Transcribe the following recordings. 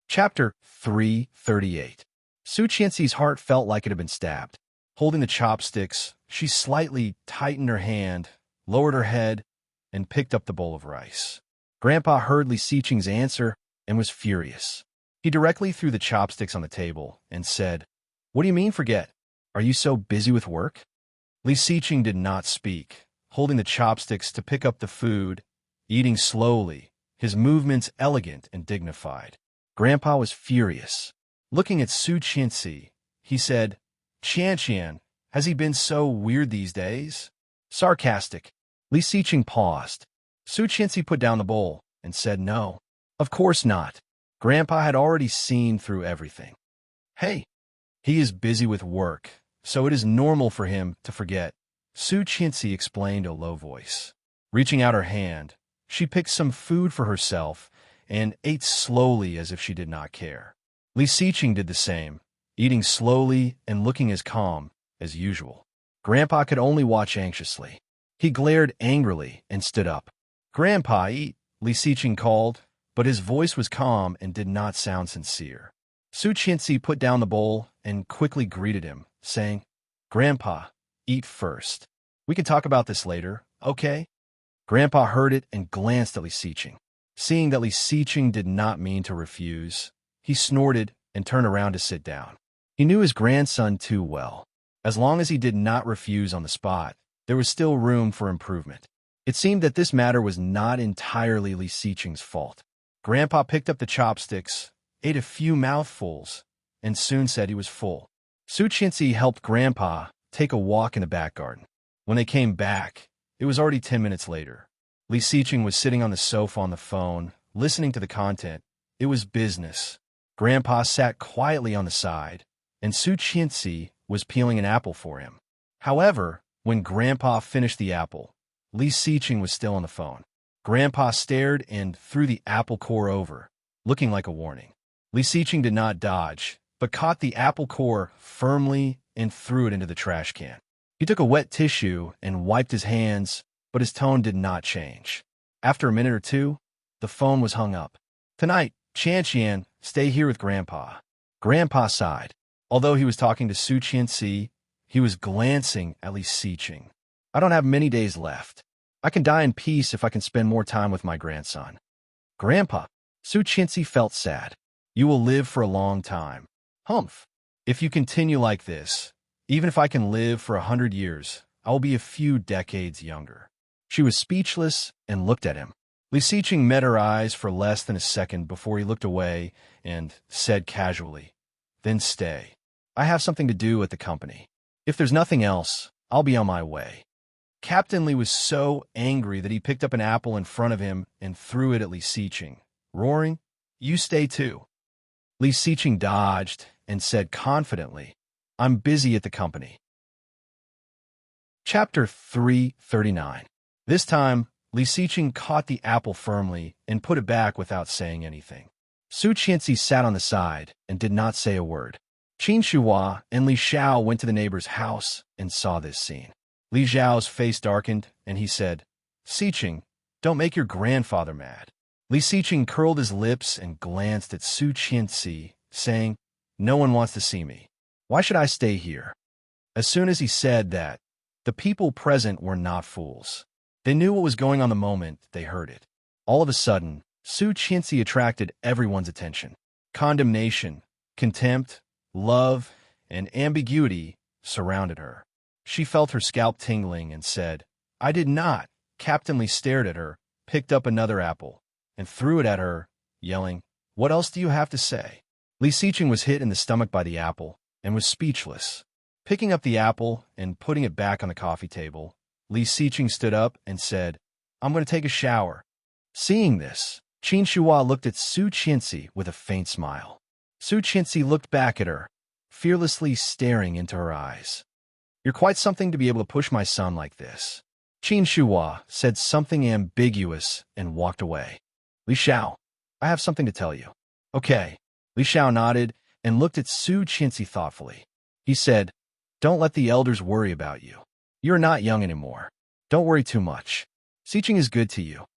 Chapter 338. Su Qianxi's heart felt like it had been stabbed. Holding the chopsticks, she slightly tightened her hand, lowered her head, and picked up the bowl of rice. Grandpa heard Li Xiqing's answer and was furious. He directly threw the chopsticks on the table and said, "What do you mean forget? Are you so busy with work?" Li Xiqing did not speak, holding the chopsticks to pick up the food, eating slowly, his movements elegant and dignified. Grandpa was furious. Looking at Su Qianxi, he said, "Qianqian, has he been so weird these days?" Sarcastic. Li Xiqing paused. Su Qianxi put down the bowl and said no. Of course not. Grandpa had already seen through everything. Hey, he is busy with work, so it is normal for him to forget, Su Qianxi explained in a low voice. Reaching out her hand, she picked some food for herself and ate slowly as if she did not care. Li Xiqing did the same, eating slowly and looking as calm as usual. Grandpa could only watch anxiously. He glared angrily and stood up. "Grandpa, eat," Li Xiqing called, but his voice was calm and did not sound sincere. Su Qianxi put down the bowl and quickly greeted him, saying, "Grandpa, eat first. We can talk about this later, okay?" Grandpa heard it and glanced at Li Xiqing. Seeing that Li Xiqing did not mean to refuse, he snorted and turned around to sit down. He knew his grandson too well. As long as he did not refuse on the spot, there was still room for improvement. It seemed that this matter was not entirely Li Xiqing's fault. Grandpa picked up the chopsticks, ate a few mouthfuls, and soon said he was full. Su Qianxi helped Grandpa take a walk in the back garden. When they came back, it was already 10 minutes later. Li Xiqing was sitting on the sofa on the phone, listening to the content. It was business. Grandpa sat quietly on the side, and Su Qianxi was peeling an apple for him. However, when Grandpa finished the apple, Li Xiqing was still on the phone. Grandpa stared and threw the apple core over, looking like a warning. Li Xiqing did not dodge, but caught the apple core firmly and threw it into the trash can. He took a wet tissue and wiped his hands, but his tone did not change. After a minute or two, the phone was hung up. "Tonight, Qianqian, stay here with Grandpa." Grandpa sighed. Although he was talking to Su Qianxi, he was glancing at Li Xiqing. "I don't have many days left. I can die in peace if I can spend more time with my grandson." "Grandpa," Su Qianxi felt sad. "You will live for a long time." "Humph. If you continue like this, even if I can live for 100 years, I will be a few decades younger." She was speechless and looked at him. Li Xiqing met her eyes for less than a second before he looked away and said casually, "Then stay. I have something to do at the company. If there's nothing else, I'll be on my way." Captain Li was so angry that he picked up an apple in front of him and threw it at Li Xiqing, roaring, "You stay too." Li Xiqing dodged and said confidently, "I'm busy at the company." Chapter 339. This time, Li Xiqing caught the apple firmly and put it back without saying anything. Su Qianxi sat on the side and did not say a word. Qin Shuhua and Li Xiao went to the neighbor's house and saw this scene. Li Xiao's face darkened, and he said, "Xiqing, don't make your grandfather mad." Li Xiqing curled his lips and glanced at Su Qianxi, saying, "No one wants to see me. Why should I stay here?" As soon as he said that, the people present were not fools. They knew what was going on the moment they heard it. All of a sudden, Su Qianxi attracted everyone's attention. Condemnation, contempt, love, and ambiguity surrounded her. She felt her scalp tingling and said, "I did not." Captain Li stared at her, picked up another apple, and threw it at her, yelling, "What else do you have to say?" Li Xiqing was hit in the stomach by the apple and was speechless. Picking up the apple and putting it back on the coffee table, Li Xiqing stood up and said, "I'm going to take a shower." Seeing this, Qin Shuhua looked at Su Qianxi with a faint smile. Su Qianxi looked back at her, fearlessly staring into her eyes. "You're quite something to be able to push my son like this." Qin Shuhua said something ambiguous and walked away. "Li Xiao, I have something to tell you." "Okay." Li Xiao nodded and looked at Su Qianxi thoughtfully. He said, "Don't let the elders worry about you. You're not young anymore. Don't worry too much. Xiqing is good to you."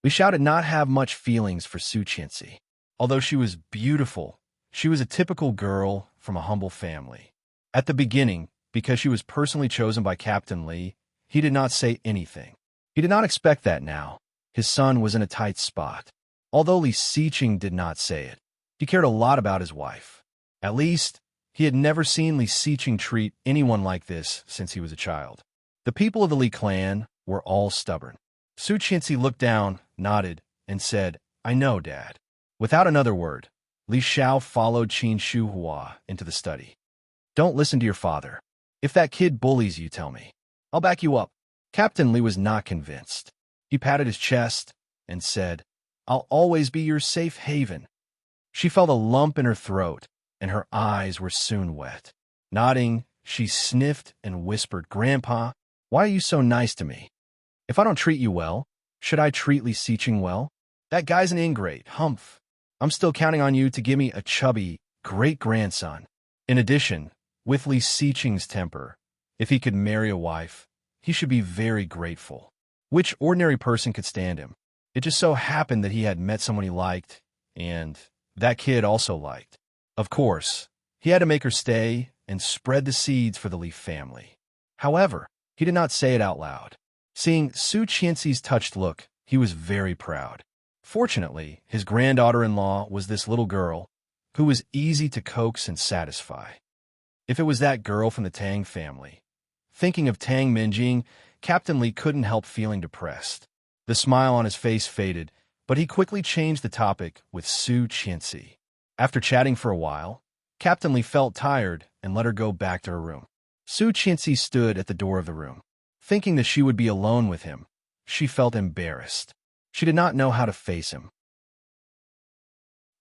Li Xiao did not have much feelings for Su Qianxi. Although she was beautiful, she was a typical girl from a humble family. At the beginning, because she was personally chosen by Captain Lee, he did not say anything. He did not expect that now. His son was in a tight spot. Although Li Xiqing did not say it, he cared a lot about his wife. At least, he had never seen Li Xiqing treat anyone like this since he was a child. The people of the Li clan were all stubborn. Su Qianxi looked down, nodded, and said, "I know, Dad." Without another word, Li Xiao followed Qin Shuhua into the study. "Don't listen to your father. If that kid bullies you, tell me. I'll back you up." Captain Li was not convinced. He patted his chest and said, "I'll always be your safe haven." She felt a lump in her throat, and her eyes were soon wet. Nodding, she sniffed and whispered, "Grandpa, why are you so nice to me? If I don't treat you well, should I treat Li Xiqing well? That guy's an ingrate, humph. I'm still counting on you to give me a chubby great-grandson." In addition, with Li Xiqing's temper, if he could marry a wife, he should be very grateful. Which ordinary person could stand him? It just so happened that he had met someone he liked, and that kid also liked. Of course, he had to make her stay and spread the seeds for the Li family. However, he did not say it out loud. Seeing Su Qianxi's touched look, he was very proud. Fortunately, his granddaughter-in-law was this little girl who was easy to coax and satisfy. If it was that girl from the Tang family. Thinking of Tang Minjing, Captain Li couldn't help feeling depressed. The smile on his face faded, but he quickly changed the topic with Su Qianxi. After chatting for a while, Captain Li felt tired and let her go back to her room. Su Qianxi stood at the door of the room. Thinking that she would be alone with him, she felt embarrassed. She did not know how to face him.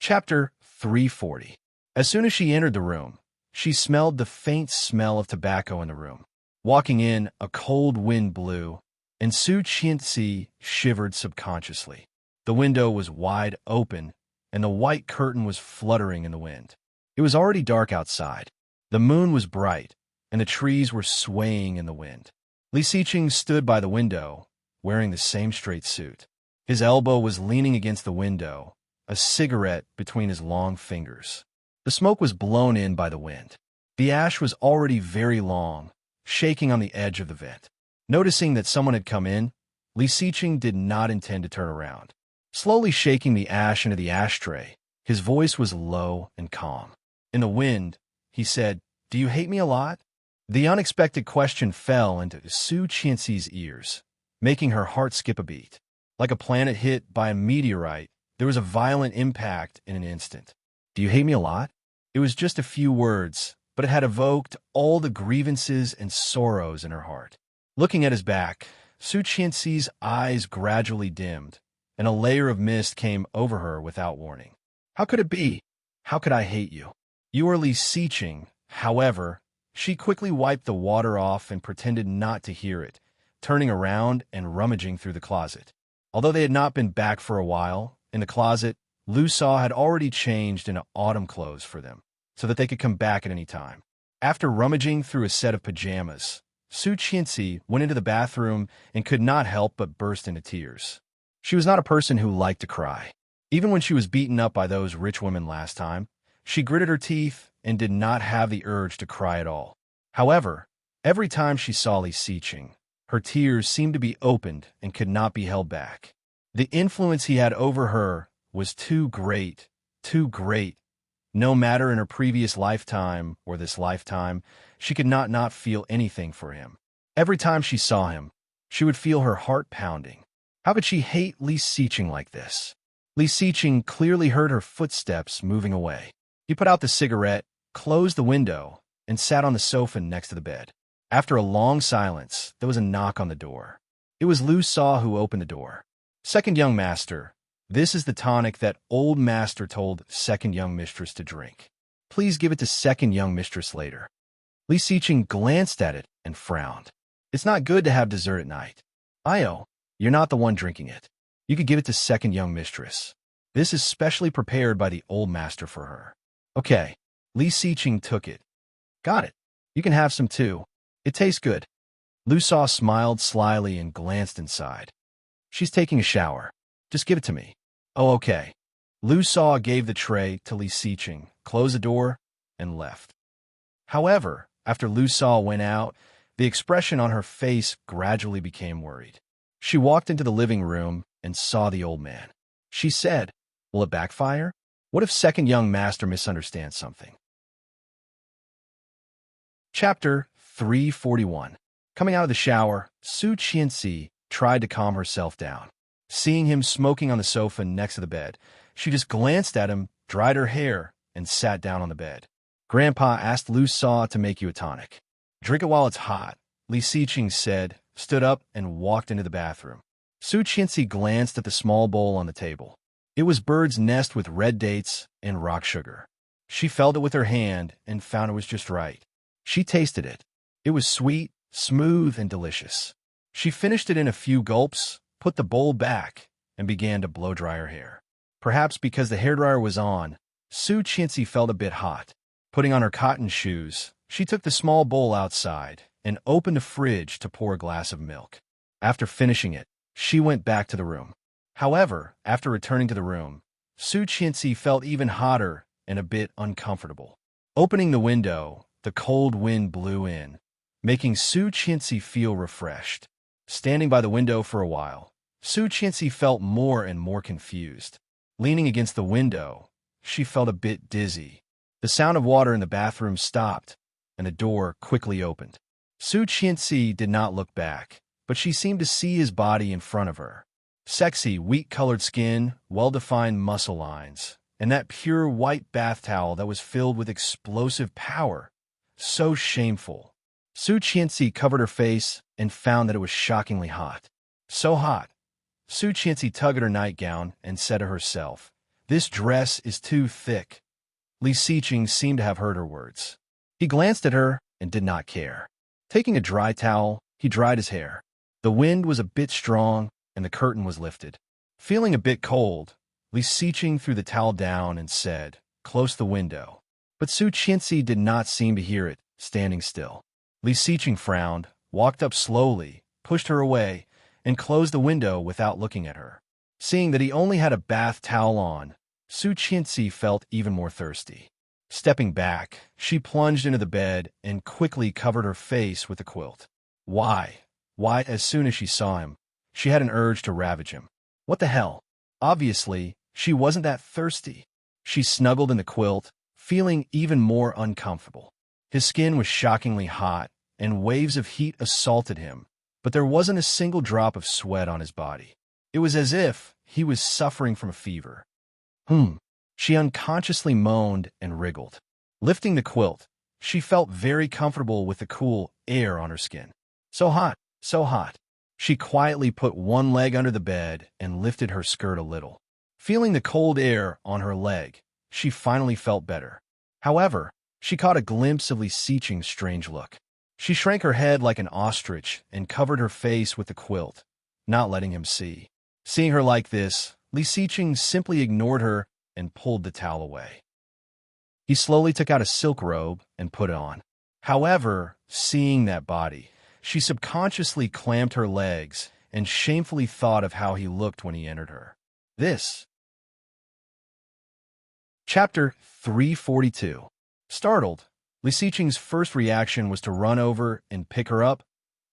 Chapter 340. As soon as she entered the room, she smelled the faint smell of tobacco in the room. Walking in, a cold wind blew, and Su Qianxi shivered subconsciously. The window was wide open, and the white curtain was fluttering in the wind. It was already dark outside. The moon was bright, and the trees were swaying in the wind. Li Xiqing stood by the window, wearing the same straight suit. His elbow was leaning against the window, a cigarette between his long fingers. The smoke was blown in by the wind. The ash was already very long, shaking on the edge of the vent. Noticing that someone had come in, Li Xiqing did not intend to turn around. Slowly shaking the ash into the ashtray, his voice was low and calm. In the wind, he said, "Do you hate me a lot?" The unexpected question fell into Su Qianxi's ears, making her heart skip a beat. Like a planet hit by a meteorite, there was a violent impact in an instant. "Do you hate me a lot?" It was just a few words, but it had evoked all the grievances and sorrows in her heart. Looking at his back, Su Qianxi's eyes gradually dimmed, and a layer of mist came over her without warning. "How could it be? How could I hate you? You are Li Xiqing." However, she quickly wiped the water off and pretended not to hear it, turning around and rummaging through the closet. Although they had not been back for a while, in the closet, Lu Sa had already changed into autumn clothes for them, so that they could come back at any time. After rummaging through a set of pajamas, Su Qianxi went into the bathroom and could not help but burst into tears. She was not a person who liked to cry. Even when she was beaten up by those rich women last time, she gritted her teeth and did not have the urge to cry at all. However, every time she saw Li Xiqing, her tears seemed to be opened and could not be held back. The influence he had over her was too great, too great. No matter in her previous lifetime or this lifetime, she could not feel anything for him. Every time she saw him, she would feel her heart pounding. How could she hate Li Xiqing like this? Li Xiqing clearly heard her footsteps moving away. He put out the cigarette, closed the window, and sat on the sofa next to the bed. After a long silence, there was a knock on the door. It was Lu Sa who opened the door. "Second young master, this is the tonic that old master told second young mistress to drink. Please give it to second young mistress later." Li Xiqing glanced at it and frowned. "It's not good to have dessert at night. Io, you're not the one drinking it. You could give it to second young mistress. This is specially prepared by the old master for her." "Okay." Li Xiqing took it. "Got it. You can have some too. It tastes good." Lu Sa smiled slyly and glanced inside. "She's taking a shower. Just give it to me." "Oh, okay." Lu Sa gave the tray to Li Siqing, closed the door, and left. However, after Lu Sa went out, the expression on her face gradually became worried. She walked into the living room and saw the old man. She said, "Will it backfire? What if second young master misunderstands something?" Chapter 341. Coming out of the shower, Su Qianxi tried to calm herself down. Seeing him smoking on the sofa next to the bed, she just glanced at him, dried her hair, and sat down on the bed. "Grandpa asked Lu Sa to make you a tonic. Drink it while it's hot," Li Siqing said, stood up and walked into the bathroom. Su Qianxi glanced at the small bowl on the table. It was bird's nest with red dates and rock sugar. She felt it with her hand and found it was just right. She tasted it. It was sweet, smooth, and delicious. She finished it in a few gulps, put the bowl back, and began to blow-dry her hair. Perhaps because the hairdryer was on, Su Qianxi felt a bit hot. Putting on her cotton shoes, she took the small bowl outside and opened the fridge to pour a glass of milk. After finishing it, she went back to the room. However, after returning to the room, Su Qianxi felt even hotter and a bit uncomfortable. Opening the window, the cold wind blew in, making Su Qianxi feel refreshed. Standing by the window for a while, Su Qianxi felt more and more confused. Leaning against the window, she felt a bit dizzy. The sound of water in the bathroom stopped, and the door quickly opened. Su Qianxi did not look back, but she seemed to see his body in front of her. Sexy, wheat-colored skin, well-defined muscle lines, and that pure white bath towel that was filled with explosive power. So shameful. Su Qianxi covered her face and found that it was shockingly hot. So hot. Su Qianxi tugged at her nightgown and said to herself, "This dress is too thick." Li Siqing seemed to have heard her words. He glanced at her and did not care. Taking a dry towel, he dried his hair. The wind was a bit strong, and the curtain was lifted. Feeling a bit cold, Li Siqing threw the towel down and said, "Close the window." But Su Qianxi did not seem to hear it, standing still. Li Siqing frowned, walked up slowly, pushed her away, and closed the window without looking at her. Seeing that he only had a bath towel on, Su Qianxi felt even more thirsty. Stepping back, she plunged into the bed and quickly covered her face with the quilt. Why? As soon as she saw him, she had an urge to ravage him. What the hell? Obviously, she wasn't that thirsty. She snuggled in the quilt, feeling even more uncomfortable. His skin was shockingly hot, and waves of heat assaulted him, but there wasn't a single drop of sweat on his body. It was as if he was suffering from a fever. She unconsciously moaned and wriggled. Lifting the quilt, she felt very comfortable with the cool air on her skin. So hot, so hot. She quietly put one leg under the bed and lifted her skirt a little. Feeling the cold air on her leg, she finally felt better. However, she caught a glimpse of Li Siqing's strange look. She shrank her head like an ostrich and covered her face with the quilt, not letting him see. Seeing her like this, Li Siqing simply ignored her and pulled the towel away. He slowly took out a silk robe and put it on. However, seeing that body, she subconsciously clamped her legs and shamefully thought of how he looked when he entered her. This. Chapter 342. Startled, Li Siqing's first reaction was to run over and pick her up,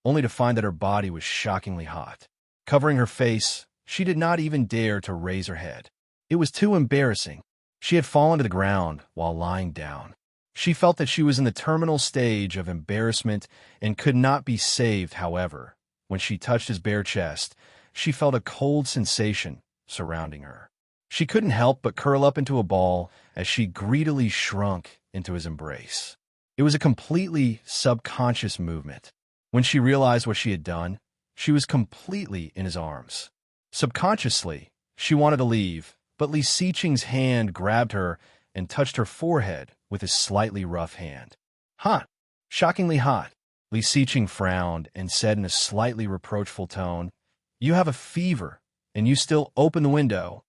only to find that her body was shockingly hot. Covering her face, she did not even dare to raise her head. It was too embarrassing. She had fallen to the ground while lying down. She felt that she was in the terminal stage of embarrassment and could not be saved. However, when she touched his bare chest, she felt a cold sensation surrounding her. She couldn't help but curl up into a ball as she greedily shrunk into his embrace. It was a completely subconscious movement. When she realized what she had done, she was completely in his arms. Subconsciously, she wanted to leave, but Li Siqing's hand grabbed her and touched her forehead with his slightly rough hand. Hot. Shockingly hot. Li Siqing frowned and said in a slightly reproachful tone, "You have a fever, and you still open the window."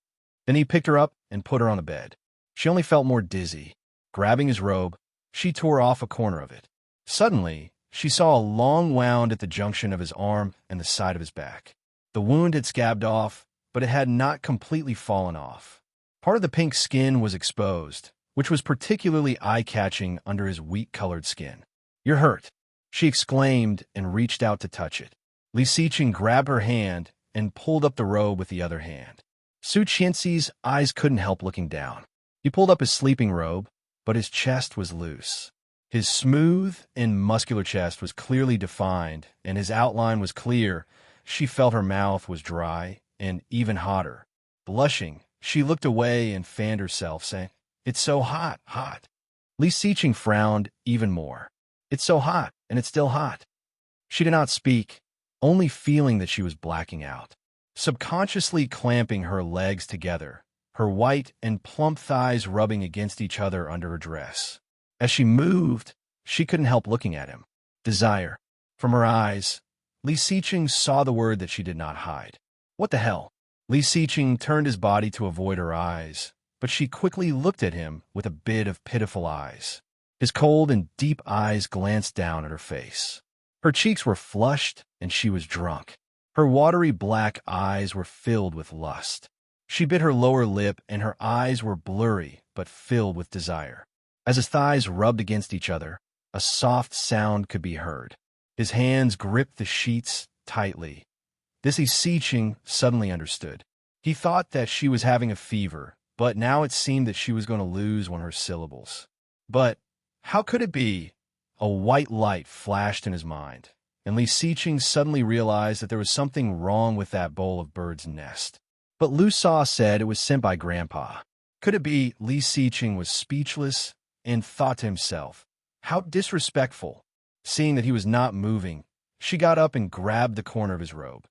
Then he picked her up and put her on the bed. She only felt more dizzy. Grabbing his robe, she tore off a corner of it. Suddenly, she saw a long wound at the junction of his arm and the side of his back. The wound had scabbed off, but it had not completely fallen off. Part of the pink skin was exposed, which was particularly eye-catching under his wheat-colored skin. "You're hurt," she exclaimed and reached out to touch it. Li Xiqing grabbed her hand and pulled up the robe with the other hand. Su Qianxi's eyes couldn't help looking down. He pulled up his sleeping robe, but his chest was loose. His smooth and muscular chest was clearly defined, and his outline was clear. She felt her mouth was dry and even hotter. Blushing, she looked away and fanned herself, saying, "It's so hot, hot." Li Xiqing frowned even more. "It's so hot, and it's still hot." She did not speak, only feeling that she was blacking out. Subconsciously clamping her legs together, her white and plump thighs rubbing against each other under her dress. As she moved, she couldn't help looking at him. Desire. From her eyes, Li Xiqing saw the word that she did not hide. "What the hell?" Li Xiqing turned his body to avoid her eyes, but she quickly looked at him with a bit of pitiful eyes. His cold and deep eyes glanced down at her face. Her cheeks were flushed, and she was drunk. Her watery black eyes were filled with lust. She bit her lower lip, and her eyes were blurry but filled with desire. As his thighs rubbed against each other, a soft sound could be heard. His hands gripped the sheets tightly. This Li Xiqing suddenly understood. He thought that she was having a fever, but now it seemed that she was going to lose one of her syllables. But how could it be? A white light flashed in his mind, and Li Xiqing suddenly realized that there was something wrong with that bowl of bird's nest. But Lu Sa said it was sent by Grandpa. Could it be? Li Xiqing was speechless and thought to himself, how disrespectful. Seeing that he was not moving, she got up and grabbed the corner of his robe.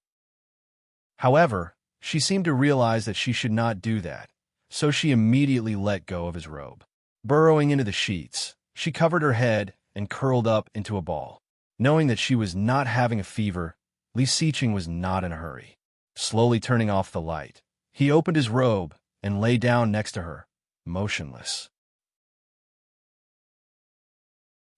However, she seemed to realize that she should not do that, so she immediately let go of his robe. Burrowing into the sheets, she covered her head and curled up into a ball. Knowing that she was not having a fever, Li Xiqing was not in a hurry. Slowly turning off the light, he opened his robe and lay down next to her, motionless.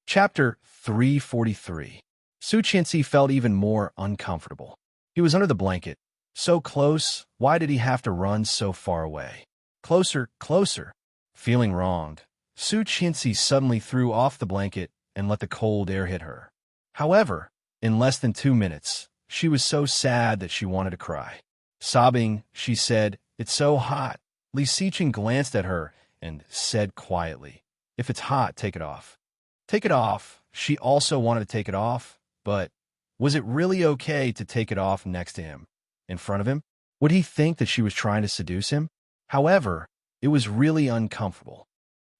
Chapter 343. Su Qianxi felt even more uncomfortable. He was under the blanket. So close, why did he have to run so far away? Closer, closer. Feeling wronged, Su Qianxi suddenly threw off the blanket and let the cold air hit her. However, in less than 2 minutes, she was so sad that she wanted to cry. Sobbing, she said, "It's so hot." Li Xiqing glanced at her and said quietly, "If it's hot, take it off." Take it off. She also wanted to take it off, but was it really okay to take it off next to him, in front of him? Would he think that she was trying to seduce him? However, it was really uncomfortable.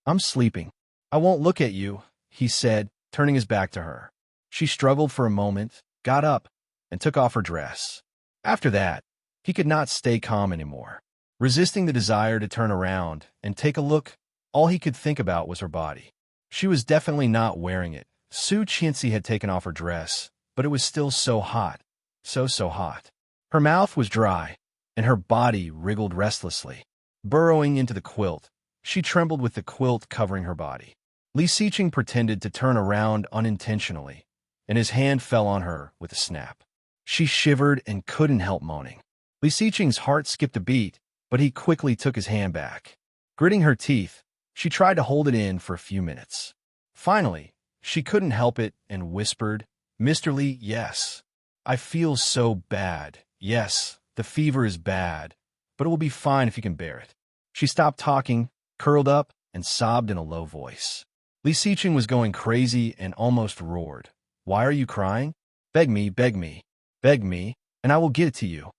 "I'm sleeping. I won't look at you," he said, turning his back to her. She struggled for a moment, got up, and took off her dress. After that, he could not stay calm anymore. Resisting the desire to turn around and take a look, all he could think about was her body. She was definitely not wearing it. Su Qianxi had taken off her dress, but it was still so hot. So hot. Her mouth was dry, and her body wriggled restlessly. Burrowing into the quilt, she trembled with the quilt covering her body. Li Xiqing pretended to turn around unintentionally, and his hand fell on her with a snap. She shivered and couldn't help moaning. Li Xiqing's heart skipped a beat, but he quickly took his hand back. Gritting her teeth, she tried to hold it in for a few minutes. Finally, she couldn't help it and whispered, "Mr. Li, yes. I feel so bad. Yes, the fever is bad, but it will be fine if you can bear it." She stopped talking, curled up, and sobbed in a low voice. Li Xiqing was going crazy and almost roared. "Why are you crying? Beg me, beg me, beg me, and I will get it to you."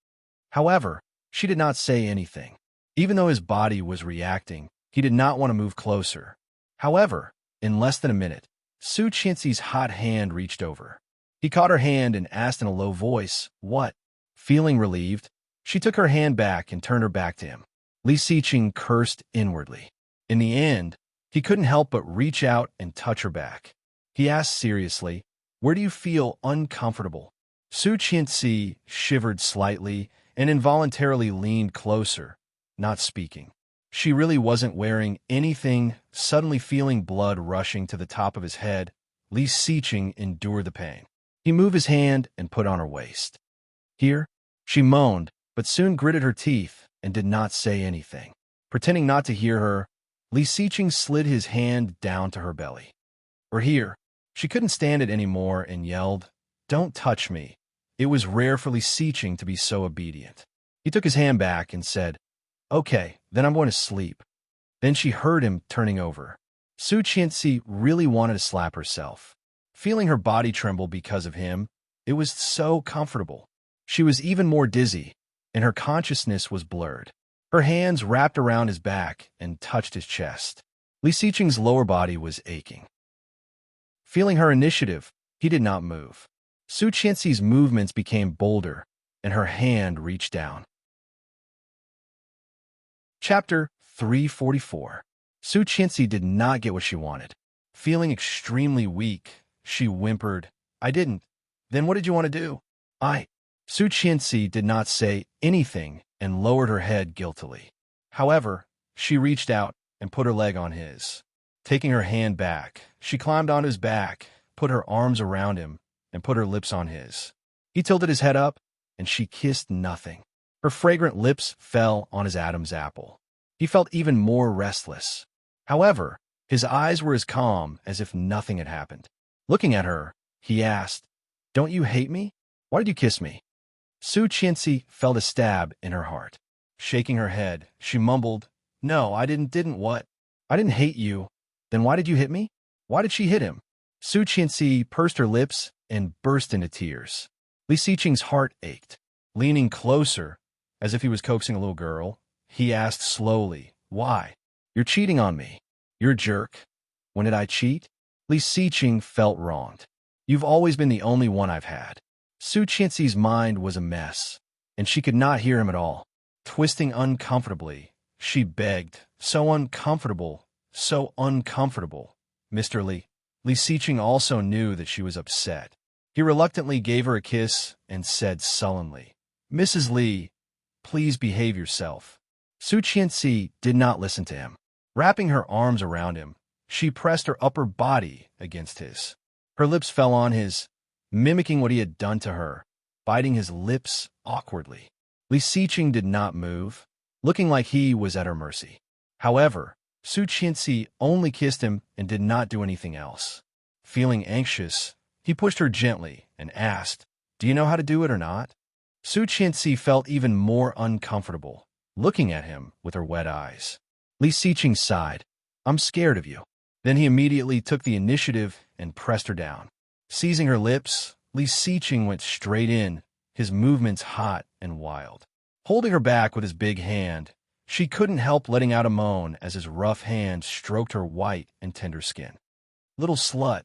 However, she did not say anything. Even though his body was reacting, he did not want to move closer. However, in less than a minute, Su Qianxi's hot hand reached over. He caught her hand and asked in a low voice, "What?" Feeling relieved, she took her hand back and turned her back to him. Li Xiqing cursed inwardly. In the end, he couldn't help but reach out and touch her back. He asked seriously, "Where do you feel uncomfortable?" Su Qianxi shivered slightly and involuntarily leaned closer, not speaking. She really wasn't wearing anything. Suddenly feeling blood rushing to the top of his head, Li Xiqing endured the pain. He moved his hand and put on her waist. "Here?" She moaned, but soon gritted her teeth and did not say anything. Pretending not to hear her, Li Siqing slid his hand down to her belly. "We're here." She couldn't stand it anymore and yelled, "Don't touch me." It was rare for Li Siqing to be so obedient. He took his hand back and said, "Okay, then I'm going to sleep." Then she heard him turning over. Su Qianxi really wanted to slap herself. Feeling her body tremble because of him, it was so comfortable. She was even more dizzy, and her consciousness was blurred. Her hands wrapped around his back and touched his chest. Li Siqing's lower body was aching. Feeling her initiative, he did not move. Su Qianxi's movements became bolder, and her hand reached down. Chapter 344. Su Qianxi did not get what she wanted. Feeling extremely weak, she whimpered, "I didn't." "Then what did you want to do?" Su Qianxi did not say anything and lowered her head guiltily. However, she reached out and put her leg on his. Taking her hand back, she climbed onto his back, put her arms around him, and put her lips on his. He tilted his head up, and she kissed nothing. Her fragrant lips fell on his Adam's apple. He felt even more restless. However, his eyes were as calm as if nothing had happened. Looking at her, he asked, "Don't you hate me? Why did you kiss me?" Su Qianxi felt a stab in her heart. Shaking her head, she mumbled, "No, I didn't what? I didn't hate you. Then why did you hit me?" Why did she hit him? Su Qianxi pursed her lips and burst into tears. Li Siqing's heart ached. Leaning closer, as if he was coaxing a little girl, he asked slowly, "Why? You're cheating on me. You're a jerk." "When did I cheat?" Li Siqing felt wronged. "You've always been the only one I've had." Su Qianxi's mind was a mess, and she could not hear him at all. Twisting uncomfortably, she begged, "So uncomfortable, so uncomfortable, Mr. Li." Li Siqing also knew that she was upset. He reluctantly gave her a kiss and said sullenly, "Mrs. Li, please behave yourself." Su Qianxi did not listen to him. Wrapping her arms around him, she pressed her upper body against his. Her lips fell on his, mimicking what he had done to her, biting his lips awkwardly. Li Siqing did not move, looking like he was at her mercy. However, Su Qianxi only kissed him and did not do anything else. Feeling anxious, he pushed her gently and asked, "Do you know how to do it or not?" Su Qianxi felt even more uncomfortable, looking at him with her wet eyes. Li Siqing sighed, "I'm scared of you." Then he immediately took the initiative and pressed her down. Seizing her lips, Li Siqing went straight in, his movements hot and wild. Holding her back with his big hand, she couldn't help letting out a moan as his rough hand stroked her white and tender skin. "Little slut,"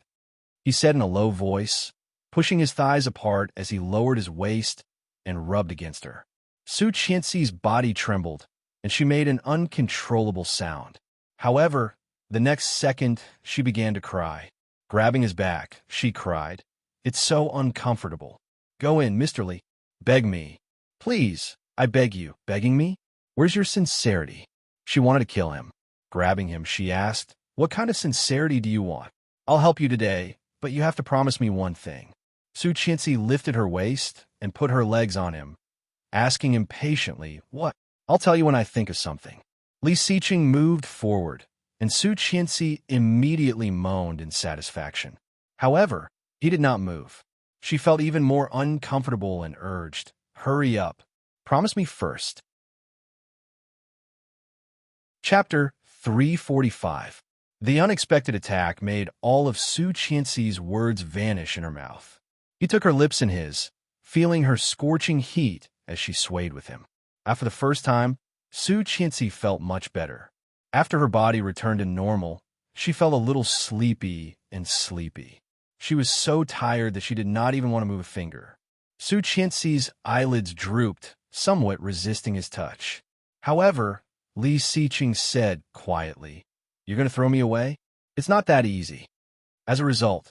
he said in a low voice, pushing his thighs apart as he lowered his waist and rubbed against her. Su Qianxi's body trembled, and she made an uncontrollable sound. However, the next second, she began to cry. Grabbing his back, she cried, "It's so uncomfortable. Go in, Mr. Li. Beg me. Please, I beg you." "Begging me? Where's your sincerity?" She wanted to kill him. Grabbing him, she asked, "What kind of sincerity do you want?" "I'll help you today, but you have to promise me one thing." Su Qianxi lifted her waist and put her legs on him, asking impatiently, "What?" "I'll tell you when I think of something." Li Siqing moved forward, and Su Qianxi immediately moaned in satisfaction. However, he did not move. She felt even more uncomfortable and urged, "Hurry up. Promise me first." Chapter 345. The unexpected attack made all of Su Qianxi's words vanish in her mouth. He took her lips in his, feeling her scorching heat as she swayed with him. After the first time, Su Qianxi felt much better. After her body returned to normal, she felt a little sleepy and sleepy. She was so tired that she did not even want to move a finger. Su Qianxi's eyelids drooped, somewhat resisting his touch. However, Li Siqing said quietly, "You're going to throw me away? It's not that easy." As a result,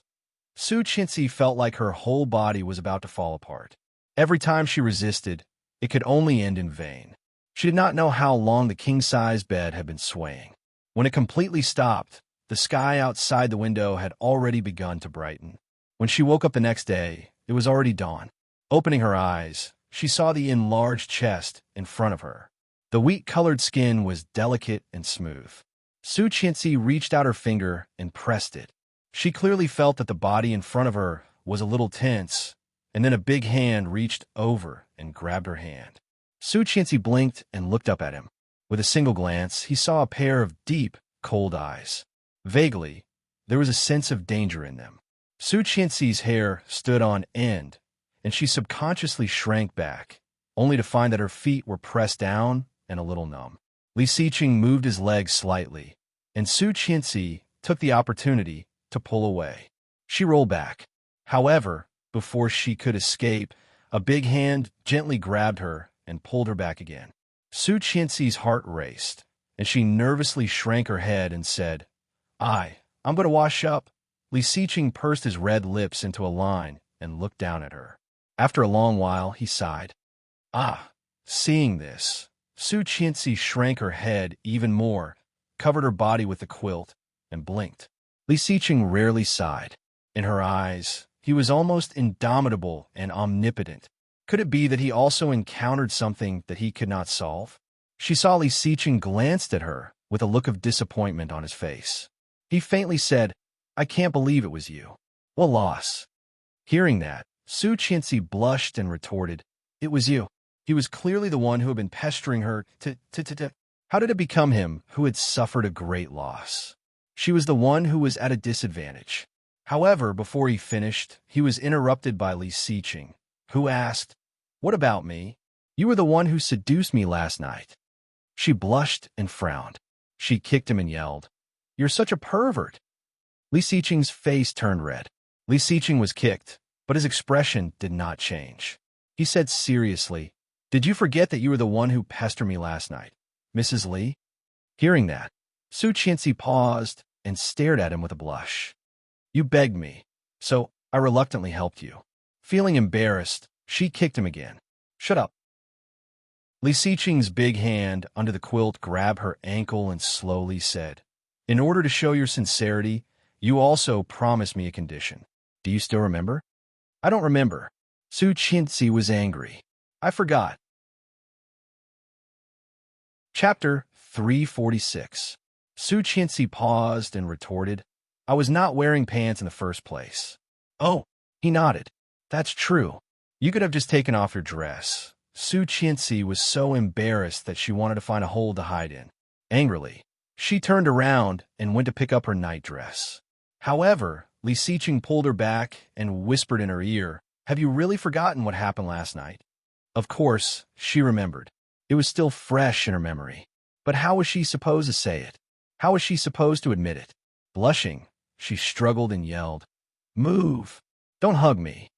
Su Qianxi felt like her whole body was about to fall apart. Every time she resisted, it could only end in vain. She did not know how long the king-size bed had been swaying. When it completely stopped, the sky outside the window had already begun to brighten. When she woke up the next day, it was already dawn. Opening her eyes, she saw the enlarged chest in front of her. The wheat-colored skin was delicate and smooth. Su Qianxi reached out her finger and pressed it. She clearly felt that the body in front of her was a little tense, and then a big hand reached over and grabbed her hand. Su Qianxi blinked and looked up at him. With a single glance, he saw a pair of deep, cold eyes. Vaguely, there was a sense of danger in them. Su Qianxi's hair stood on end, and she subconsciously shrank back, only to find that her feet were pressed down and a little numb. Li Xiqing moved his legs slightly, and Su Qianxi took the opportunity to pull away. She rolled back. However, before she could escape, a big hand gently grabbed her and pulled her back again. Su Qianxi's heart raced, and she nervously shrank her head and said, I'm going to wash up." Li Xiqing pursed his red lips into a line and looked down at her. After a long while, he sighed. Seeing this, Su Qianxi shrank her head even more, covered her body with the quilt, and blinked. Li Xiqing rarely sighed. In her eyes, he was almost indomitable and omnipotent. Could it be that he also encountered something that he could not solve? She saw Li Xiqing glanced at her with a look of disappointment on his face. He faintly said, "I can't believe it was you. What loss?" Hearing that, Su Qianxi blushed and retorted, "It was you." He was clearly the one who had been pestering her How did it become him who had suffered a great loss? She was the one who was at a disadvantage. However, before he finished, he was interrupted by Li Xiqing, who asked, "What about me? You were the one who seduced me last night." She blushed and frowned. She kicked him and yelled, "You're such a pervert." Li Xiqing's face turned red. Li Xiqing was kicked, but his expression did not change. He said seriously, "Did you forget that you were the one who pestered me last night, Mrs. Li?" Hearing that, Su Qianxi paused and stared at him with a blush. "You begged me, so I reluctantly helped you." Feeling embarrassed, she kicked him again. "Shut up." Li Xiqing's big hand under the quilt grabbed her ankle and slowly said, "In order to show your sincerity, you also promised me a condition. Do you still remember?" "I don't remember." Su Qianxi was angry. "I forgot." Chapter 346. Su Qianxi paused and retorted, "I was not wearing pants in the first place." "Oh," he nodded. "That's true. You could have just taken off your dress." Su Qianxi was so embarrassed that she wanted to find a hole to hide in. Angrily, she turned around and went to pick up her nightdress. However, Li Xiqing pulled her back and whispered in her ear, "Have you really forgotten what happened last night?" Of course, she remembered. It was still fresh in her memory. But how was she supposed to say it? How was she supposed to admit it? Blushing, she struggled and yelled, "Move! Don't hug me."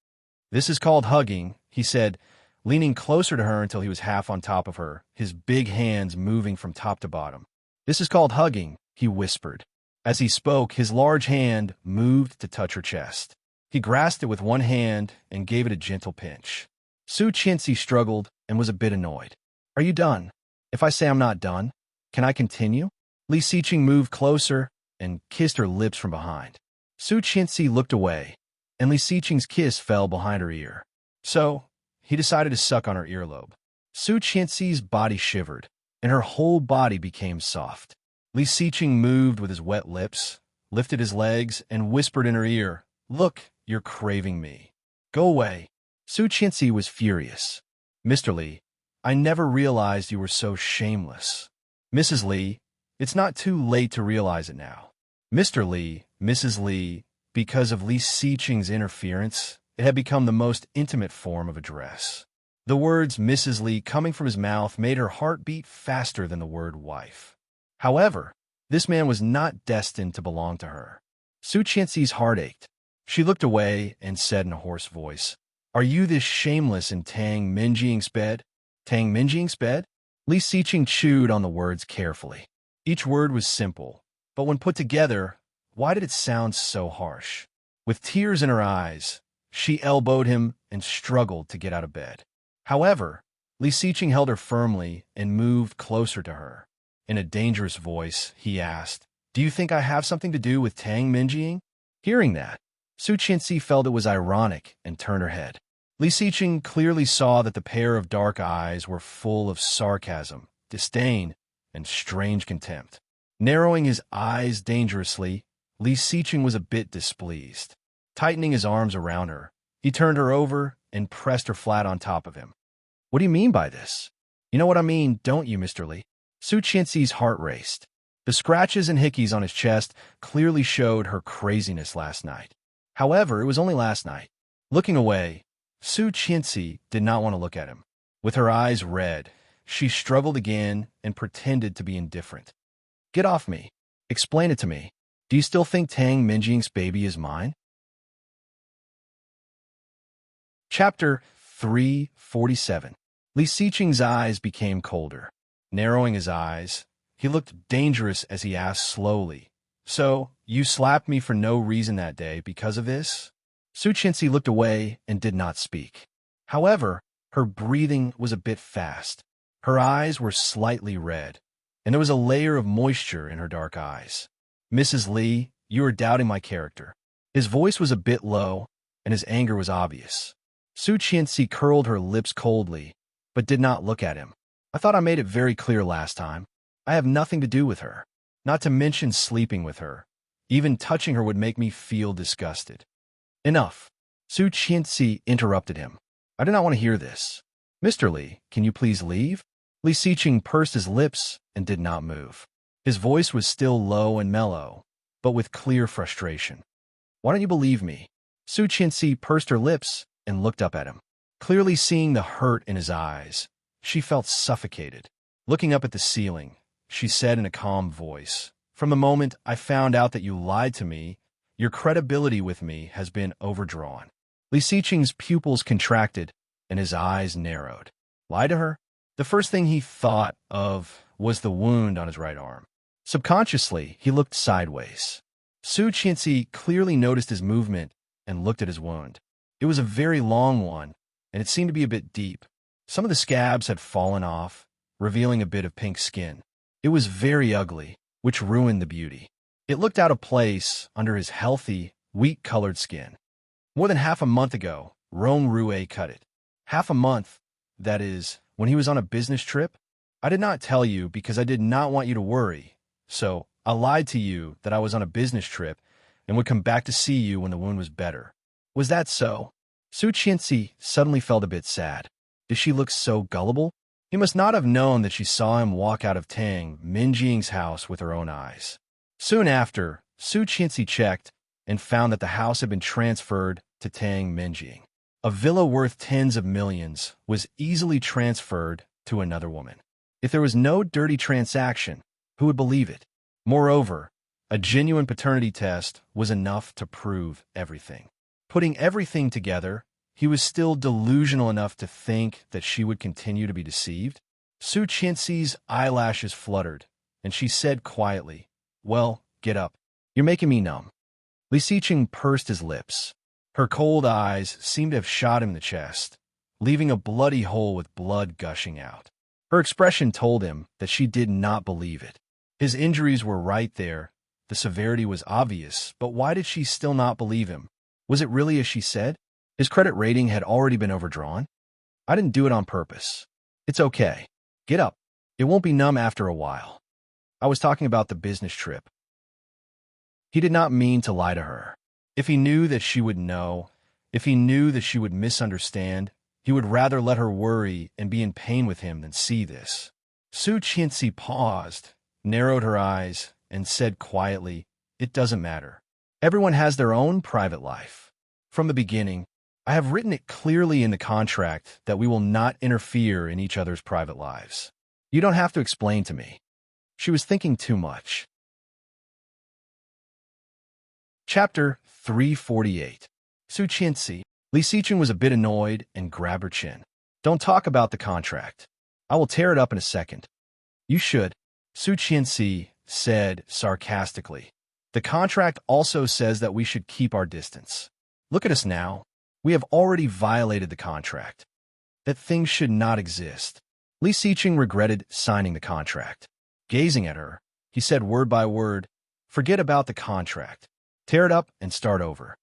"This is called hugging," he said, leaning closer to her until he was half on top of her, his big hands moving from top to bottom. "This is called hugging," he whispered. As he spoke, his large hand moved to touch her chest. He grasped it with one hand and gave it a gentle pinch. Su Qianxi struggled and was a bit annoyed. "Are you done? If I say I'm not done, can I continue?" Li Xiqing moved closer and kissed her lips from behind. Su Qianxi looked away, and Li Xiqing's kiss fell behind her ear. So, he decided to suck on her earlobe. Su Qianxi's body shivered, and her whole body became soft. Li Xiqing moved with his wet lips, lifted his legs, and whispered in her ear, "Look, you're craving me. Go away." Su Qianxi was furious. "Mr. Li, I never realized you were so shameless." "Mrs. Li, it's not too late to realize it now." "Mr. Li, Mrs. Li," because of Li Xiqing's interference, it had become the most intimate form of address. The words Mrs. Li coming from his mouth made her heart beat faster than the word wife. However, this man was not destined to belong to her. Su Qianxi's heart ached. She looked away and said in a hoarse voice, "Are you this shameless in Tang Minjing's bed?" "Tang Minjing's bed?" Li Xiqing chewed on the words carefully. Each word was simple, but when put together, why did it sound so harsh? With tears in her eyes, she elbowed him and struggled to get out of bed. However, Li Xiqing held her firmly and moved closer to her. In a dangerous voice, he asked, "Do you think I have something to do with Tang Minjing?" Hearing that, Su Qianxi felt it was ironic and turned her head. Li Xiqing clearly saw that the pair of dark eyes were full of sarcasm, disdain, and strange contempt. Narrowing his eyes dangerously, Li Xiqing was a bit displeased. Tightening his arms around her, he turned her over and pressed her flat on top of him. What do you mean by this? You know what I mean, don't you, Mr. Li? Su Qianxi's heart raced. The scratches and hickeys on his chest clearly showed her craziness last night. However, it was only last night. Looking away, Su Qianxi did not want to look at him. With her eyes red, she struggled again and pretended to be indifferent. Get off me. Explain it to me. Do you still think Tang Minjing's baby is mine? Chapter 347. Li Xiqing's eyes became colder. Narrowing his eyes, he looked dangerous as he asked slowly, "So, you slapped me for no reason that day because of this?" Su Qianxi looked away and did not speak. However, her breathing was a bit fast. Her eyes were slightly red, and there was a layer of moisture in her dark eyes. "Mrs. Li, you are doubting my character." His voice was a bit low, and his anger was obvious. Su Qianxi curled her lips coldly, but did not look at him. "I thought I made it very clear last time. I have nothing to do with her, not to mention sleeping with her. Even touching her would make me feel disgusted." "Enough." Su Qianxi interrupted him. "I do not want to hear this. Mr. Li, can you please leave?" Li Xiqing pursed his lips and did not move. His voice was still low and mellow, but with clear frustration. "Why don't you believe me?" Su Qianxi pursed her lips and looked up at him. Clearly seeing the hurt in his eyes, she felt suffocated. Looking up at the ceiling, she said in a calm voice, "From the moment I found out that you lied to me, your credibility with me has been overdrawn." Li Xiqing's pupils contracted and his eyes narrowed. Lie to her? The first thing he thought of was the wound on his right arm. Subconsciously, he looked sideways. Su Qianxi clearly noticed his movement and looked at his wound. It was a very long one, and it seemed to be a bit deep. Some of the scabs had fallen off, revealing a bit of pink skin. It was very ugly, which ruined the beauty. It looked out of place under his healthy, wheat-colored skin. More than half a month ago, Rong Rue cut it. Half a month, that is, when he was on a business trip? I did not tell you because I did not want you to worry, so I lied to you that I was on a business trip and would come back to see you when the wound was better. Was that so? Su Qianxi suddenly felt a bit sad. Did she look so gullible? He must not have known that she saw him walk out of Tang Minjing's house with her own eyes. Soon after, Su Qianxi checked and found that the house had been transferred to Tang Minjing. A villa worth tens of millions was easily transferred to another woman. If there was no dirty transaction, who would believe it? Moreover, a genuine paternity test was enough to prove everything. Putting everything together, he was still delusional enough to think that she would continue to be deceived. Su Qianxi's eyelashes fluttered, and she said quietly, "Well, get up. You're making me numb." Li Xiqing pursed his lips. Her cold eyes seemed to have shot him in the chest, leaving a bloody hole with blood gushing out. Her expression told him that she did not believe it. His injuries were right there. The severity was obvious, but why did she still not believe him? Was it really as she said? His credit rating had already been overdrawn? "I didn't do it on purpose. It's okay. Get up. It won't be numb after a while. I was talking about the business trip." He did not mean to lie to her. If he knew that she would know, if he knew that she would misunderstand, he would rather let her worry and be in pain with him than see this. Su Qianxi paused, narrowed her eyes, and said quietly, "It doesn't matter. Everyone has their own private life. From the beginning, I have written it clearly in the contract that we will not interfere in each other's private lives. You don't have to explain to me." She was thinking too much. Chapter 348. Su Qianxi. Li Xiqing was a bit annoyed and grabbed her chin. "Don't talk about the contract. I will tear it up in a second." "You should," Su Qianxi said sarcastically. "The contract also says that we should keep our distance. Look at us now. We have already violated the contract. That things should not exist." Li Xiqing regretted signing the contract. Gazing at her, he said word by word, "Forget about the contract. Tear it up and start over."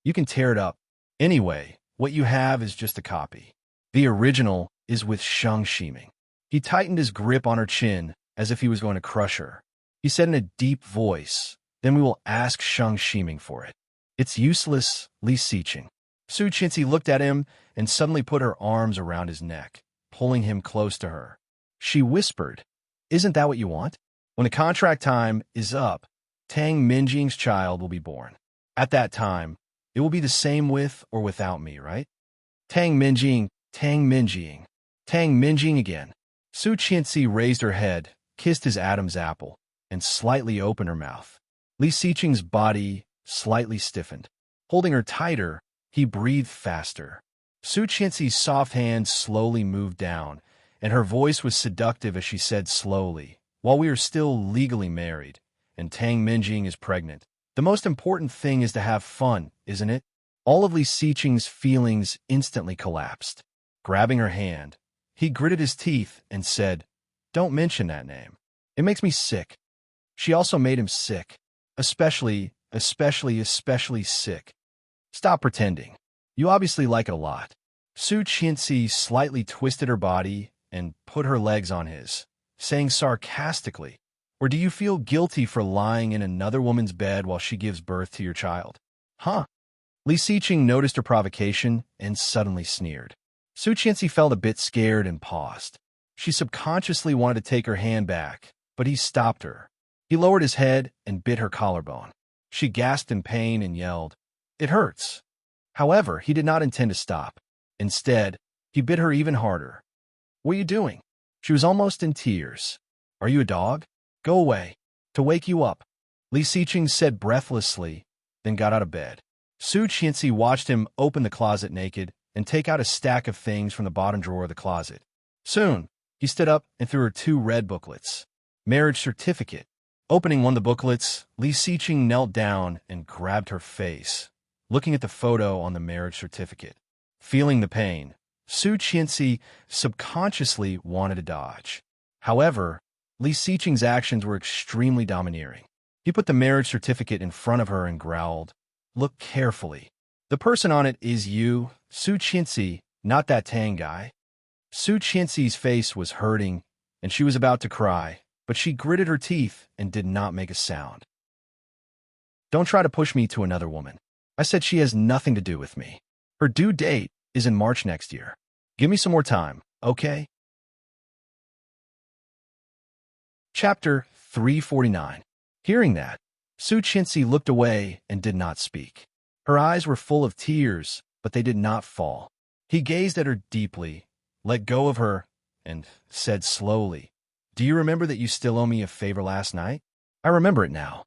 "You can tear it up. Anyway, what you have is just a copy. The original is with Sheng Shiming." He tightened his grip on her chin as if he was going to crush her. He said in a deep voice, "Then we will ask Shang Shiming for it. It's useless, Li Siqing." Su Qianxi looked at him and suddenly put her arms around his neck, pulling him close to her. She whispered, "Isn't that what you want? When the contract time is up, Tang Minjing's child will be born. At that time, it will be the same with or without me, right? Tang Minjing, Tang Minjing, Tang Minjing again." Su Qianxi raised her head, kissed his Adam's apple, and slightly opened her mouth. Li Siqing's body slightly stiffened. Holding her tighter, he breathed faster. Su Qianxi's soft hand slowly moved down, and her voice was seductive as she said slowly, "While we are still legally married, and Tang Minjing is pregnant, the most important thing is to have fun, isn't it?" All of Li Siqing's feelings instantly collapsed. Grabbing her hand, he gritted his teeth and said, "Don't mention that name. It makes me sick." She also made him sick. Especially sick. "Stop pretending. You obviously like it a lot." Su Qianxi slightly twisted her body and put her legs on his, saying sarcastically, "Or do you feel guilty for lying in another woman's bed while she gives birth to your child? Huh?" Li Siqing noticed her provocation and suddenly sneered. Su Qianxi felt a bit scared and paused. She subconsciously wanted to take her hand back, but he stopped her. He lowered his head and bit her collarbone. She gasped in pain and yelled, "It hurts." However, he did not intend to stop. Instead, he bit her even harder. "What are you doing?" She was almost in tears. "Are you a dog? Go away. To wake you up," Li Siqing said breathlessly, then got out of bed. Su Qianxi watched him open the closet naked and take out a stack of things from the bottom drawer of the closet. Soon, he stood up and threw her 2 red booklets. Marriage certificate. Opening one of the booklets, Li Siqing knelt down and grabbed her face, looking at the photo on the marriage certificate. Feeling the pain, Su Qianxi subconsciously wanted to dodge. However, Li Siqing's actions were extremely domineering. He put the marriage certificate in front of her and growled, "Look carefully. The person on it is you, Su Qianxi, not that Tang guy." Su Qianxi's face was hurting, and she was about to cry, but she gritted her teeth and did not make a sound. "Don't try to push me to another woman. I said she has nothing to do with me. Her due date is in March next year. Give me some more time, okay?" Chapter 349. Hearing that, Su Qianxi looked away and did not speak. Her eyes were full of tears, but they did not fall. He gazed at her deeply, let go of her, and said slowly, "Do you remember that you still owe me a favor last night?" "I remember it now."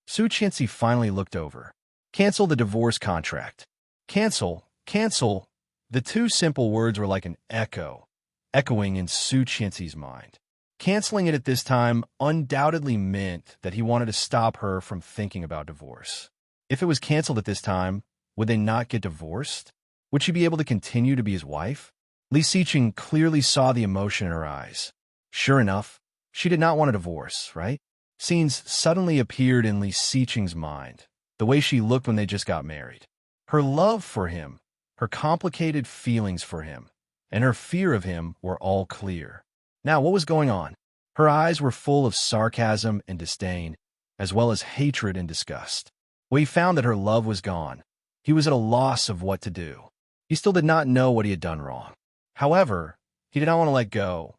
Su Qianxi finally looked over. "Cancel the divorce contract." Cancel, cancel. The 2 simple words were like an echo, echoing in Su Qianxi's mind. Canceling it at this time undoubtedly meant that he wanted to stop her from thinking about divorce. If it was canceled at this time, would they not get divorced? Would she be able to continue to be his wife? Li Siqing clearly saw the emotion in her eyes. Sure enough, she did not want a divorce, right? Scenes suddenly appeared in Li Siqing's mind, the way she looked when they just got married. Her love for him, her complicated feelings for him, and her fear of him were all clear. Now, what was going on? Her eyes were full of sarcasm and disdain, as well as hatred and disgust. When he found that her love was gone, he was at a loss of what to do. He still did not know what he had done wrong. However, he did not want to let go,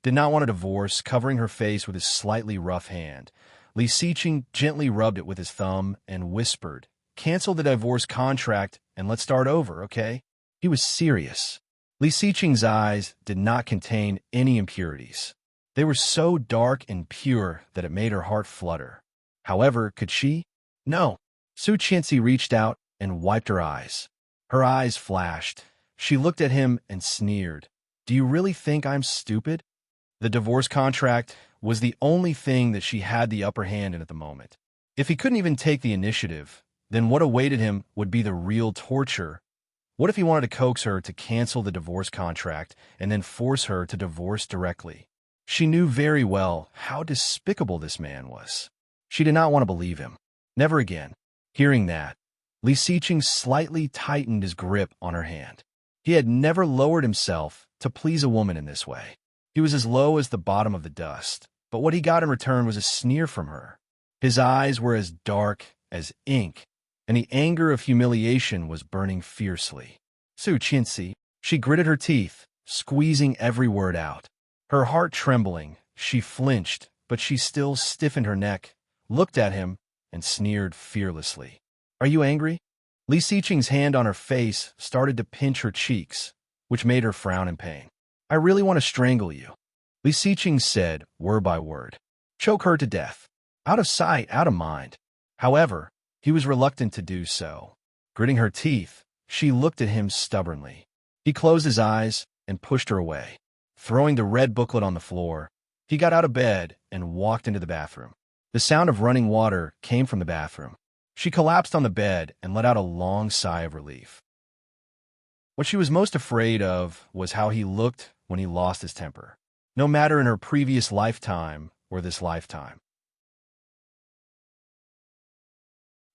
did not want a divorce. Covering her face with his slightly rough hand, Li Siqing gently rubbed it with his thumb and whispered, "Cancel the divorce contract and let's start over, okay?" He was serious. Li Siqing's eyes did not contain any impurities. They were so dark and pure that it made her heart flutter. However, could she? No. Su Qianxi reached out and wiped her eyes. Her eyes flashed. She looked at him and sneered. "Do you really think I'm stupid?" The divorce contract was the only thing that she had the upper hand in at the moment. If he couldn't even take the initiative, then what awaited him would be the real torture. What if he wanted to coax her to cancel the divorce contract and then force her to divorce directly? She knew very well how despicable this man was. She did not want to believe him. Never again. Hearing that, Li Siqing slightly tightened his grip on her hand. He had never lowered himself to please a woman in this way. He He was as low as the bottom of the dust, but what he got in return was a sneer from her. His eyes were as dark as ink, and the anger of humiliation was burning fiercely. Su Qianxi, she gritted her teeth, squeezing every word out. Her heart trembling, she flinched, but she still stiffened her neck, looked at him, and sneered fearlessly. Are you angry? Li Xiqing's hand on her face started to pinch her cheeks, which made her frown in pain. I really want to strangle you, Li Xiqing said, word by word. Choke her to death. Out of sight, out of mind. However, he was reluctant to do so. Gritting her teeth, she looked at him stubbornly. He closed his eyes and pushed her away. Throwing the red booklet on the floor, he got out of bed and walked into the bathroom. The sound of running water came from the bathroom. She collapsed on the bed and let out a long sigh of relief. What she was most afraid of was how he looked when he lost his temper, no matter in her previous lifetime or this lifetime.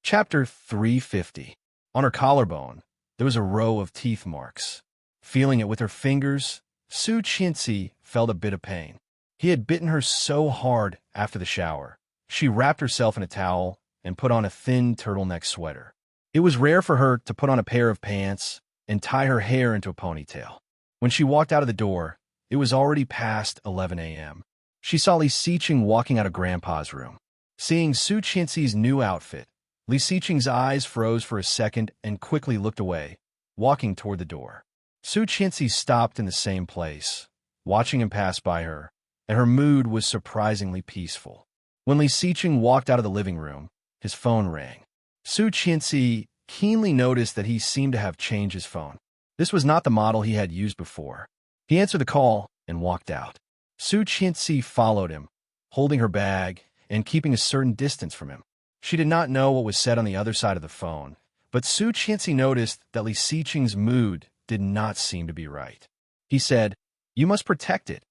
Chapter 350. On her collarbone, there was a row of teeth marks. Feeling it with her fingers, Su Qianxi felt a bit of pain. He had bitten her so hard after the shower. She wrapped herself in a towel and put on a thin turtleneck sweater. It was rare for her to put on a pair of pants and tie her hair into a ponytail. When she walked out of the door, it was already past 11 a.m. She saw Li Xiqing walking out of Grandpa's room. Seeing Su Qianxi's new outfit, Li Xiqing's eyes froze for a second and quickly looked away, walking toward the door. Su Qianxi stopped in the same place, watching him pass by her, and her mood was surprisingly peaceful. When Li Xiqing walked out of the living room, his phone rang. Su Qianxi keenly noticed that he seemed to have changed his phone. This was not the model he had used before. He answered the call and walked out. Su Qianxi followed him, holding her bag and keeping a certain distance from him. She did not know what was said on the other side of the phone, but Su Qianxi noticed that Li Xiqing's mood did not seem to be right. He said, "You must protect it."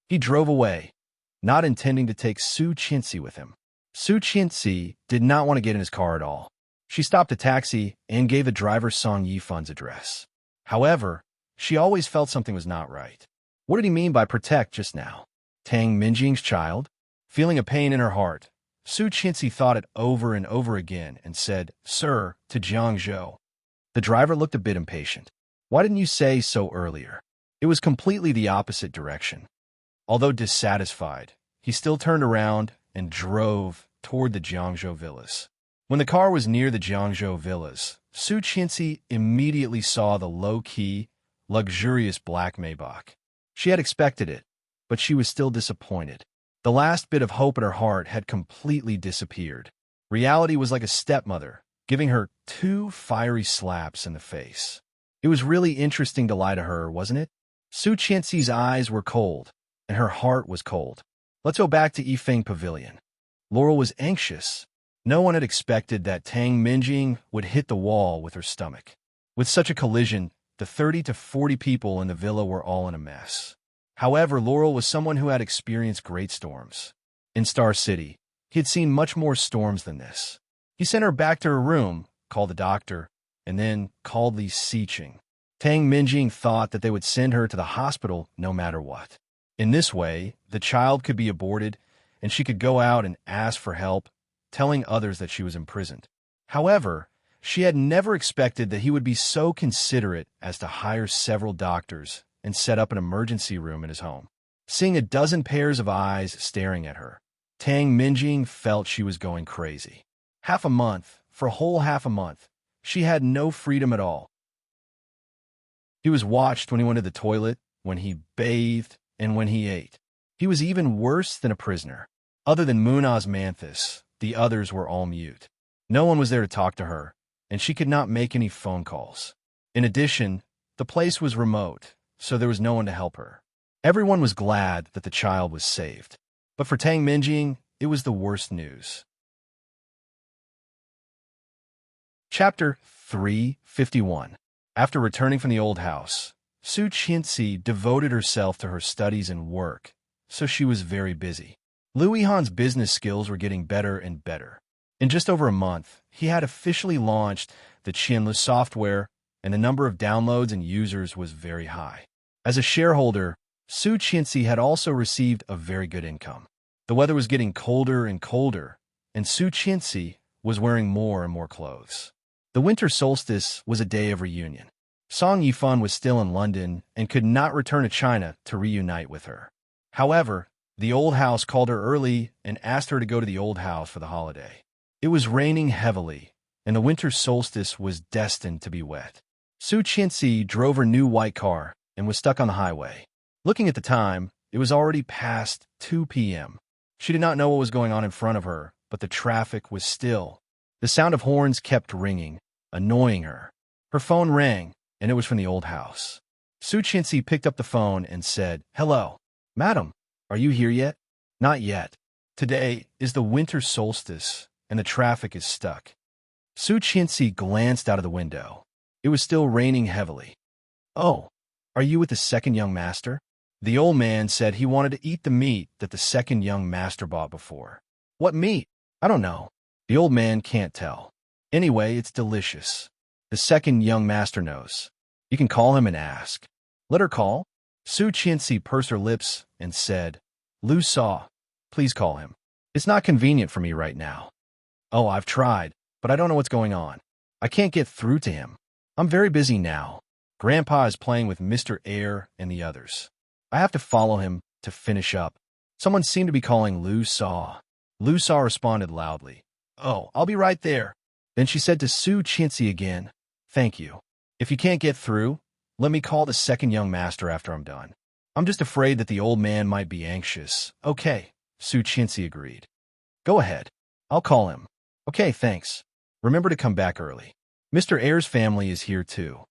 He drove away, not intending to take Su Qianxi with him. Su Qianxi did not want to get in his car at all. She stopped a taxi and gave the driver Song Yifan's address. However, she always felt something was not right. What did he mean by protect just now? Tang Minjing's child? Feeling a pain in her heart, Su Qianxi thought it over and over again and said, "Sir," to Jiang Zhou. The driver looked a bit impatient. Why didn't you say so earlier? It was completely the opposite direction. Although dissatisfied, he still turned around and drove toward the Jiangzhou villas. When the car was near the Jiangzhou villas, Su Qianxi immediately saw the low-key, luxurious black Maybach. She had expected it, but she was still disappointed. The last bit of hope in her heart had completely disappeared. Reality was like a stepmother, giving her 2 fiery slaps in the face. It was really interesting to lie to her, wasn't it? Su Qianxi's eyes were cold, and her heart was cold. Let's go back to Yifeng Pavilion. Laurel was anxious. No one had expected that Tang Minjing would hit the wall with her stomach. With such a collision, the 30 to 40 people in the villa were all in a mess. However, Laurel was someone who had experienced great storms. In Star City, he had seen much more storms than this. He sent her back to her room, called the doctor, and then called Li Xiqing. Tang Minjing thought that they would send her to the hospital no matter what. In this way, the child could be aborted, and she could go out and ask for help, telling others that she was imprisoned. However, she had never expected that he would be so considerate as to hire several doctors and set up an emergency room in his home. Seeing a dozen pairs of eyes staring at her, Tang Minjing felt she was going crazy. Half a month, for a whole half a month, she had no freedom at all. He was watched when he went to the toilet, when he bathed, and when he ate. He was even worse than a prisoner. Other than Munaz Manthis, the others were all mute. No one was there to talk to her, and she could not make any phone calls. In addition, the place was remote, so there was no one to help her. Everyone was glad that the child was saved. But for Tang Minjing, it was the worst news. Chapter 351. After returning from the old house, Su Qianxi devoted herself to her studies and work, so she was very busy. Liu Yihan's business skills were getting better and better. In just over a month, he had officially launched the Qianlu software, and the number of downloads and users was very high. As a shareholder, Su Qianxi had also received a very good income. The weather was getting colder and colder, and Su Qianxi was wearing more and more clothes. The winter solstice was a day of reunion. Song Yifan was still in London and could not return to China to reunite with her. However, the old house called her early and asked her to go to the old house for the holiday. It was raining heavily, and the winter solstice was destined to be wet. Su Qianxi drove her new white car and was stuck on the highway. Looking at the time, it was already past 2 p.m. She did not know what was going on in front of her, but the traffic was still. The sound of horns kept ringing, annoying her. Her phone rang, and it was from the old house. Su Qianxi picked up the phone and said, "Hello, madam, are you here yet?" "Not yet. Today is the winter solstice, and the traffic is stuck." Su Qianxi glanced out of the window. It was still raining heavily. "Oh, are you with the second young master?" The old man said he wanted to eat the meat that the second young master bought before. "What meat?" "I don't know. The old man can't tell. Anyway, it's delicious. The second young master knows. You can call him and ask." "Let her call." Su Qianxi pursed her lips and said, "Lu Saw, please call him. It's not convenient for me right now." "Oh, I've tried, but I don't know what's going on. I can't get through to him. I'm very busy now. Grandpa is playing with Mr. Air and the others. I have to follow him to finish up." Someone seemed to be calling Lu Saw. Lu Saw responded loudly, "Oh, I'll be right there." Then she said to Su Qianxi again, "Thank you. If you can't get through, let me call the second young master after I'm done. I'm just afraid that the old man might be anxious." "Okay," Su Qianxi agreed. "Go ahead. I'll call him." "Okay, thanks. Remember to come back early. Mr. Air's family is here too."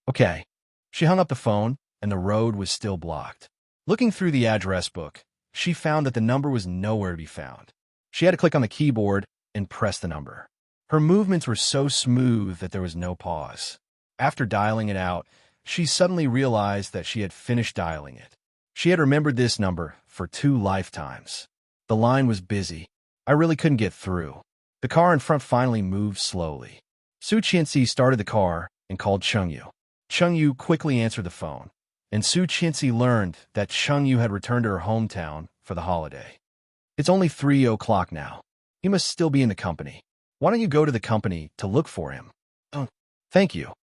"Okay." She hung up the phone, and the road was still blocked. Looking through the address book, she found that the number was nowhere to be found. She had to click on the keyboard and press the number. Her movements were so smooth that there was no pause. After dialing it out, she suddenly realized that she had finished dialing it. She had remembered this number for 2 lifetimes. The line was busy. I really couldn't get through. The car in front finally moved slowly. Su Qianxi started the car and called Chengyu. Chengyu quickly answered the phone, and Su Qianxi learned that Chengyu had returned to her hometown for the holiday. "It's only 3 o'clock now. He must still be in the company. Why don't you go to the company to look for him?" "Oh, thank you.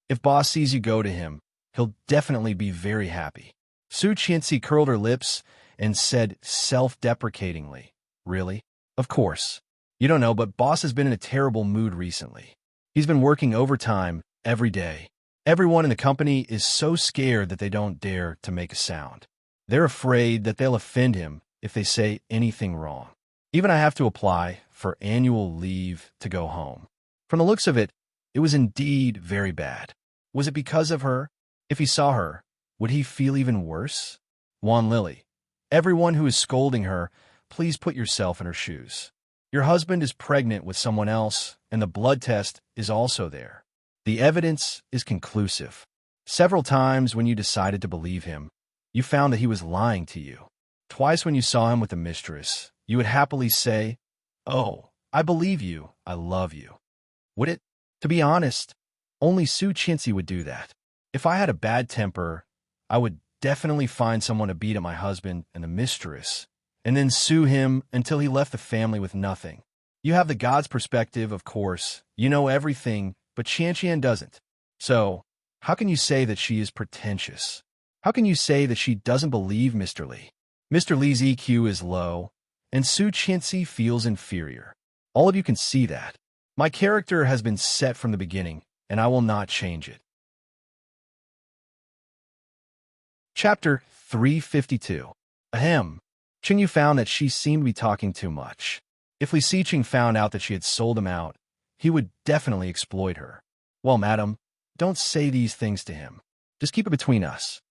If boss sees you go to him, he'll definitely be very happy." Su Qianxi curled her lips and said self-deprecatingly, "Really? Of course. You don't know, but boss has been in a terrible mood recently. He's been working overtime every day. Everyone in the company is so scared that they don't dare to make a sound. They're afraid that they'll offend him if they say anything wrong. Even I have to apply for annual leave to go home." From the looks of it, it was indeed very bad. Was it because of her? If he saw her, would he feel even worse? Wan Lily, everyone who is scolding her, please put yourself in her shoes. Your husband is pregnant with someone else, and the blood test is also there. The evidence is conclusive. Several times when you decided to believe him, you found that he was lying to you. Twice when you saw him with a mistress, you would happily say, "Oh, I believe you, I love you." Would it? To be honest, only Su Qianxi would do that. If I had a bad temper, I would definitely find someone to beat at my husband and the mistress, and then sue him until he left the family with nothing. You have the God's perspective, of course. You know everything, but Qianqian doesn't. So, how can you say that she is pretentious? How can you say that she doesn't believe Mr. Li? Mr. Li's EQ is low, and Su Qianxi feels inferior. All of you can see that. My character has been set from the beginning, and I will not change it. Chapter 352. Ahem. Chengyu found that she seemed to be talking too much. If Li Xiqing found out that she had sold him out, he would definitely exploit her. "Well, madam, don't say these things to him. Just keep it between us."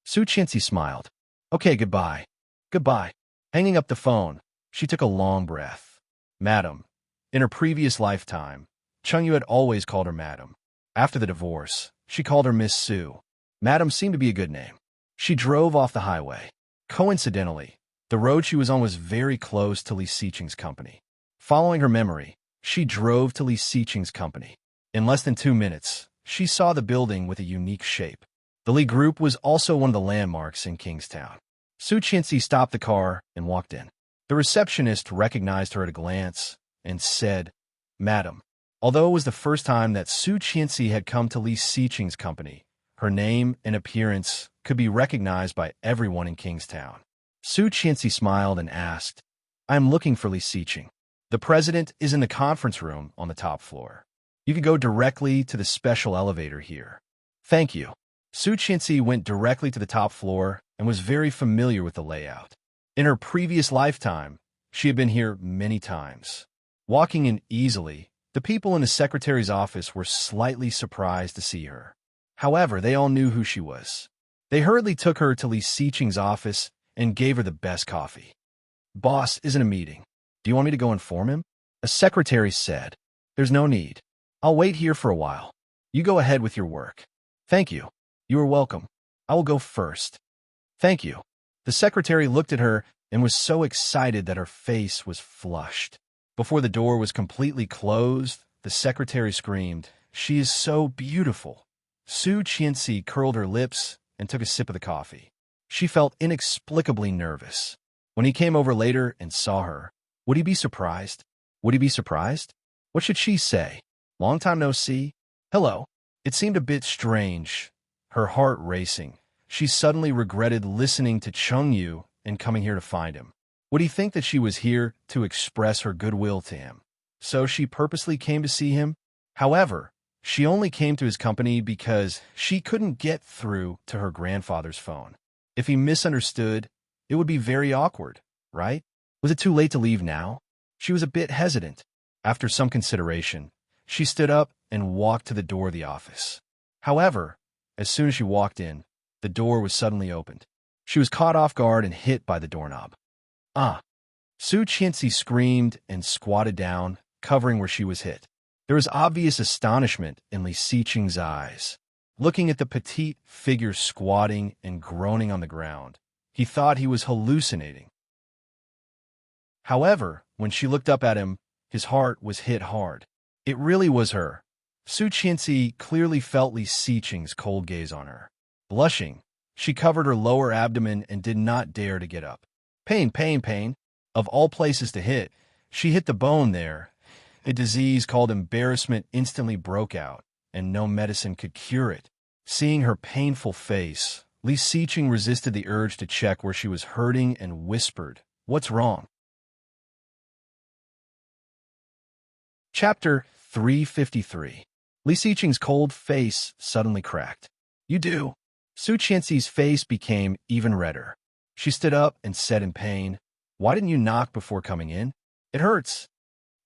Su Qianxi smiled. "Okay, goodbye." "Goodbye." Hanging up the phone, she took a long breath. Madam. In her previous lifetime, Chengyu had always called her Madam. After the divorce, she called her Miss Su. Madam seemed to be a good name. She drove off the highway. Coincidentally, the road she was on was very close to Li Xiqing's company. Following her memory, she drove to Li Xiqing's company. In less than 2 minutes, she saw the building with a unique shape. The Lee Group was also one of the landmarks in Kingstown. Su Qianxi stopped the car and walked in. The receptionist recognized her at a glance and said, "Madam." Although it was the first time that Su Qianxi had come to Li Xiqing's company, her name and appearance could be recognized by everyone in Kingstown. Su Qianxi smiled and asked, "I am looking for Li Xiqing. The president is in the conference room on the top floor. You can go directly to the special elevator here." "Thank you." Su Qianxi went directly to the top floor and was very familiar with the layout. In her previous lifetime, she had been here many times. Walking in easily, the people in the secretary's office were slightly surprised to see her. However, they all knew who she was. They hurriedly took her to Li Xiqing's office and gave her the best coffee. "Boss is in a meeting. Do you want me to go inform him?" A secretary said. "There's no need. I'll wait here for a while. You go ahead with your work." "Thank you." "You are welcome. I will go first." "Thank you." The secretary looked at her and was so excited that her face was flushed. Before the door was completely closed, the secretary screamed, "She is so beautiful." Su Qianxi curled her lips and took a sip of the coffee. She felt inexplicably nervous. When he came over later and saw her, would he be surprised? Would he be surprised? What should she say? "Long time no see." "Hello." It seemed a bit strange. Her heart racing. She suddenly regretted listening to Chung Yu and coming here to find him. Would he think that she was here to express her goodwill to him? So she purposely came to see him? However, she only came to his company because she couldn't get through to her grandfather's phone. If he misunderstood, it would be very awkward, right? Was it too late to leave now? She was a bit hesitant. After some consideration, she stood up and walked to the door of the office. However, as soon as she walked in, the door was suddenly opened. She was caught off guard and hit by the doorknob. "Ah!" Su Qianxi screamed and squatted down, covering where she was hit. There was obvious astonishment in Li Xiqing's eyes. Looking at the petite figure squatting and groaning on the ground, he thought he was hallucinating. However, when she looked up at him, his heart was hit hard. It really was her. Su Qianxi clearly felt Li Xiqing's cold gaze on her. Blushing, she covered her lower abdomen and did not dare to get up. Pain, pain, pain. Of all places to hit, she hit the bone there. A disease called embarrassment instantly broke out, and no medicine could cure it. Seeing her painful face, Li Xiqing resisted the urge to check where she was hurting and whispered, "What's wrong?" Chapter 353. Li Xiqing's cold face suddenly cracked. "You do." Su Qianxi's face became even redder. She stood up and said in pain, "Why didn't you knock before coming in? It hurts."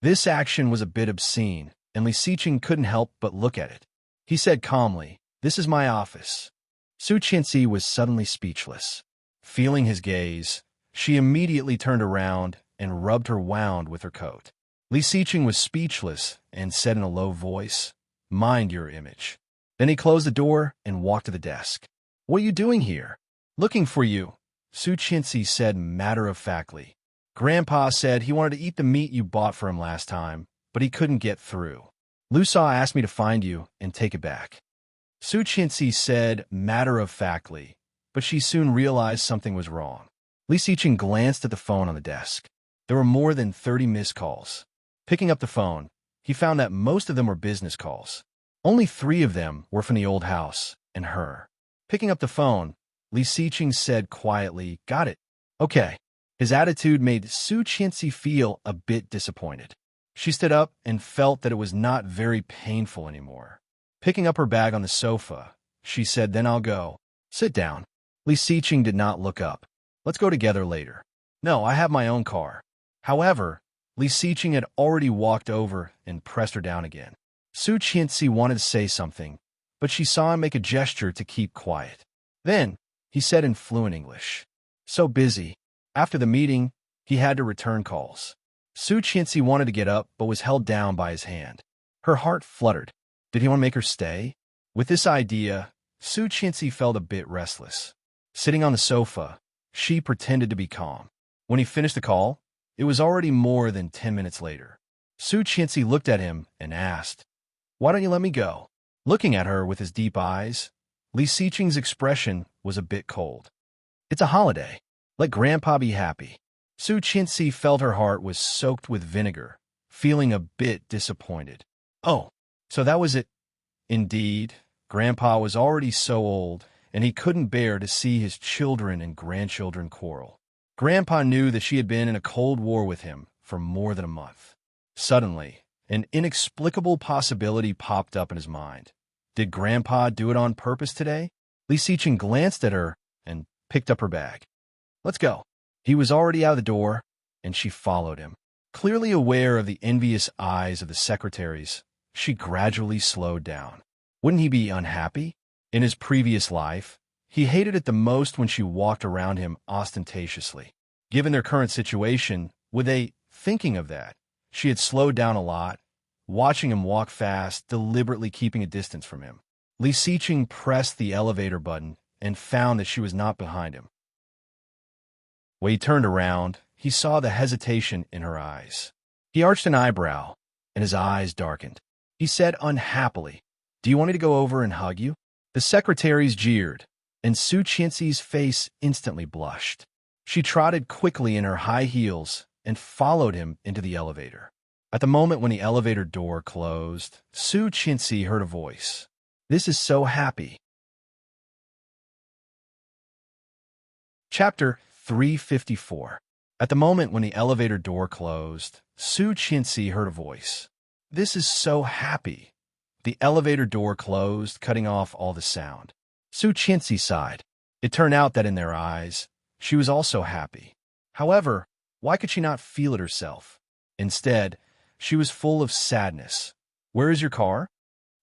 This action was a bit obscene, and Li Xiqing couldn't help but look at it. He said calmly, "This is my office." Su Qianxi was suddenly speechless. Feeling his gaze, she immediately turned around and rubbed her wound with her coat. Li Xiqing was speechless and said in a low voice, "Mind your image." Then he closed the door and walked to the desk. "What are you doing here?" "Looking for you," Su Qianxi said matter-of-factly. "Grandpa said he wanted to eat the meat you bought for him last time, but he couldn't get through. Lu Sa asked me to find you and take it back." Su Qianxi said matter-of-factly, but she soon realized something was wrong. Li Xiqing glanced at the phone on the desk. There were more than 30 missed calls. Picking up the phone, he found that most of them were business calls. Only 3 of them were from the old house and her. Picking up the phone, Li Xiqing said quietly, "Got it." "Okay." His attitude made Su Qianxi feel a bit disappointed. She stood up and felt that it was not very painful anymore. Picking up her bag on the sofa, she said, "Then I'll go." "Sit down." Li Xiqing did not look up. "Let's go together later." "No, I have my own car." However, Li Xiqing had already walked over and pressed her down again. Su Qianxi wanted to say something, but she saw him make a gesture to keep quiet. Then, he said in fluent English, "So busy." After the meeting, he had to return calls. Su Qianxi wanted to get up but was held down by his hand. Her heart fluttered. Did he want to make her stay? With this idea, Su Qianxi felt a bit restless. Sitting on the sofa, she pretended to be calm. When he finished the call, it was already more than 10 minutes later. Su Qianxi looked at him and asked, "Why don't you let me go?" Looking at her with his deep eyes, Li Siqing's expression was a bit cold. It's a holiday. Let Grandpa be happy. Su Qianxi felt her heart was soaked with vinegar, feeling a bit disappointed. Oh, so that was it. Indeed, Grandpa was already so old, and he couldn't bear to see his children and grandchildren quarrel. Grandpa knew that she had been in a cold war with him for more than a month. Suddenly, an inexplicable possibility popped up in his mind. Did Grandpa do it on purpose today? Li Siqing glanced at her and picked up her bag. Let's go. He was already out of the door, and she followed him. Clearly aware of the envious eyes of the secretaries, she gradually slowed down. Wouldn't he be unhappy? In his previous life, he hated it the most when she walked around him ostentatiously. Given their current situation, were they thinking of that? She had slowed down a lot, watching him walk fast, deliberately keeping a distance from him. Li Siqing pressed the elevator button and found that she was not behind him. When he turned around, he saw the hesitation in her eyes. He arched an eyebrow, and his eyes darkened. He said unhappily, "Do you want me to go over and hug you?" The secretaries jeered, and Su Qianxi's face instantly blushed. She trotted quickly in her high heels and followed him into the elevator. At the moment when the elevator door closed, Su Qianxi heard a voice. "This is so happy." Chapter 354. At the moment when the elevator door closed, Su Qianxi heard a voice. "This is so happy." The elevator door closed, cutting off all the sound. Su Qianxi sighed. It turned out that in their eyes, she was also happy. However, why could she not feel it herself? Instead, she was full of sadness. "Where is your car?"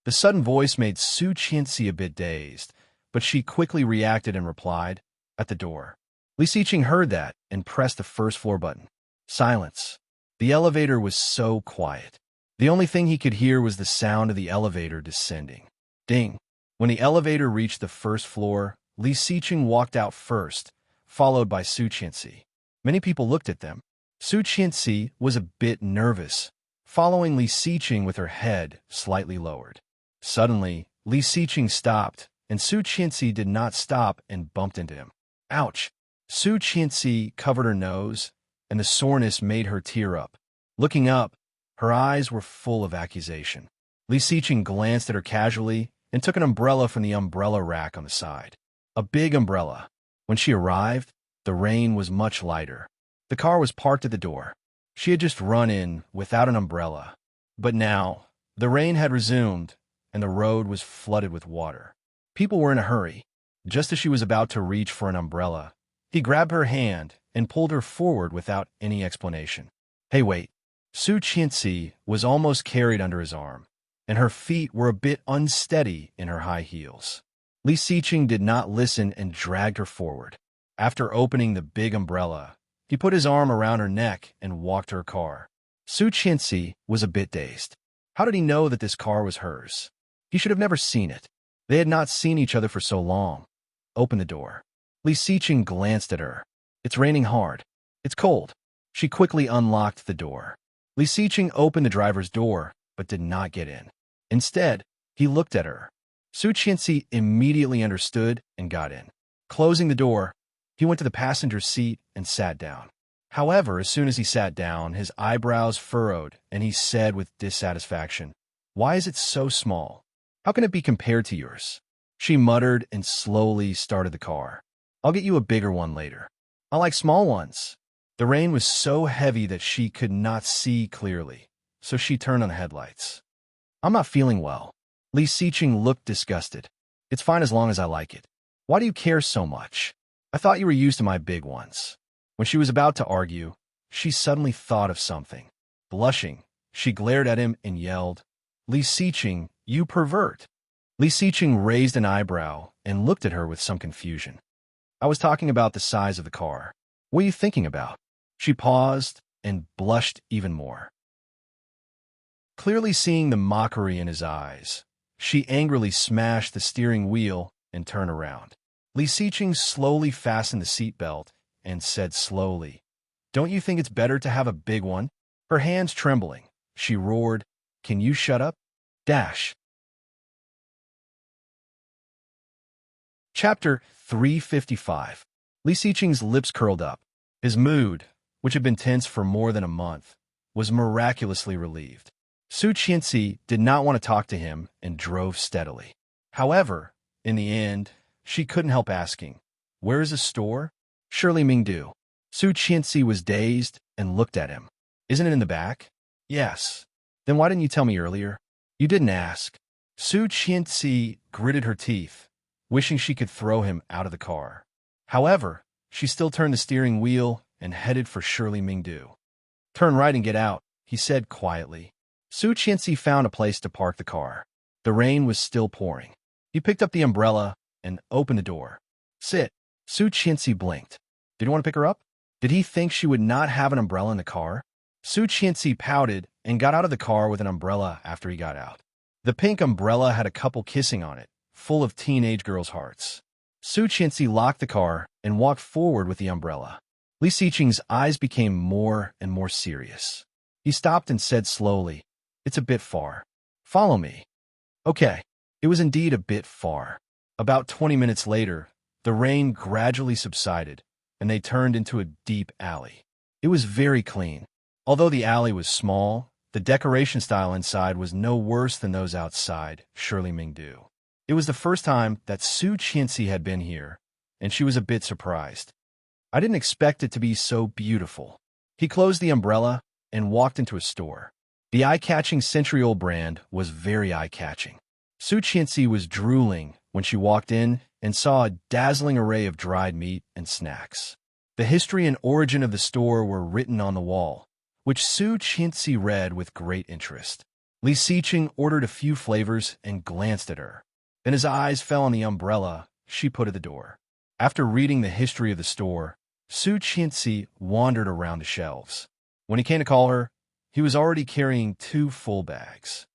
The sudden voice made Su Qianxi a bit dazed, but she quickly reacted and replied, "At the door." Li Siqing heard that and pressed the first floor button. Silence. The elevator was so quiet. The only thing he could hear was the sound of the elevator descending. Ding. When the elevator reached the first floor, Li Siqing walked out first, followed by Su Qianxi. Many people looked at them. Su Qianxi was a bit nervous, following Li Siqing with her head slightly lowered. Suddenly, Li Siqing stopped, and Su Qianxi did not stop and bumped into him. Ouch! Su Qianxi covered her nose, and the soreness made her tear up. Looking up, her eyes were full of accusation. Li Siqing glanced at her casually and took an umbrella from the umbrella rack on the side. A big umbrella. When she arrived, the rain was much lighter. The car was parked at the door. She had just run in without an umbrella. But now, the rain had resumed, and the road was flooded with water. People were in a hurry. Just as she was about to reach for an umbrella, he grabbed her hand and pulled her forward without any explanation. "Hey, wait." Su Qianxi was almost carried under his arm, and her feet were a bit unsteady in her high heels. Li Siqing did not listen and dragged her forward. After opening the big umbrella, he put his arm around her neck and walked to her car. Su Qianxi was a bit dazed. How did he know that this car was hers? He should have never seen it. They had not seen each other for so long. Open the door. Li Siqing glanced at her. It's raining hard. It's cold. She quickly unlocked the door. Li Siqing opened the driver's door, but did not get in. Instead, he looked at her. Su Qianxi immediately understood and got in. Closing the door, he went to the passenger seat and sat down. However, as soon as he sat down, his eyebrows furrowed, and he said with dissatisfaction, "Why is it so small? How can it be compared to yours?" She muttered and slowly started the car. "I'll get you a bigger one later. I like small ones." The rain was so heavy that she could not see clearly, so she turned on the headlights. "I'm not feeling well." Li Siqing looked disgusted. "It's fine as long as I like it. Why do you care so much? I thought you were used to my big ones." When she was about to argue, she suddenly thought of something. Blushing, she glared at him and yelled, "Li Siqing, you pervert!" Li Siqing raised an eyebrow and looked at her with some confusion. "I was talking about the size of the car. What are you thinking about?" She paused and blushed even more. Clearly seeing the mockery in his eyes, she angrily smashed the steering wheel and turned around. Li Siqing slowly fastened the seatbelt and said slowly, "Don't you think it's better to have a big one?" Her hands trembling, she roared, "Can you shut up? Dash." Chapter 355. Li Xiqing's lips curled up. His mood, which had been tense for more than a month, was miraculously relieved. Su Qianxi did not want to talk to him and drove steadily. However, in the end, she couldn't help asking, "Where is the store?" "Surely Mingdu." Su Qianxi was dazed and looked at him. "Isn't it in the back?" "Yes." "Then why didn't you tell me earlier?" "You didn't ask." Su Qianxi gritted her teeth, wishing she could throw him out of the car. However, she still turned the steering wheel and headed for Shirley Mingdu. "Turn right and get out," he said quietly. Su Qianxi found a place to park the car. The rain was still pouring. He picked up the umbrella and opened the door. "Sit." Su Qianxi blinked. Did he want to pick her up? Did he think she would not have an umbrella in the car? Su Qianxi pouted and got out of the car with an umbrella after he got out. The pink umbrella had a couple kissing on it, full of teenage girls' hearts. Su Qianxi locked the car and walked forward with the umbrella. Li Xiqing's eyes became more and more serious. He stopped and said slowly, "It's a bit far. Follow me." Okay. It was indeed a bit far. About 20 minutes later, the rain gradually subsided, and they turned into a deep alley. It was very clean. Although the alley was small, the decoration style inside was no worse than those outside Shirley Mingdu. It was the first time that Su Qianxi had been here, and she was a bit surprised. "I didn't expect it to be so beautiful." He closed the umbrella and walked into a store. The eye-catching century-old brand was very eye-catching. Su Qianxi was drooling when she walked in and saw a dazzling array of dried meat and snacks. The history and origin of the store were written on the wall, which Su Qianxi read with great interest. Li Xiqing ordered a few flavors and glanced at her. Then his eyes fell on the umbrella she put at the door. After reading the history of the store, Su Qianxi wandered around the shelves. When he came to call her, he was already carrying 2 full bags.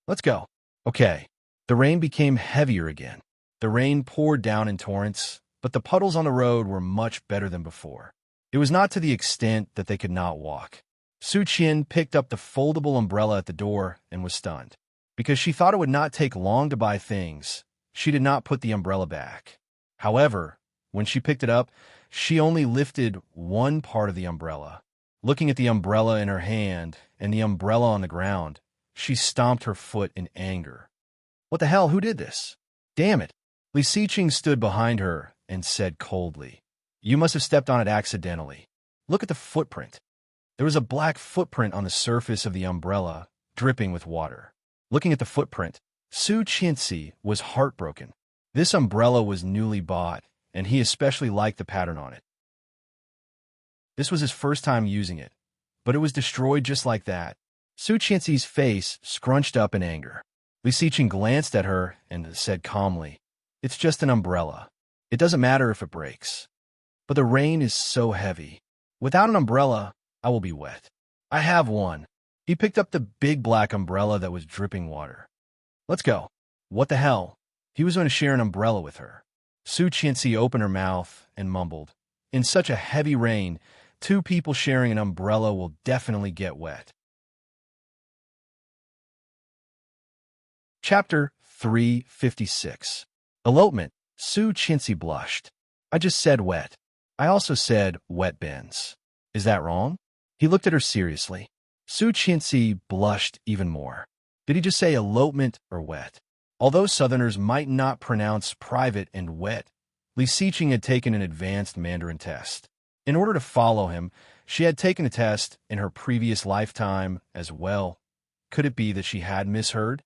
"Let's go." "Okay." The rain became heavier again. The rain poured down in torrents, but the puddles on the road were much better than before. It was not to the extent that they could not walk. Su Qian picked up the foldable umbrella at the door and was stunned. Because she thought it would not take long to buy things, she did not put the umbrella back. However, when she picked it up, she only lifted one part of the umbrella. Looking at the umbrella in her hand and the umbrella on the ground, she stomped her foot in anger. "What the hell? Who did this? Damn it!" Li Xiqing stood behind her and said coldly, "You must have stepped on it accidentally. Look at the footprint." There was a black footprint on the surface of the umbrella, dripping with water. Looking at the footprint, Su Qianxi was heartbroken. This umbrella was newly bought, and he especially liked the pattern on it. This was his first time using it, but it was destroyed just like that. Su Qianxi's face scrunched up in anger. Li Xiqing glanced at her and said calmly, "It's just an umbrella. It doesn't matter if it breaks. But the rain is so heavy. Without an umbrella, I will be wet. I have one." He picked up the big black umbrella that was dripping water. "Let's go." What the hell? He was going to share an umbrella with her. Su Qianxi opened her mouth and mumbled, "In such a heavy rain, 2 people sharing an umbrella will definitely get wet." Chapter 356. Elopement. Su Qianxi blushed. "I just said wet. I also said wet bins. Is that wrong?" He looked at her seriously. Su Qianxi blushed even more. Did he just say elopement or wet? Although Southerners might not pronounce private and wet, Li Xiqing had taken an advanced Mandarin test. In order to follow him, she had taken a test in her previous lifetime as well. Could it be that she had misheard?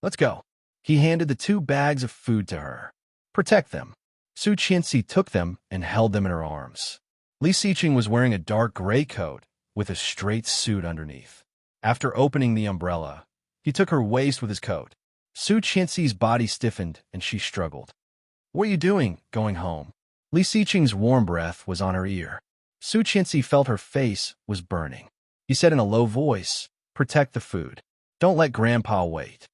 "Let's go." He handed the 2 bags of food to her. "Protect them." Su Qianxi took them and held them in her arms. Li Xiqing was wearing a dark gray coat with a straight suit underneath. After opening the umbrella, he took her waist with his coat. Su Qianxi's body stiffened and she struggled. "What are you doing, going home?" Li Xiqing's warm breath was on her ear. Su Qianxi felt her face was burning. He said in a low voice, "Protect the food. Don't let Grandpa wait."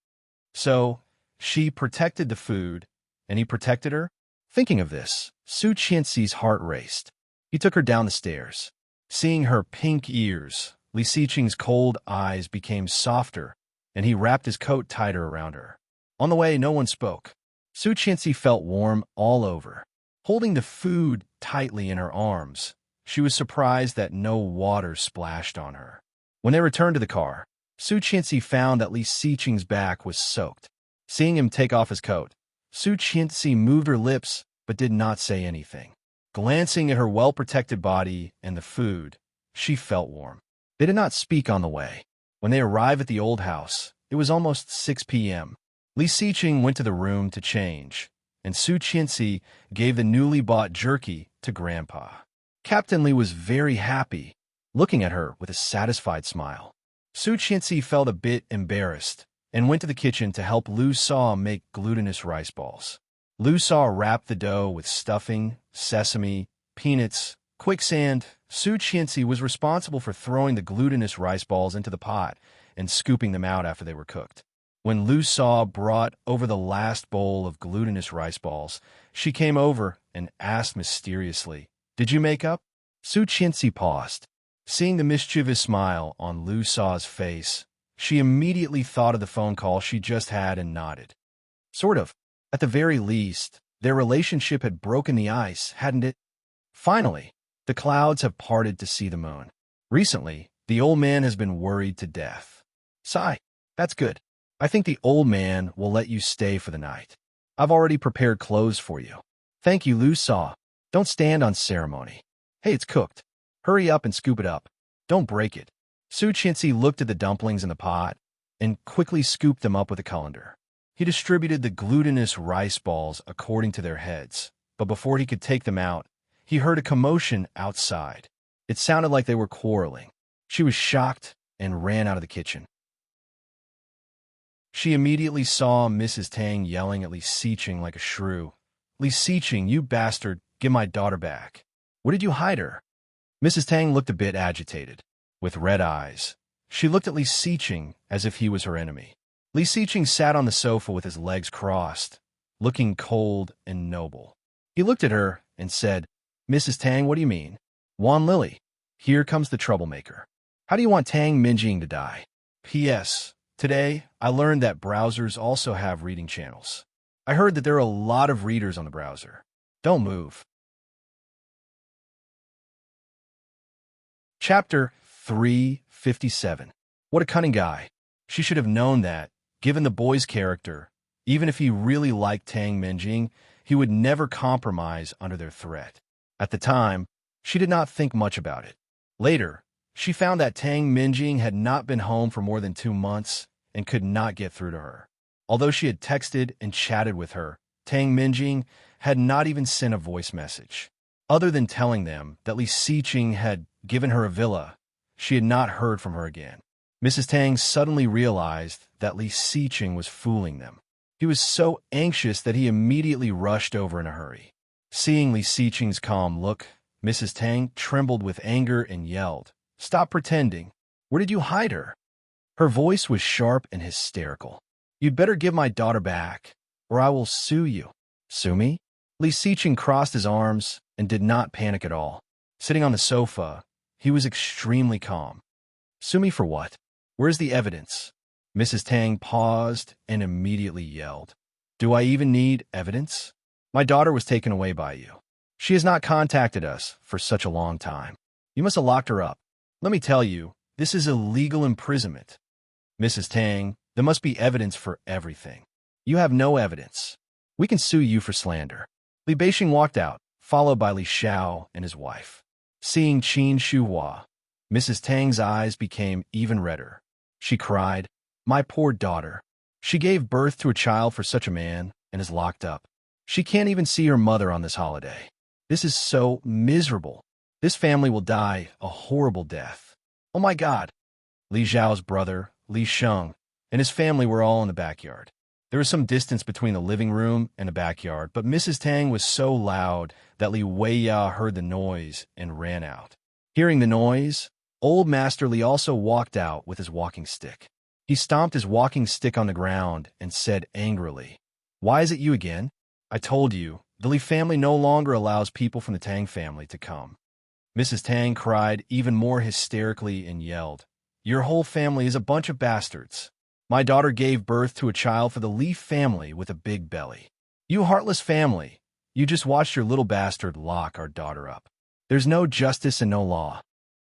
So, she protected the food, and he protected her? Thinking of this, Su Qianxi's heart raced. He took her down the stairs. Seeing her pink ears, Li Xiqing's cold eyes became softer, and he wrapped his coat tighter around her. On the way, no one spoke. Su Qianxi felt warm all over. Holding the food tightly in her arms, she was surprised that no water splashed on her. When they returned to the car, Su Qianxi found that Li Xiqing's back was soaked. Seeing him take off his coat, Su Qianxi moved her lips but did not say anything. Glancing at her well-protected body and the food, she felt warm. They did not speak on the way. When they arrived at the old house, it was almost 6 p.m. Li Xiqing went to the room to change, and Su Qianxi gave the newly bought jerky to Grandpa. Captain Li was very happy, looking at her with a satisfied smile. Su Qianxi felt a bit embarrassed and went to the kitchen to help Lu Sa make glutinous rice balls. Lu Sa wrapped the dough with stuffing, sesame, peanuts, quicksand. Su Qianxi was responsible for throwing the glutinous rice balls into the pot and scooping them out after they were cooked. When Lu Sa brought over the last bowl of glutinous rice balls, she came over and asked mysteriously, "Did you make up?" Su Qianxi paused. Seeing the mischievous smile on Lu Sa's face, she immediately thought of the phone call she just had and nodded. Sort of. At the very least, their relationship had broken the ice, hadn't it? Finally, the clouds have parted to see the moon. Recently, the old man has been worried to death. Sigh. That's good. I think the old man will let you stay for the night. I've already prepared clothes for you. Thank you, Lu Sa. Don't stand on ceremony. Hey, it's cooked. Hurry up and scoop it up. Don't break it. Su Qianxi looked at the dumplings in the pot and quickly scooped them up with a colander. He distributed the glutinous rice balls according to their heads, but before he could take them out, he heard a commotion outside. It sounded like they were quarreling. She was shocked and ran out of the kitchen. She immediately saw Mrs. Tang yelling at Li Xiqing like a shrew. "Li Xiqing, you bastard, give my daughter back. Where did you hide her?" Mrs. Tang looked a bit agitated. With red eyes, she looked at Li Xiqing as if he was her enemy. Li Xiqing sat on the sofa with his legs crossed, looking cold and noble. He looked at her and said, "Mrs. Tang, what do you mean? Wan Lily, here comes the troublemaker. How do you want Tang Minjing to die? P.S. Today, I learned that browsers also have reading channels. I heard that there are a lot of readers on the browser. Don't move." Chapter 357. What a cunning guy. She should have known that, given the boy's character, even if he really liked Tang Minjing, he would never compromise under their threat. At the time, she did not think much about it. Later, she found that Tang Minjing had not been home for more than 2 months and could not get through to her. Although she had texted and chatted with her, Tang Minjing had not even sent a voice message. Other than telling them that Li Xiqing had given her a villa, she had not heard from her again. Mrs. Tang suddenly realized that Li Xiqing was fooling them. He was so anxious that he immediately rushed over in a hurry. Seeing Li Xiqing's calm look, Mrs. Tang trembled with anger and yelled, "Stop pretending. Where did you hide her?" Her voice was sharp and hysterical. "You'd better give my daughter back, or I will sue you." "Sue me?" Li Xiqing crossed his arms and did not panic at all. Sitting on the sofa, he was extremely calm. "Sue me for what? Where's the evidence?" Mrs. Tang paused and immediately yelled, "Do I even need evidence? My daughter was taken away by you. She has not contacted us for such a long time. You must have locked her up. Let me tell you, this is illegal imprisonment." "Mrs. Tang, there must be evidence for everything. You have no evidence. We can sue you for slander." Li Beixing walked out, followed by Li Xiao and his wife. Seeing Qin Shuhua, Mrs. Tang's eyes became even redder. She cried, "My poor daughter. She gave birth to a child for such a man and is locked up. She can't even see her mother on this holiday. This is so miserable. This family will die a horrible death. Oh my God." Li Zhao's brother, Li Sheng, and his family were all in the backyard. There was some distance between the living room and the backyard, but Mrs. Tang was so loud that Li Weiya heard the noise and ran out. Hearing the noise, old Master Li also walked out with his walking stick. He stomped his walking stick on the ground and said angrily, "Why is it you again? I told you, the Li family no longer allows people from the Tang family to come." Mrs. Tang cried even more hysterically and yelled, "Your whole family is a bunch of bastards. My daughter gave birth to a child for the Li family with a big belly. You heartless family. You just watched your little bastard lock our daughter up. There's no justice and no law."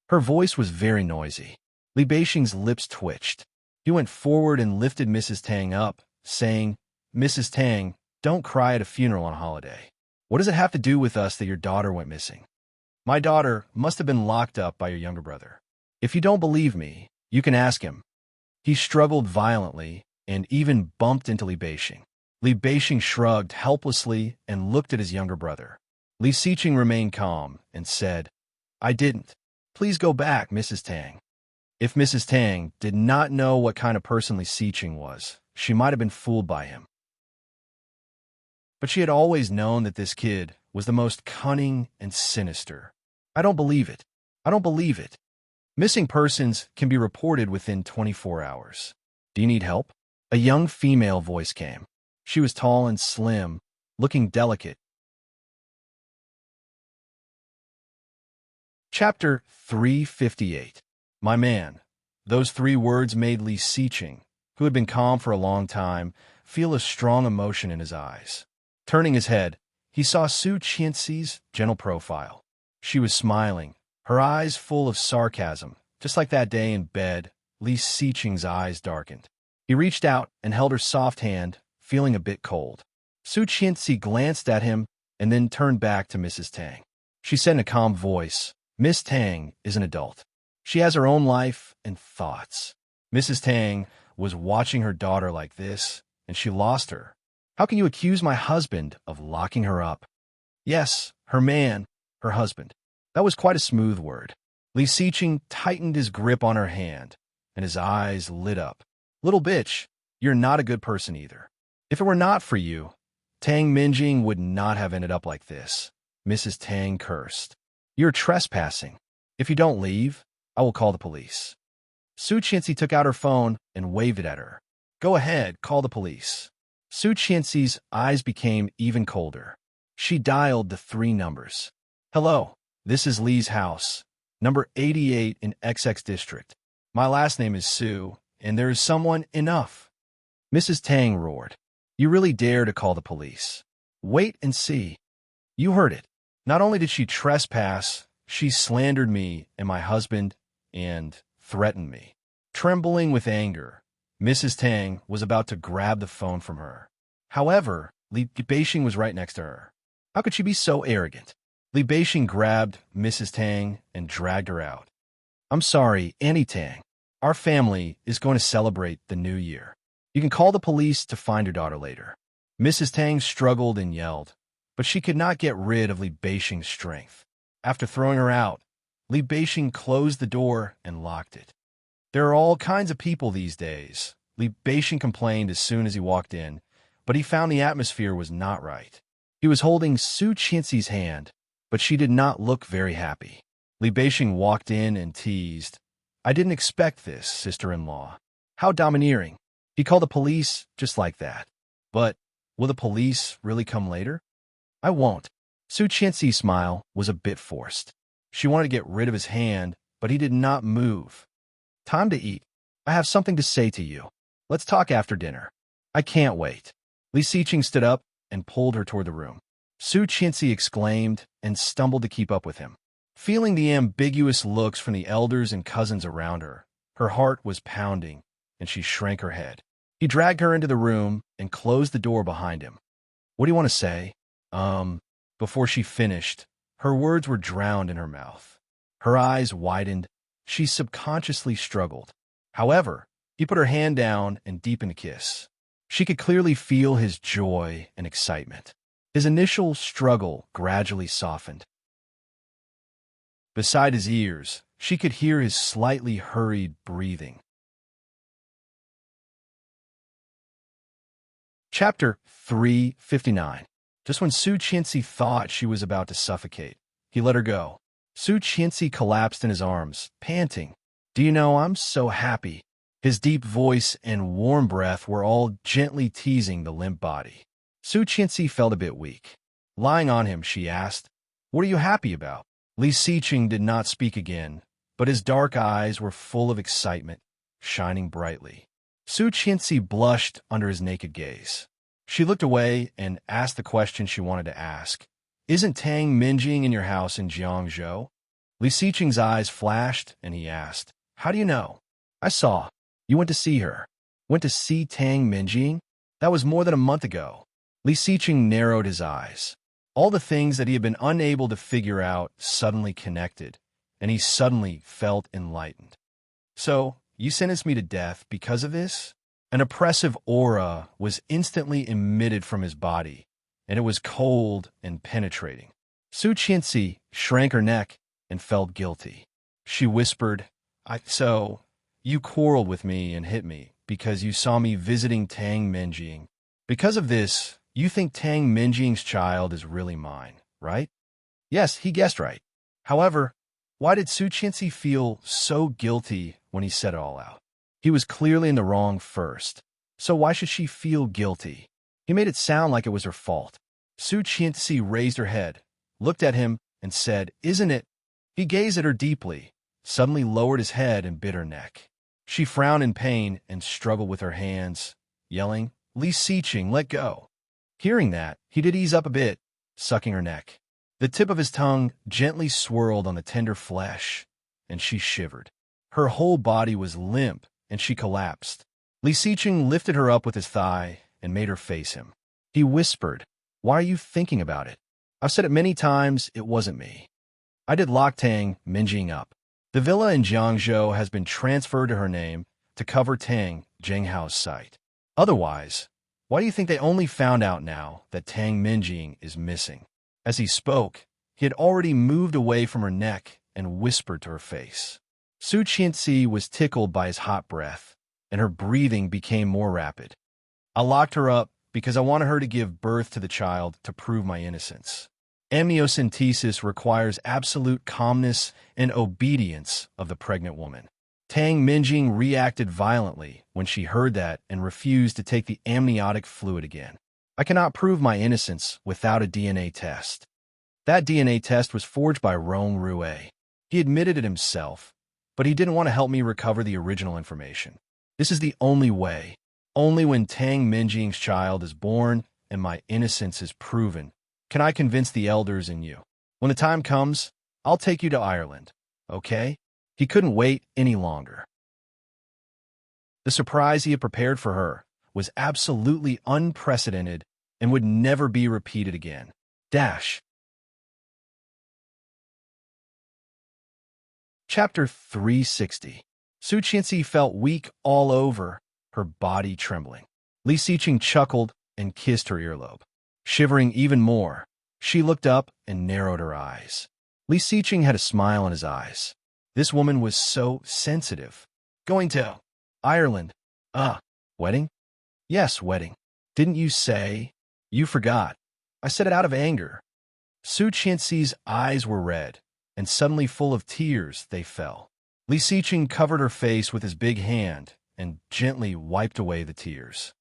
Her voice was very noisy. Li Beixing's lips twitched. He went forward and lifted Mrs. Tang up, saying, "Mrs. Tang, don't cry at a funeral on a holiday. What does it have to do with us that your daughter went missing? My daughter must have been locked up by your younger brother. If you don't believe me, you can ask him." He struggled violently and even bumped into Li Beixing. Li Beixing shrugged helplessly and looked at his younger brother. Li Xiqing remained calm and said, "I didn't. Please go back, Mrs. Tang." If Mrs. Tang did not know what kind of person Li Xiqing was, she might have been fooled by him. But she had always known that this kid was the most cunning and sinister. "I don't believe it. I don't believe it. Missing persons can be reported within 24 hours. Do you need help?" A young female voice came. She was tall and slim, looking delicate. Chapter 358. My man. Those 3 words made Li Xiqing, who had been calm for a long time, feel a strong emotion in his eyes. Turning his head, he saw Su Qianxi's gentle profile. She was smiling, her eyes full of sarcasm. Just like that day in bed, Li Xiqing's eyes darkened. He reached out and held her soft hand, feeling a bit cold. Su Qianxi glanced at him and then turned back to Mrs. Tang. She said in a calm voice, "Miss Tang is an adult. She has her own life and thoughts." Mrs. Tang was watching her daughter like this, and she lost her. "How can you accuse my husband of locking her up?" Yes, her man, her husband. That was quite a smooth word. Li Xiqing tightened his grip on her hand, and his eyes lit up. "Little bitch, you're not a good person either. If it were not for you, Tang Minjing would not have ended up like this." Mrs. Tang cursed. "You're trespassing. If you don't leave, I will call the police." Su Qianxi took out her phone and waved it at her. "Go ahead, call the police." Su Qianxi's eyes became even colder. She dialed the 3 numbers. "Hello, this is Li's house, number 88 in XX District. My last name is Su, and there is someone enough." Mrs. Tang roared. "You really dare to call the police? Wait and see." You heard it. Not only did she trespass, she slandered me and my husband and threatened me. Trembling with anger, Mrs. Tang was about to grab the phone from her. However, Li Beixing was right next to her. How could she be so arrogant? Li Beixing grabbed Mrs. Tang and dragged her out. "I'm sorry, Annie Tang. Our family is going to celebrate the new year. You can call the police to find your daughter later." Mrs. Tang struggled and yelled, but she could not get rid of Li Beixing's strength. After throwing her out, Li Beixing closed the door and locked it. "There are all kinds of people these days," Li Beixing complained as soon as he walked in, but he found the atmosphere was not right. He was holding Su Qianxi's hand, but she did not look very happy. Li Beixing walked in and teased, "I didn't expect this, sister-in-law. How domineering." He called the police just like that. "But will the police really come later?" "I won't." Su Qianxi's smile was a bit forced. She wanted to get rid of his hand, but he did not move. "Time to eat. I have something to say to you. Let's talk after dinner." "I can't wait." Li Xiqing stood up and pulled her toward the room. Su Qianxi exclaimed and stumbled to keep up with him. Feeling the ambiguous looks from the elders and cousins around her, her heart was pounding, and she shrank her head. He dragged her into the room and closed the door behind him. "What do you want to say?" Before she finished, her words were drowned in her mouth. Her eyes widened. She subconsciously struggled. However, he put her hand down and deepened a kiss. She could clearly feel his joy and excitement. His initial struggle gradually softened. Beside his ears, she could hear his slightly hurried breathing. Chapter 359. Just when Su Qianxi thought she was about to suffocate, he let her go. Su Qianxi collapsed in his arms, panting. "Do you know, I'm so happy." His deep voice and warm breath were all gently teasing the limp body. Su Qianxi felt a bit weak. Lying on him, she asked, "What are you happy about?" Li Xiqing did not speak again, but his dark eyes were full of excitement, shining brightly. Su Qianxi blushed under his naked gaze. She looked away and asked the question she wanted to ask. Isn't Tang Minjing in your house in Jiangzhou? Li Xiqing's eyes flashed, and he asked, How do you know? I saw. You went to see her. Went to see Tang Minjing? That was more than a month ago. Li Xiqing narrowed his eyes. All the things that he had been unable to figure out suddenly connected, and he suddenly felt enlightened. So, you sentenced me to death because of this? An oppressive aura was instantly emitted from his body, and it was cold and penetrating. Su Qianxi shrank her neck and felt guilty. She whispered, So, you quarreled with me and hit me because you saw me visiting Tang Minjing. Because of this, you think Tang Minjing's child is really mine, right? Yes, he guessed right. However, why did Su Qianxi feel so guilty when he said it all out? He was clearly in the wrong first, so why should she feel guilty? He made it sound like it was her fault. Su Qianxi raised her head, looked at him, and said, Isn't it? He gazed at her deeply, suddenly lowered his head and bit her neck. She frowned in pain and struggled with her hands, yelling, Li Xiqing, let go. Hearing that, he did ease up a bit, sucking her neck. The tip of his tongue gently swirled on the tender flesh, and she shivered. Her whole body was limp, and she collapsed. Li Xiqing lifted her up with his thigh and made her face him. He whispered, Why are you thinking about it? I've said it many times, it wasn't me. I did lock Tang Minjing up. The villa in Jiangzhou has been transferred to her name to cover Tang Zhenghao's site. Otherwise, why do you think they only found out now that Tang Minjing is missing? As he spoke, he had already moved away from her neck and whispered to her face. Su Qianxi was tickled by his hot breath, and her breathing became more rapid. I locked her up because I wanted her to give birth to the child to prove my innocence. Amniocentesis requires absolute calmness and obedience of the pregnant woman. Tang Minjing reacted violently when she heard that and refused to take the amniotic fluid again. I cannot prove my innocence without a DNA test. That DNA test was forged by Rong Rue. He admitted it himself, but he didn't want to help me recover the original information. This is the only way. Only when Tang Minjing's child is born and my innocence is proven can I convince the elders and you. When the time comes, I'll take you to Ireland, okay? He couldn't wait any longer. The surprise he had prepared for her was absolutely unprecedented and would never be repeated again. Chapter 360. Su Qianxi felt weak all over, her body trembling. Li Xiqing chuckled and kissed her earlobe. Shivering even more, she looked up and narrowed her eyes. Li Xiqing had a smile in his eyes. This woman was so sensitive. Going to Ireland. Wedding? Yes, wedding. Didn't you say? You forgot. I said it out of anger. Su Qianxi's eyes were red, and suddenly full of tears they fell. Li Xiqing covered her face with his big hand and gently wiped away the tears.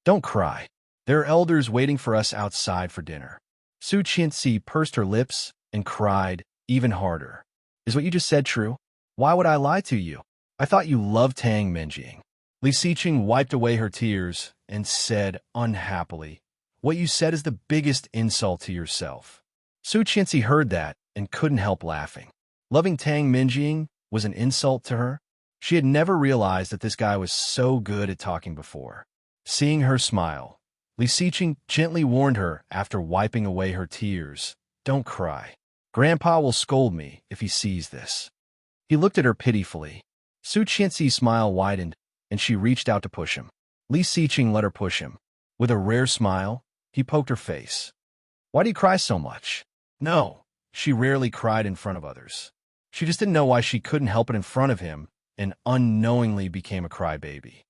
Don't cry. There are elders waiting for us outside for dinner. Su Qianxi pursed her lips and cried even harder. Is what you just said true? Why would I lie to you? I thought you loved Tang Minjing. Li Xiqing wiped away her tears and said unhappily, What you said is the biggest insult to yourself. Su Qianxi heard that and couldn't help laughing. Loving Tang Minjing was an insult to her? She had never realized that this guy was so good at talking before. Seeing her smile, Li Xiqing gently warned her after wiping away her tears, Don't cry. Grandpa will scold me if he sees this. He looked at her pitifully. Su Qianxi's smile widened, and she reached out to push him. Li Xiqing let her push him. With a rare smile, he poked her face. Why do you cry so much? No, she rarely cried in front of others. She just didn't know why she couldn't help it in front of him and unknowingly became a crybaby.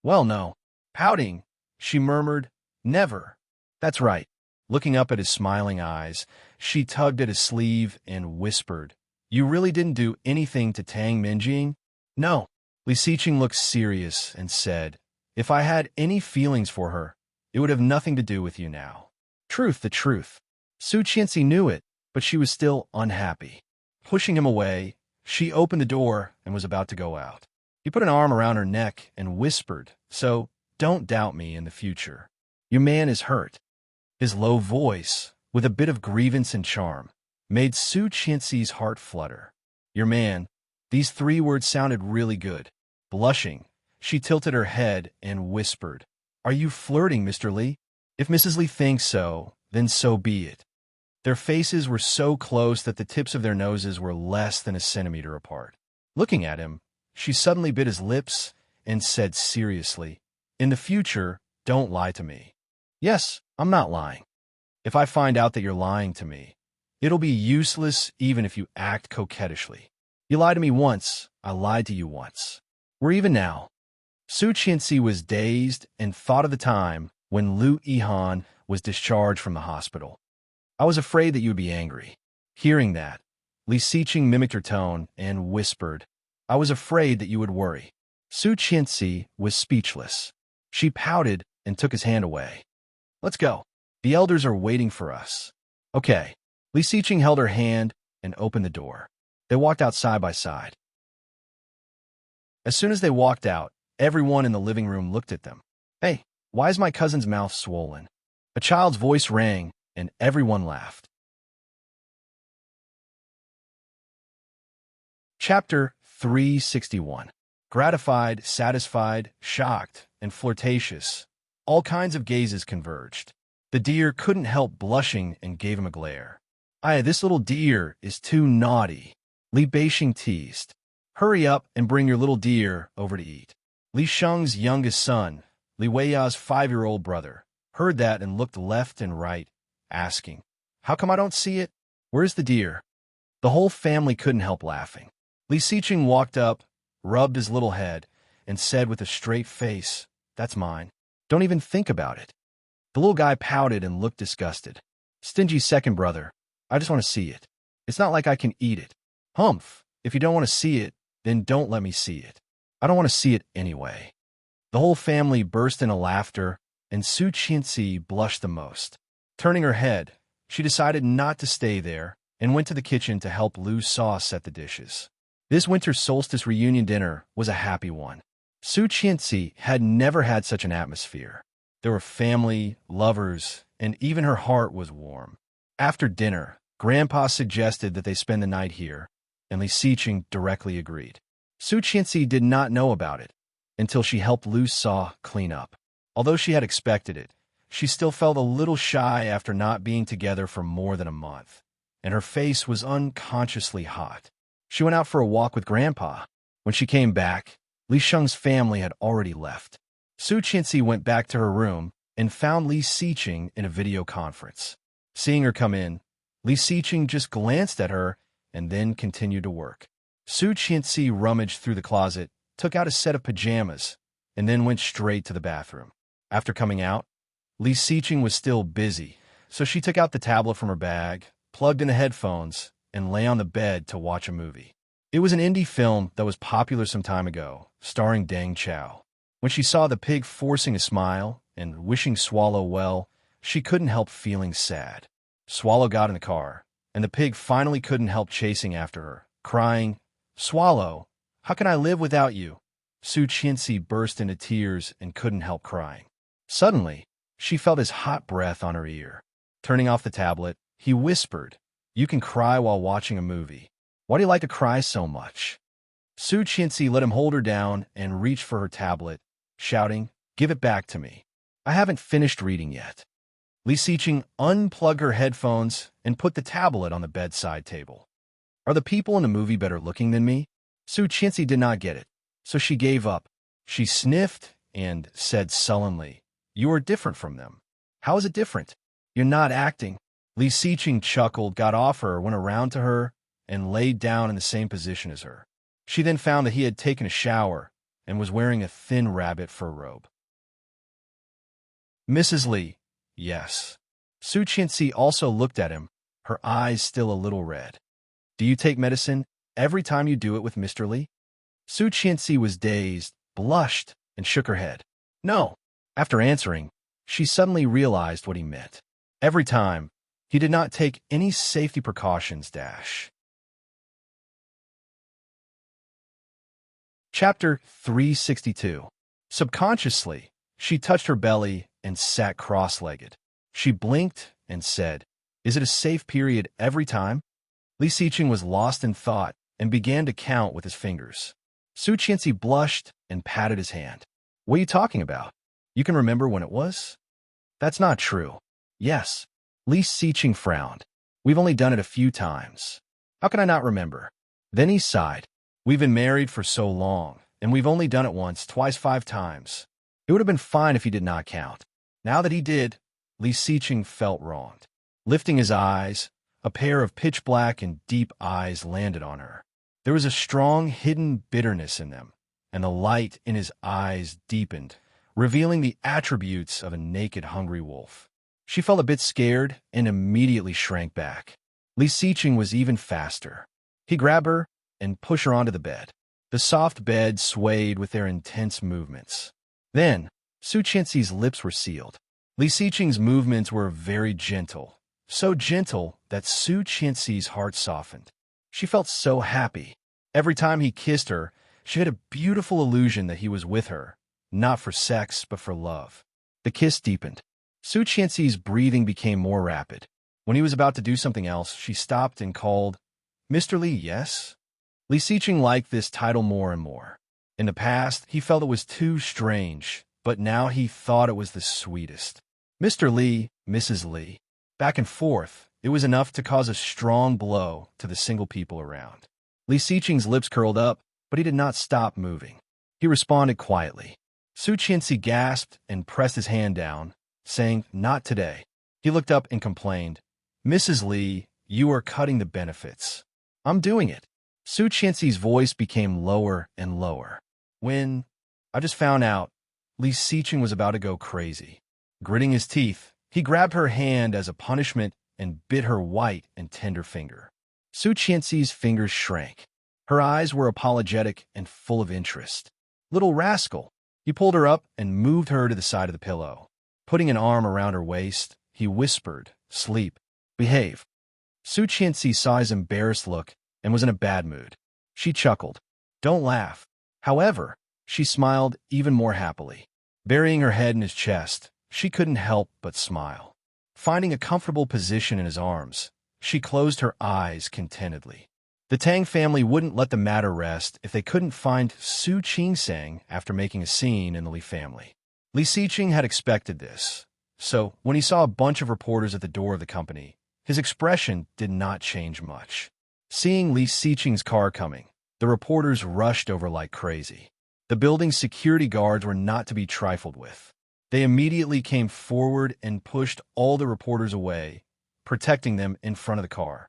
Well, no. Pouting, she murmured, Never. That's right. Looking up at his smiling eyes, she tugged at his sleeve and whispered, You really didn't do anything to Tang Minjing? No. Li Xiqing looked serious and said, If I had any feelings for her, it would have nothing to do with you now. Truth, the truth. Su Qianxi knew it, but she was still unhappy. Pushing him away, she opened the door and was about to go out. He put an arm around her neck and whispered, So, don't doubt me in the future. Your man is hurt. His low voice, with a bit of grievance and charm, made Su Qianxi's heart flutter. Your man. These 3 words sounded really good. Blushing, she tilted her head and whispered, "Are you flirting, Mr. Li? If Mrs. Li thinks so, then so be it." Their faces were so close that the tips of their noses were less than a centimeter apart. Looking at him, she suddenly bit his lips and said seriously, "In the future, don't lie to me." "Yes, I'm not lying. If I find out that you're lying to me, it'll be useless even if you act coquettishly. You lied to me once, I lied to you once. We're even now." Su Qianxi was dazed and thought of the time when Lu Yihan was discharged from the hospital. "I was afraid that you would be angry." Hearing that, Li Xiqing mimicked her tone and whispered, "I was afraid that you would worry." Su Qianxi was speechless. She pouted and took his hand away. "Let's go. The elders are waiting for us." "Okay." Li Xiqing held her hand and opened the door. They walked out side by side. As soon as they walked out, everyone in the living room looked at them. "Hey, why is my cousin's mouth swollen?" A child's voice rang, and everyone laughed. Chapter 361. Gratified, satisfied, shocked, and flirtatious. All kinds of gazes converged. The deer couldn't help blushing and gave him a glare. "Aye, this little deer is too naughty," Li Beixing teased. "Hurry up and bring your little deer over to eat." Li Sheng's youngest son, Li Weiya's 5-year-old brother, heard that and looked left and right, asking, "How come I don't see it? Where's the deer?" The whole family couldn't help laughing. Li Xiqing walked up, rubbed his little head, and said with a straight face, "That's mine. Don't even think about it." The little guy pouted and looked disgusted. "Stingy second brother, I just want to see it. It's not like I can eat it." "Humph, if you don't want to see it, then don't let me see it. I don't want to see it anyway." The whole family burst into laughter, and Su Qianxi blushed the most. Turning her head, she decided not to stay there and went to the kitchen to help Lu Sa set the dishes. This winter solstice reunion dinner was a happy one. Su Qianxi had never had such an atmosphere. There were family, lovers, and even her heart was warm. After dinner, Grandpa suggested that they spend the night here, and Li Xiqing directly agreed. Su Qianxi did not know about it until she helped Lu Sa clean up. Although she had expected it, she still felt a little shy after not being together for more than a month, and her face was unconsciously hot. She went out for a walk with Grandpa. When she came back, Li Sheng's family had already left. Su Qianxi went back to her room and found Li Xiqing in a video conference. Seeing her come in, Li Xiqing just glanced at her and then continued to work. Su Qianxi rummaged through the closet, took out a set of pajamas, and then went straight to the bathroom. After coming out, Li Xiqing was still busy, so she took out the tablet from her bag, plugged in the headphones, and lay on the bed to watch a movie. It was an indie film that was popular some time ago, starring Deng Chao. When she saw the pig forcing a smile and wishing Swallow well, she couldn't help feeling sad. Swallow got in the car, and the pig finally couldn't help chasing after her, crying, "Swallow, how can I live without you?" Su Qianxi burst into tears and couldn't help crying. Suddenly, she felt his hot breath on her ear. Turning off the tablet, he whispered, "You can cry while watching a movie. Why do you like to cry so much?" Su Qianxi let him hold her down and reached for her tablet, shouting, "Give it back to me. I haven't finished reading yet." Li Xiqing unplugged her headphones and put the tablet on the bedside table. "Are the people in the movie better looking than me?" Su Qianxi did not get it, so she gave up. She sniffed and said sullenly, "You are different from them." "How is it different?" "You're not acting." Li Xiqing chuckled, got off her, went around to her, and laid down in the same position as her. She then found that he had taken a shower and was wearing a thin rabbit fur robe. "Mrs. Li." "Yes." Su Qianxi also looked at him, her eyes still a little red. "Do you take medicine every time you do it with Mr. Li?" Su Qianxi was dazed, blushed, and shook her head. "No." After answering, she suddenly realized what he meant. Every time, he did not take any safety precautions. Chapter 362. Subconsciously, she touched her belly and sat cross-legged. She blinked and said, "Is it a safe period every time?" Li Xiqing was lost in thought and began to count with his fingers. Su Qianxi blushed and patted his hand. "What are you talking about? You can remember when it was?" "That's not true." "Yes." Li Xiqing frowned. "We've only done it a few times. How can I not remember?" Then he sighed. "We've been married for so long, and we've only done it once, twice, 5 times. It would have been fine if he did not count." Now that he did, Li Xiqing felt wronged. Lifting his eyes, a pair of pitch-black and deep eyes landed on her. There was a strong hidden bitterness in them, and the light in his eyes deepened, revealing the attributes of a naked, hungry wolf. She felt a bit scared and immediately shrank back. Li Xiqing was even faster. He grabbed her and pushed her onto the bed. The soft bed swayed with their intense movements. Then, Su Qianxi's lips were sealed. Li Xiqing's movements were very gentle, so gentle that Su Qianxi's heart softened. She felt so happy. Every time he kissed her, she had a beautiful illusion that he was with her, not for sex, but for love. The kiss deepened. Su Qianxi's breathing became more rapid. When he was about to do something else, she stopped and called, "Mr. Li, yes?" Li Xiqing liked this title more and more. In the past, he felt it was too strange, but now he thought it was the sweetest. Mr. Li, Mrs. Li. Back and forth, it was enough to cause a strong blow to the single people around. Li Xiqing's lips curled up, but he did not stop moving. He responded quietly. Su Qianxi gasped and pressed his hand down, saying, "Not today." He looked up and complained, "Mrs. Li, you are cutting the benefits." "I'm doing it." Su Qianxi's voice became lower and lower. "When I just found out," Li Xiqing was about to go crazy. Gritting his teeth, he grabbed her hand as a punishment and bit her white and tender finger. Su Qianxi's fingers shrank. Her eyes were apologetic and full of interest. "Little rascal." He pulled her up and moved her to the side of the pillow. Putting an arm around her waist, he whispered, "Sleep. Behave." Su Qianxi saw his embarrassed look and was in a bad mood. She chuckled. "Don't laugh." However, she smiled even more happily. Burying her head in his chest, she couldn't help but smile. Finding a comfortable position in his arms, she closed her eyes contentedly. The Tang family wouldn't let the matter rest if they couldn't find Su Qingsang after making a scene in the Li family. Li Xiqing had expected this, so when he saw a bunch of reporters at the door of the company, his expression did not change much. Seeing Li Xiqing's car coming, the reporters rushed over like crazy. The building's security guards were not to be trifled with. They immediately came forward and pushed all the reporters away, protecting them in front of the car.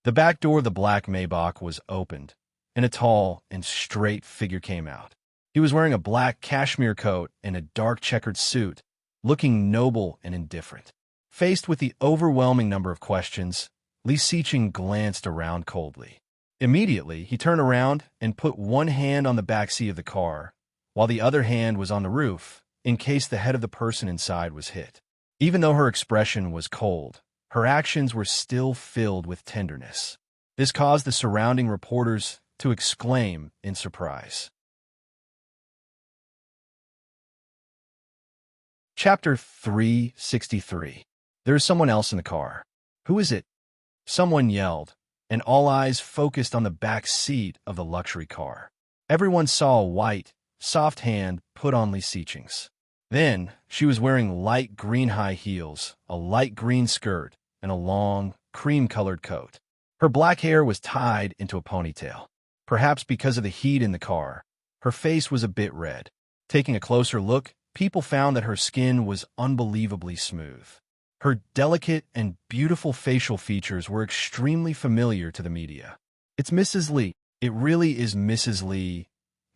The back door of the black Maybach was opened, and a tall and straight figure came out. He was wearing a black cashmere coat and a dark checkered suit, looking noble and indifferent. Faced with the overwhelming number of questions, Li Xiqing glanced around coldly. Immediately, he turned around and put one hand on the back seat of the car, while the other hand was on the roof, in case the head of the person inside was hit. Even though her expression was cold, her actions were still filled with tenderness. This caused the surrounding reporters to exclaim in surprise. Chapter 363. There is someone else in the car. Who is it? Someone yelled, and all eyes focused on the back seat of the luxury car. Everyone saw a white, soft hand put on Li Xiqing's. Then, she was wearing light green high heels, a light green skirt, and a long, cream-colored coat. Her black hair was tied into a ponytail. Perhaps because of the heat in the car, her face was a bit red. Taking a closer look, people found that her skin was unbelievably smooth. Her delicate and beautiful facial features were extremely familiar to the media. "It's Mrs. Li. It really is Mrs. Li.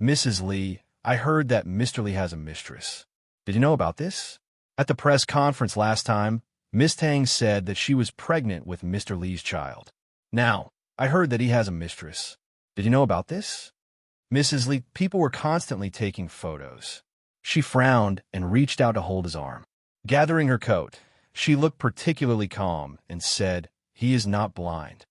Mrs. Li, I heard that Mr. Li has a mistress. Did you know about this?" At the press conference last time, Miss Tang said that she was pregnant with Mr. Li's child. Now, I heard that he has a mistress. Did you know about this? Mrs. Li, people were constantly taking photos. She frowned and reached out to hold his arm. Gathering her coat, she looked particularly calm and said, "He is not blind."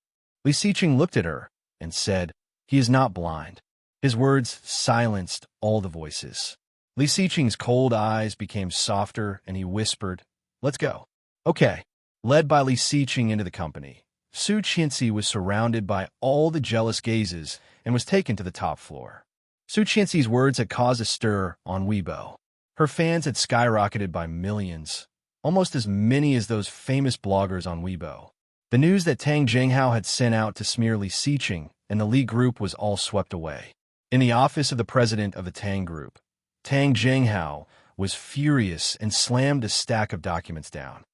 Li Xiqing looked at her and said, "He is not blind." His words silenced all the voices. Li Siqing's cold eyes became softer, and he whispered, "Let's go." Okay. Led by Li Siqing into the company, Su Qianxi was surrounded by all the jealous gazes and was taken to the top floor. Su Qianxi's words had caused a stir on Weibo. Her fans had skyrocketed by millions, almost as many as those famous bloggers on Weibo. The news that Tang Jinghao had sent out to smear Li Siqing and the Li Group was all swept away. In the office of the president of the Tang Group, Tang Jinghao was furious and slammed a stack of documents down.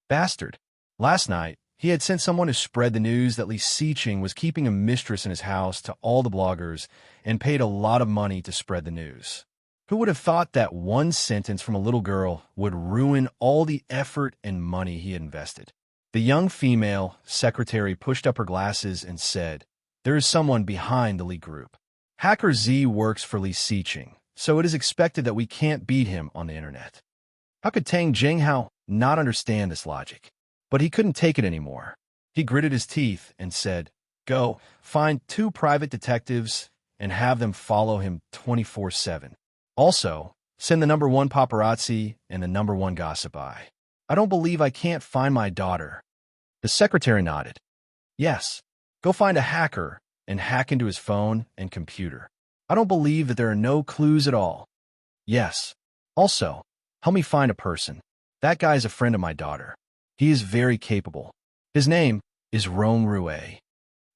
Bastard. Last night, he had sent someone to spread the news that Li Siqing was keeping a mistress in his house to all the bloggers and paid a lot of money to spread the news. Who would have thought that one sentence from a little girl would ruin all the effort and money he had invested? The young female secretary pushed up her glasses and said, "There is someone behind the Li Group. Hacker Z works for Li Siqing, so it is expected that we can't beat him on the internet." How could Tang Jinghao not understand this logic? But he couldn't take it anymore. He gritted his teeth and said, "Go, find 2 private detectives and have them follow him 24/7. Also, send the #1 paparazzi and the #1 gossip eye. I don't believe I can't find my daughter." The secretary nodded. "Yes, go find a hacker and hack into his phone and computer. I don't believe that there are no clues at all. Yes. Also, help me find a person. That guy is a friend of my daughter. He is very capable. His name is Rong Rue."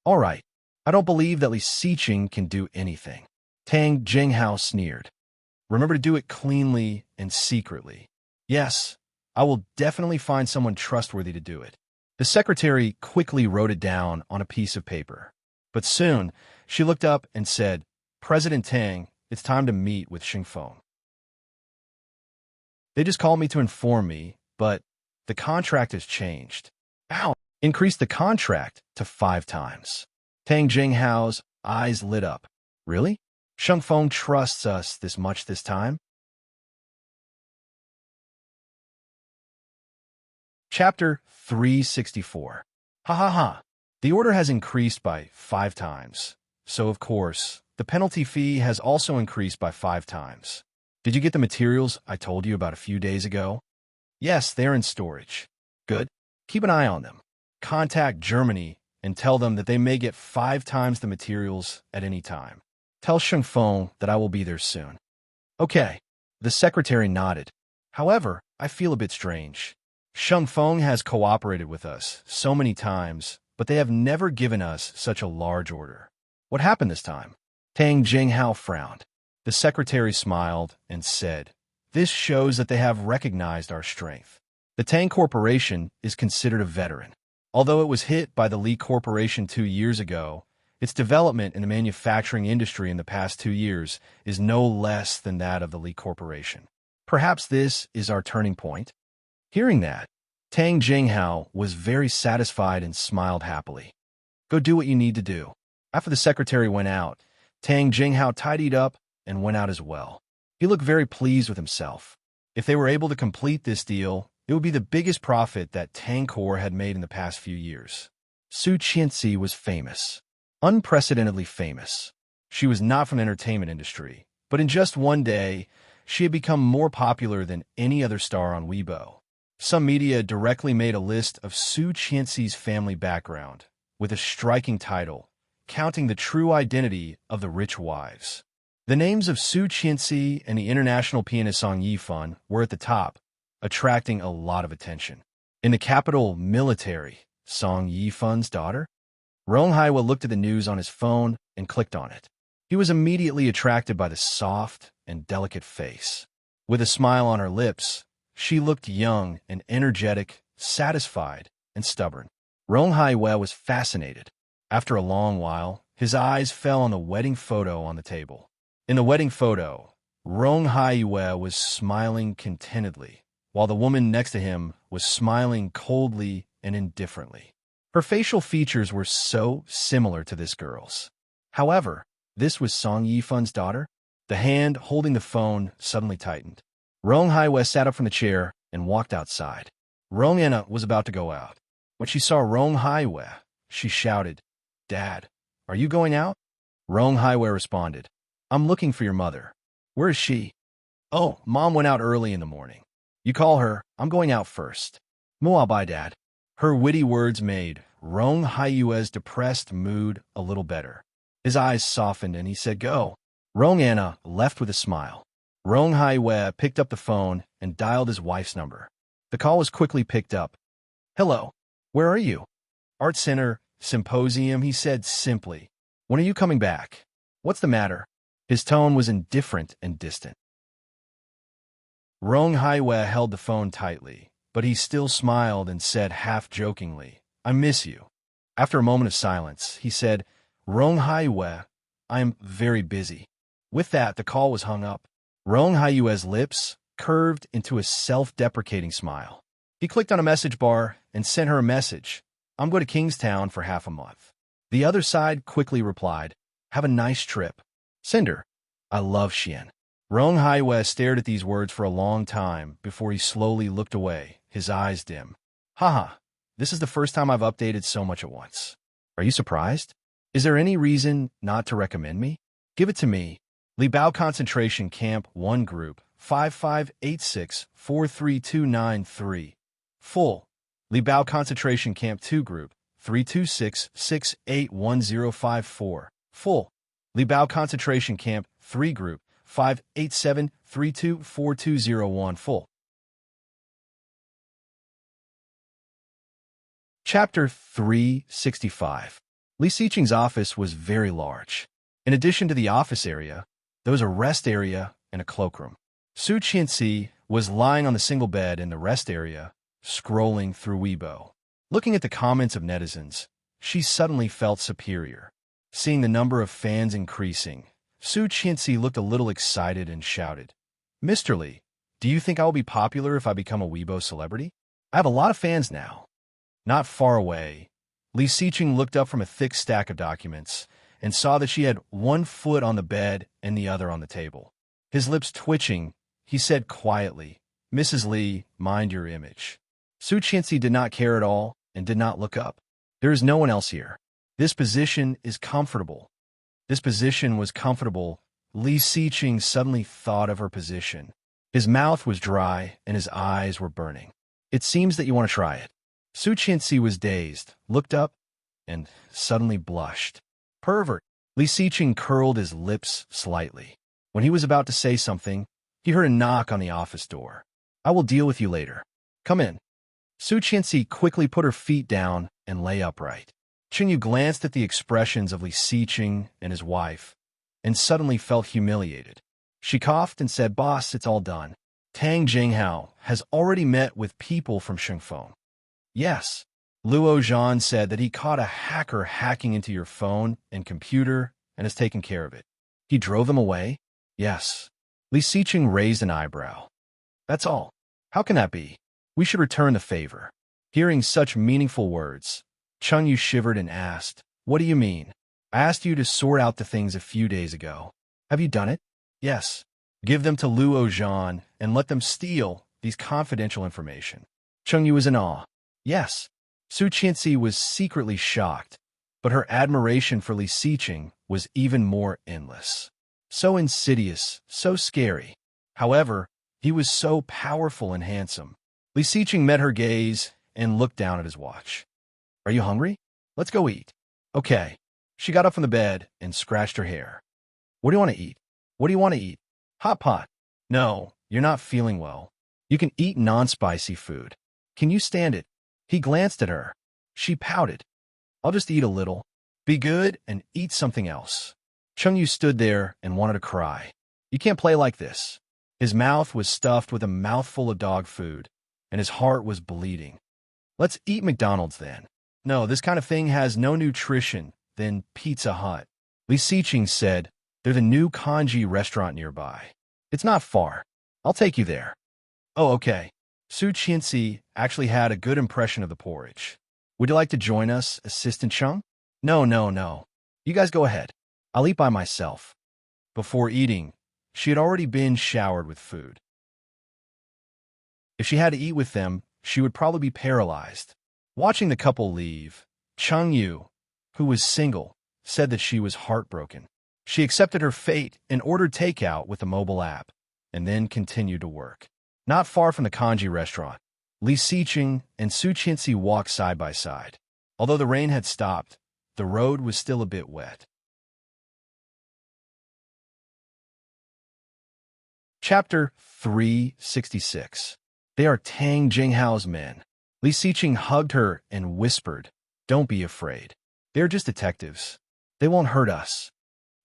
"All right. I don't believe that Li Siqing can do anything." Tang Jinghao sneered. "Remember to do it cleanly and secretly." "Yes, I will definitely find someone trustworthy to do it." The secretary quickly wrote it down on a piece of paper. But soon, she looked up and said, "President Tang, it's time to meet with Xingfeng. They just called me to inform me, but the contract has changed." "Ow!" "Increase the contract to 5 times. Tang Jinghao's eyes lit up. "Really? Xingfeng trusts us this much this time?" Chapter 364. Ha ha ha. The order has increased by 5 times. So, of course, the penalty fee has also increased by 5 times. Did you get the materials I told you about a few days ago? Yes, they're in storage. Good. Keep an eye on them. Contact Germany and tell them that they may get 5 times the materials at any time. Tell Xingfeng that I will be there soon. Okay. The secretary nodded. However, I feel a bit strange. Xingfeng has cooperated with us so many times, but they have never given us such a large order. What happened this time? Tang Jinghao frowned. The secretary smiled and said, "This shows that they have recognized our strength. The Tang Corporation is considered a veteran. Although it was hit by the Li Corporation 2 years ago, its development in the manufacturing industry in the past 2 years is no less than that of the Li Corporation. Perhaps this is our turning point." Hearing that, Tang Jinghao was very satisfied and smiled happily. "Go do what you need to do." After the secretary went out, Tang Jinghao tidied up and went out as well. He looked very pleased with himself. If they were able to complete this deal, it would be the biggest profit that Tangcor had made in the past few years. Su Qianxi was famous. Unprecedentedly famous. She was not from the entertainment industry, but in just one day, she had become more popular than any other star on Weibo. Some media directly made a list of Su Qianxi's family background, with a striking title, counting the true identity of the rich wives. The names of Su Qianxi and the international pianist Song Yifan were at the top, attracting a lot of attention. In the capital military, Song Yifan's daughter? Rong Haiwa looked at the news on his phone and clicked on it. He was immediately attracted by the soft and delicate face. With a smile on her lips, she looked young and energetic, satisfied and stubborn. Rong Haiwa was fascinated. After a long while, his eyes fell on the wedding photo on the table. In the wedding photo, Rong Haiwa was smiling contentedly, while the woman next to him was smiling coldly and indifferently. Her facial features were so similar to this girl's. However, this was Song Yifan's daughter. The hand holding the phone suddenly tightened. Rong Haiwa sat up from the chair and walked outside. Rong Anna was about to go out. When she saw Rong Haiwa, she shouted, "Dad, are you going out?" Rong Haiwa responded, "I'm looking for your mother." "Where is she?" Oh, Mom went out early in the morning. You call her, I'm going out first. Muah bye, Dad. Her witty words made Rong Haiyue's depressed mood a little better. His eyes softened and he said, Go. Rong Anna left with a smile. Rong Haiyue picked up the phone and dialed his wife's number. The call was quickly picked up. Hello. Where are you? Art Center, Symposium, he said simply. When are you coming back? What's the matter? His tone was indifferent and distant. Rong Haiyue held the phone tightly, but he still smiled and said half-jokingly, I miss you. After a moment of silence, he said, Rong Haiyue, I'm very busy. With that, the call was hung up. Rong Haiyue's lips curved into a self-deprecating smile. He clicked on a message bar and sent her a message. I'm going to Kingstown for half a month. The other side quickly replied, Have a nice trip. Cinder, I love Xian. Rong Haiyue stared at these words for a long time before he slowly looked away, his eyes dim. Haha, this is the first time I've updated so much at once. Are you surprised? Is there any reason not to recommend me? Give it to me. Li Bao Concentration Camp 1 Group 5586-43293. Full. Li Bao Concentration Camp 2 Group 326-681054. Full. Li Bao Concentration Camp 3 Group 587-324201. Full. Chapter 365. Li Xiqing's office was very large. In addition to the office area, there was a rest area and a cloakroom. Su Qianxi was lying on the single bed in the rest area, scrolling through Weibo. Looking at the comments of netizens, she suddenly felt superior. Seeing the number of fans increasing, Su Qianxi looked a little excited and shouted, Mr. Li, do you think I will be popular if I become a Weibo celebrity? I have a lot of fans now. Not far away, Li Xiqing looked up from a thick stack of documents and saw that she had one foot on the bed and the other on the table. His lips twitching, he said quietly, Mrs. Li, mind your image. Su Qianxi did not care at all and did not look up. There is no one else here. This position is comfortable. This position was comfortable. Li Xiqing suddenly thought of her position. His mouth was dry and his eyes were burning. It seems that you want to try it. Su Qianxi was dazed, looked up, and suddenly blushed. Pervert. Li Xiqing curled his lips slightly. When he was about to say something, he heard a knock on the office door. I will deal with you later. Come in. Su Qianxi quickly put her feet down and lay upright. Qingyu glanced at the expressions of Li Xiqing and his wife, and suddenly felt humiliated. She coughed and said, Boss, it's all done. Tang Jinghao has already met with people from Shengfeng. Yes. Luo Zhan said that he caught a hacker hacking into your phone and computer and has taken care of it. He drove them away? Yes. Li Xiqing raised an eyebrow. That's all. How can that be? We should return the favor. Hearing such meaningful words, Chengyu shivered and asked, What do you mean? I asked you to sort out the things a few days ago. Have you done it? Yes. Give them to Luo Zhan and let them steal these confidential information. Chengyu was in awe. Yes. Su Qianxi was secretly shocked, but her admiration for Li Xiqing was even more endless. So insidious, so scary. However, he was so powerful and handsome. Li Xiqing met her gaze and looked down at his watch. Are you hungry? Let's go eat. Okay. She got up from the bed and scratched her hair. What do you want to eat? What do you want to eat? Hot pot. No, you're not feeling well. You can eat non-spicy food. Can you stand it? He glanced at her. She pouted. I'll just eat a little. Be good and eat something else. Chengyu stood there and wanted to cry. You can't play like this. His mouth was stuffed with a mouthful of dog food, and his heart was bleeding. Let's eat McDonald's then. No, this kind of thing has no nutrition than Pizza Hut. Li Xiqing said, There's a new kanji restaurant nearby. It's not far. I'll take you there. Oh, okay. Su Qianxi actually had a good impression of the porridge. Would you like to join us, Assistant Cheng? No. You guys go ahead. I'll eat by myself. Before eating, she had already been showered with food. If she had to eat with them, she would probably be paralyzed. Watching the couple leave, Chengyu, who was single, said that she was heartbroken. She accepted her fate and ordered takeout with the mobile app. and then continued to work. Not far from the kanji restaurant, Li Siqing and Su Qianxi walked side by side. Although the rain had stopped, the road was still a bit wet. Chapter 366. They are Tang Jinghao's men. Li Siqing hugged her and whispered, "Don't be afraid. They are just detectives. They won't hurt us.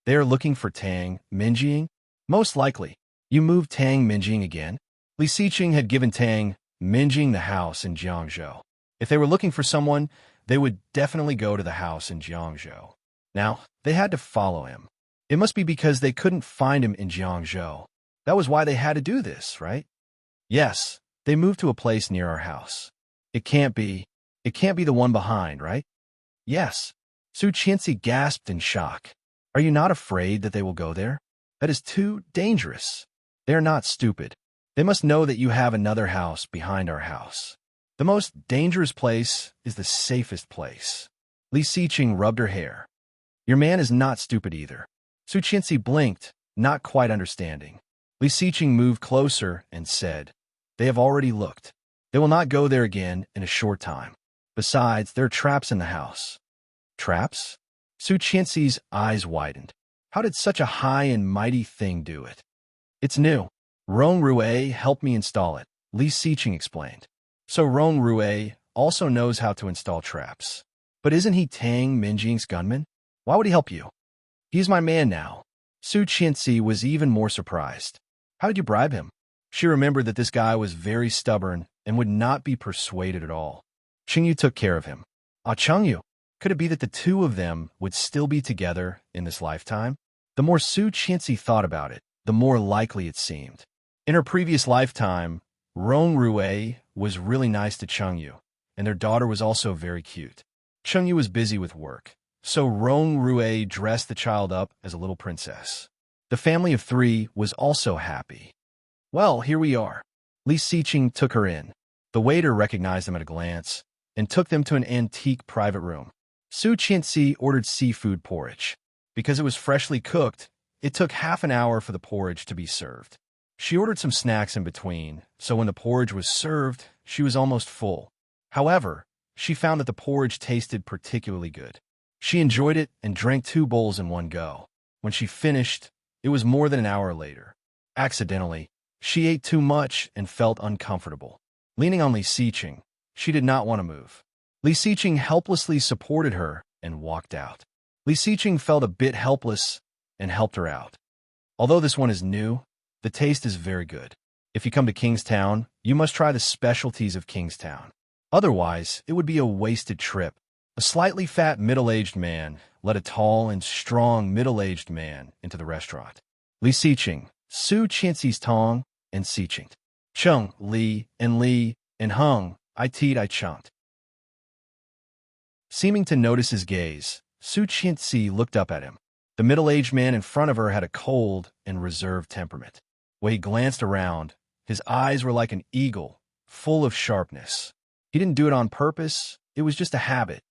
They are looking for Tang Minjing? Most likely. You moved Tang Minjing again?" Li Siqing had given Tang Minjing the house in Jiangzhou. If they were looking for someone, they would definitely go to the house in Jiangzhou. Now, they had to follow him. It must be because they couldn't find him in Jiangzhou. That was why they had to do this, right? Yes, they moved to a place near our house. It can't be the one behind, right? Yes. Su Qianxi gasped in shock. Are you not afraid that they will go there? That is too dangerous. They are not stupid. They must know that you have another house behind our house. The most dangerous place is the safest place. Li Siqing rubbed her hair. Your man is not stupid either. Su Qianxi blinked, not quite understanding. Li Siqing moved closer and said, They have already looked. They will not go there again in a short time. Besides, there are traps in the house. Traps? Su Qianxi's eyes widened. How did such a high and mighty thing do it? It's new. Rong Rue helped me install it, Li Siqing explained. So Rong Rue also knows how to install traps. But isn't he Tang Minjing's gunman? Why would he help you? He's my man now. Su Qianxi was even more surprised. How did you bribe him? She remembered that this guy was very stubborn and would not be persuaded at all. Qingyu took care of him. Ah, Qingyu. Could it be that the two of them would still be together in this lifetime? The more Su Qianxi thought about it, the more likely it seemed. In her previous lifetime, Rong Rue was really nice to Qingyu, and their daughter was also very cute. Qingyu was busy with work, so Rong Rue dressed the child up as a little princess. The family of three was also happy. Well, here we are. Li Siqing took her in. The waiter recognized them at a glance and took them to an antique private room. Su Qianxi ordered seafood porridge. Because it was freshly cooked, it took half an hour for the porridge to be served. She ordered some snacks in between, so when the porridge was served, she was almost full. However, she found that the porridge tasted particularly good. She enjoyed it and drank 2 bowls in one go. When she finished, it was more than an hour later. Accidentally, she ate too much and felt uncomfortable. Leaning on Li Siqing, she did not want to move. Li Siqing helplessly supported her and walked out. Li Siqing felt a bit helpless and helped her out. Although this one is new, the taste is very good. If you come to Kingstown, you must try the specialties of Kingstown. Otherwise, it would be a wasted trip. A slightly fat middle-aged man led a tall and strong middle-aged man into the restaurant. Li Siqing, Su Qianxi's Tong, and Siqing. Chung, Li, and Hung, I chunked. Seeming to notice his gaze, Su Qianxi looked up at him. The middle-aged man in front of her had a cold and reserved temperament. When he glanced around, his eyes were like an eagle, full of sharpness. He didn't do it on purpose, it was just a habit.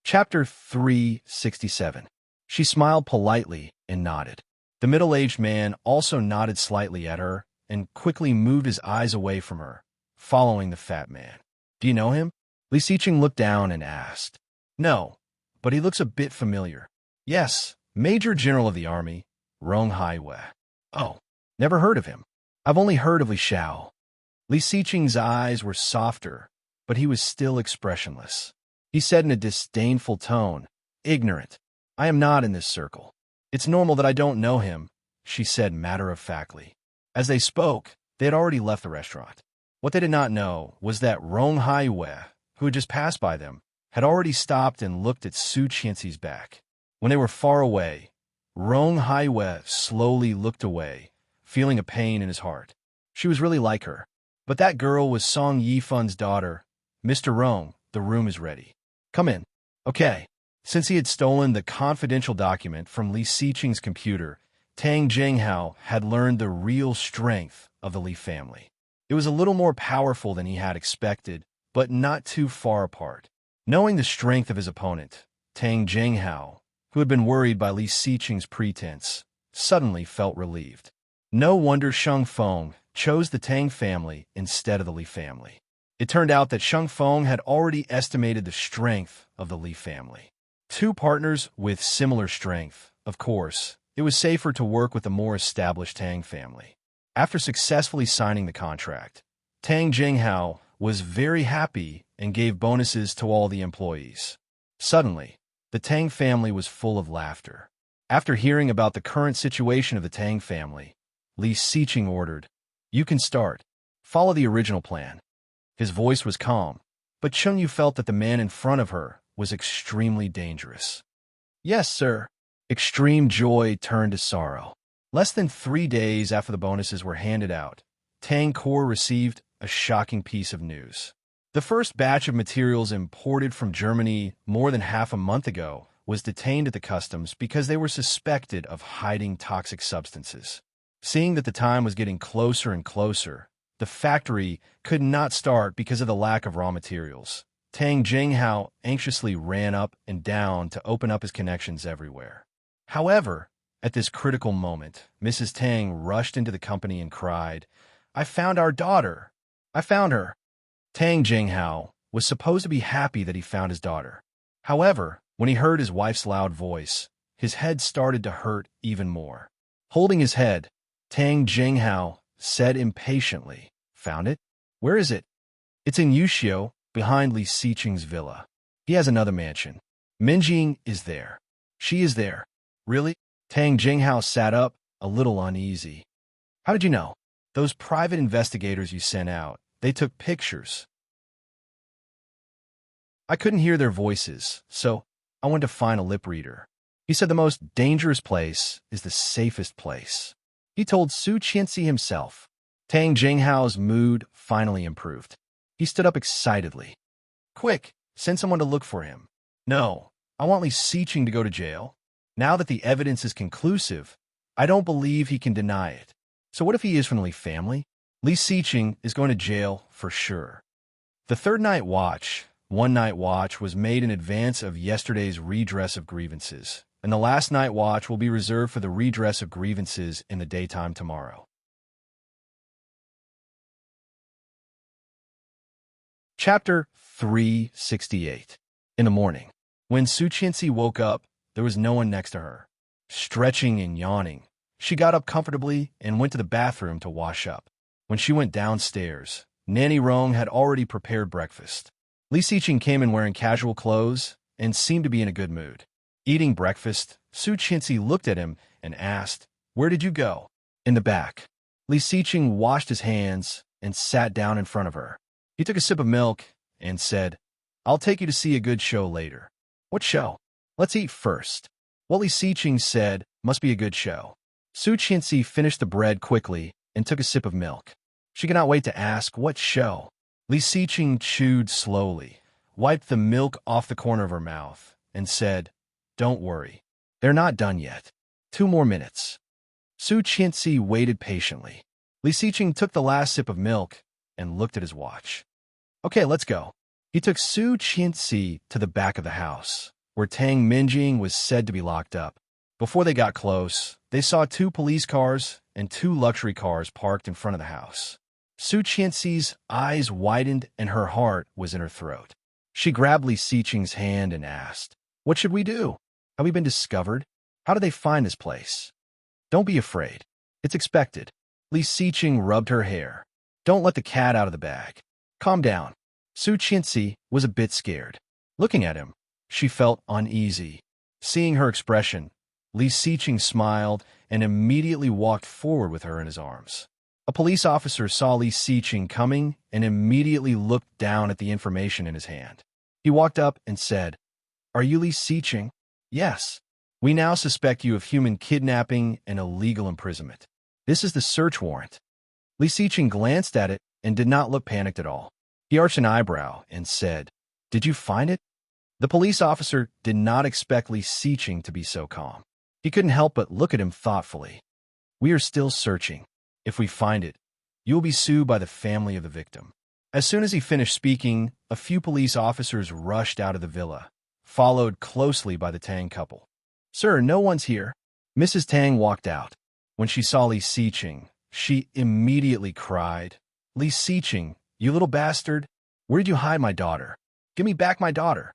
Chapter 367. She smiled politely and nodded. The middle-aged man also nodded slightly at her and quickly moved his eyes away from her, following the fat man. Do you know him? Li Siqing looked down and asked. No, but he looks a bit familiar. Yes, Major General of the Army, Rong Haiwei. Oh, never heard of him. I've only heard of Li Xiao. Li Siqing's eyes were softer, but he was still expressionless. He said in a disdainful tone, Ignorant. I am not in this circle. It's normal that I don't know him, she said matter-of-factly. As they spoke, they had already left the restaurant. What they did not know was that Rong Haiwei, who had just passed by them, had already stopped and looked at Su Qianxi's back. When they were far away, Rong Haiwei slowly looked away, feeling a pain in his heart. She was really like her. But that girl was Song Yifun's daughter. Mr. Rong, the room is ready. Come in. Okay. Since he had stolen the confidential document from Li Siqing's computer, Tang Jinghao had learned the real strength of the Li family. It was a little more powerful than he had expected, but not too far apart. Knowing the strength of his opponent, Tang Jinghao, who had been worried by Li Xiqing's pretense, suddenly felt relieved. No wonder Sheng Feng chose the Tang family instead of the Li family. It turned out that Sheng Feng had already estimated the strength of the Li family. Two partners with similar strength, of course, it was safer to work with the more established Tang family. After successfully signing the contract, Tang Jinghao was very happy and gave bonuses to all the employees. Suddenly, the Tang family was full of laughter. After hearing about the current situation of the Tang family, Li Xiqing ordered, "You can start. Follow the original plan." His voice was calm, but Chengyu felt that the man in front of her was extremely dangerous. "Yes, sir." Extreme joy turned to sorrow. Less than 3 days after the bonuses were handed out, Tang Core received a shocking piece of news. The first batch of materials imported from Germany more than half a month ago was detained at the customs because they were suspected of hiding toxic substances. Seeing that the time was getting closer and closer, the factory could not start because of the lack of raw materials. Tang Jinghao anxiously ran up and down to open up his connections everywhere. However, at this critical moment, Mrs. Tang rushed into the company and cried, "I found our daughter! I found her!" Tang Jinghao was supposed to be happy that he found his daughter. However, when he heard his wife's loud voice, his head started to hurt even more. Holding his head, Tang Jinghao said impatiently, "Found it? Where is it?" "It's in Yuxiu, behind Li Xiqing's villa. He has another mansion. Minjing is there." "She is there." "Really?" Tang Jinghao sat up, a little uneasy. "How did you know?" "Those private investigators you sent out, they took pictures. I couldn't hear their voices, so I went to find a lip reader. He said the most dangerous place is the safest place." He told Su Qianxi himself. Tang Jinghao's mood finally improved. He stood up excitedly. "Quick, send someone to look for him." "No, I want Li Xiqing to go to jail. Now that the evidence is conclusive, I don't believe he can deny it. So what if he is from the Li family? Li Xiqing is going to jail for sure." The third night watch, one night watch, was made in advance of yesterday's redress of grievances, and the last night watch will be reserved for the redress of grievances in the daytime tomorrow. Chapter 368. In the morning, when Su Qianxi woke up, there was no one next to her. Stretching and yawning, she got up comfortably and went to the bathroom to wash up. When she went downstairs, Nanny Rong had already prepared breakfast. Li Xiqing came in wearing casual clothes and seemed to be in a good mood. Eating breakfast, Su Qianxi looked at him and asked, "Where did you go?" "In the back." Li Xiqing washed his hands and sat down in front of her. He took a sip of milk and said, "I'll take you to see a good show later." "What show?" "Let's eat first." What Li Xiqing said must be a good show. Su Qianxi finished the bread quickly and took a sip of milk. She could not wait to ask what show. Li Xiqing chewed slowly, wiped the milk off the corner of her mouth, and said, "Don't worry. They're not done yet. 2 more minutes." Su Qianxi waited patiently. Li Xiqing took the last sip of milk and looked at his watch. "Okay, let's go." He took Su Qianxi to the back of the house, where Tang Minjing was said to be locked up. Before they got close, they saw 2 police cars and 2 luxury cars parked in front of the house. Su Qianxi's eyes widened and her heart was in her throat. She grabbed Li Xiqing's hand and asked, "What should we do? Have we been discovered? How did they find this place?" "Don't be afraid. It's expected." Li Xiqing rubbed her hair. "Don't let the cat out of the bag. Calm down." Su Qianxi was a bit scared. Looking at him, she felt uneasy. Seeing her expression, Li Xiqing smiled and immediately walked forward with her in his arms. A police officer saw Li Xiqing coming and immediately looked down at the information in his hand. He walked up and said, "Are you Li Xiqing?" "Yes. We now suspect you of human kidnapping and illegal imprisonment. This is the search warrant." Li Xiqing glanced at it and did not look panicked at all. He arched an eyebrow and said, "Did you find it?" The police officer did not expect Li Xiqing to be so calm. He couldn't help but look at him thoughtfully. "We are still searching. If we find it, you will be sued by the family of the victim." As soon as he finished speaking, a few police officers rushed out of the villa, followed closely by the Tang couple. Sir, no one's here. Mrs. Tang walked out. When she saw Li Xiqing, she immediately cried, Li Xiqing, you little bastard! Where did you hide my daughter? Give me back my daughter!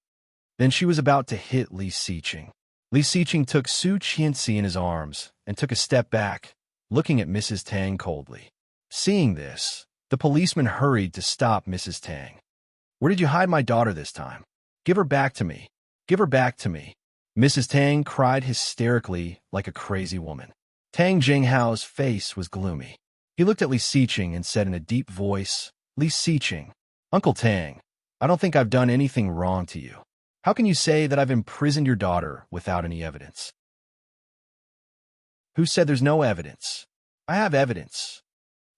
Then she was about to hit Li Xiqing. Li Xiqing took Su Qianxi in his arms and took a step back, looking at Mrs. Tang coldly. Seeing this, the policeman hurried to stop Mrs. Tang. Where did you hide my daughter this time? Give her back to me. Give her back to me. Mrs. Tang cried hysterically like a crazy woman. Tang Jinghao's face was gloomy. He looked at Li Xiqing and said in a deep voice, Li Xiqing, Uncle Tang, I don't think I've done anything wrong to you. How can you say that I've imprisoned your daughter without any evidence? Who said there's no evidence? I have evidence.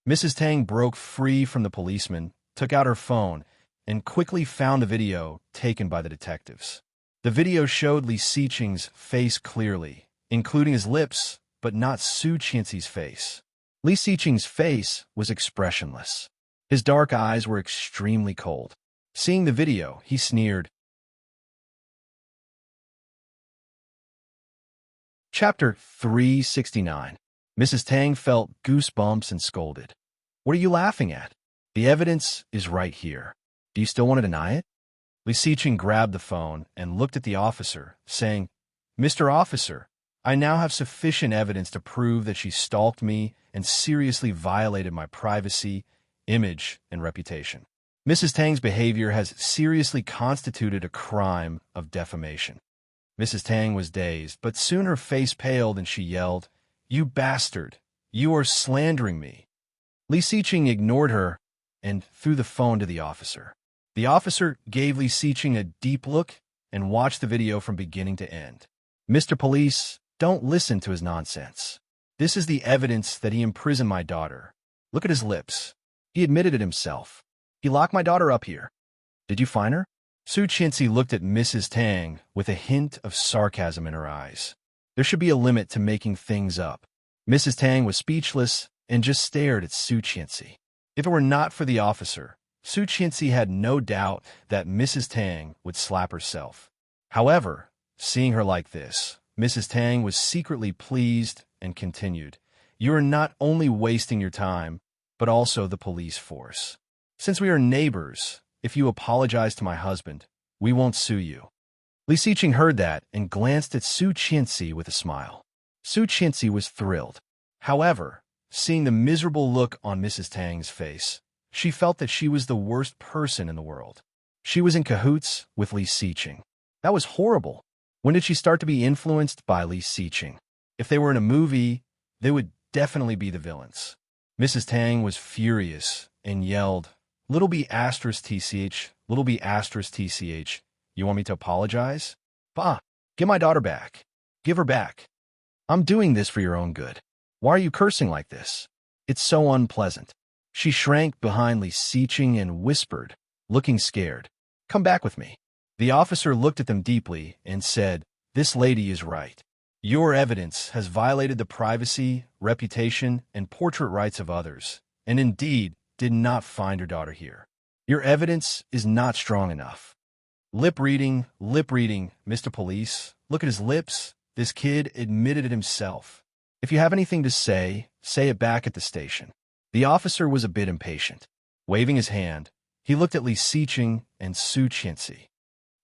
Mrs. Tang broke free from the policeman, took out her phone, and quickly found the video taken by the detectives. The video showed Li Xiqing's face clearly, including his lips, but not Su Qianxi's face. Li Xiqing's face was expressionless. His dark eyes were extremely cold. Seeing the video, he sneered. Chapter 369. Mrs. Tang felt goosebumps and scolded. What are you laughing at? The evidence is right here. Do you still want to deny it? Li Xiqing grabbed the phone and looked at the officer, saying, Mr. Officer, I now have sufficient evidence to prove that she stalked me and seriously violated my privacy, image, and reputation. Mrs. Tang's behavior has seriously constituted a crime of defamation. Mrs. Tang was dazed, but soon her face paled and she yelled, You bastard! You are slandering me! Li Xiqing ignored her and threw the phone to the officer. The officer gave Li Xiqing a deep look and watched the video from beginning to end. Mr. Police, don't listen to his nonsense. This is the evidence that he imprisoned my daughter. Look at his lips. He admitted it himself. He locked my daughter up here. Did you find her? Su Qianxi looked at Mrs. Tang with a hint of sarcasm in her eyes. There should be a limit to making things up. Mrs. Tang was speechless and just stared at Su Qianxi. If it were not for the officer, Su Qianxi had no doubt that Mrs. Tang would slap herself. However, seeing her like this, Mrs. Tang was secretly pleased and continued, You are not only wasting your time, but also the police force. Since we are neighbors, if you apologize to my husband, we won't sue you. Li Xiqing heard that and glanced at Su Qianxi with a smile. Su Qianxi was thrilled. However, seeing the miserable look on Mrs. Tang's face, she felt that she was the worst person in the world. She was in cahoots with Li Xiqing. That was horrible. When did she start to be influenced by Li Xiqing? If they were in a movie, they would definitely be the villains. Mrs. Tang was furious and yelled, Little b asterisk tch, little b asterisk tch, you want me to apologize? Bah, get my daughter back. Give her back. I'm doing this for your own good. Why are you cursing like this? It's so unpleasant. She shrank behind Li Xiqing and whispered, looking scared, Come back with me. The officer looked at them deeply and said, This lady is right. Your evidence has violated the privacy, reputation, and portrait rights of others, and indeed did not find your daughter here. Your evidence is not strong enough. Lip reading, Mr. Police. Look at his lips. This kid admitted it himself. If you have anything to say it back at the station. The officer was a bit impatient. Waving his hand, he looked at Li Xiqing and Su Qianxi.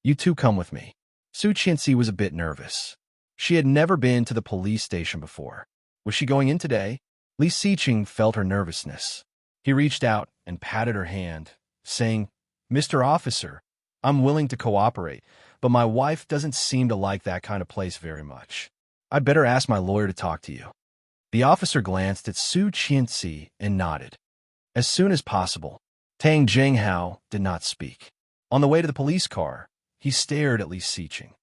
You two come with me. Su Qianxi was a bit nervous. She had never been to the police station before. Was she going in today? Li Xiqing felt her nervousness. He reached out and patted her hand, saying, Mr. Officer, I'm willing to cooperate, but my wife doesn't seem to like that kind of place very much. I'd better ask my lawyer to talk to you. The officer glanced at Su Qianxi and nodded. As soon as possible. Tang Jinghao did not speak. On the way to the police car, he stared at Li Xiqing.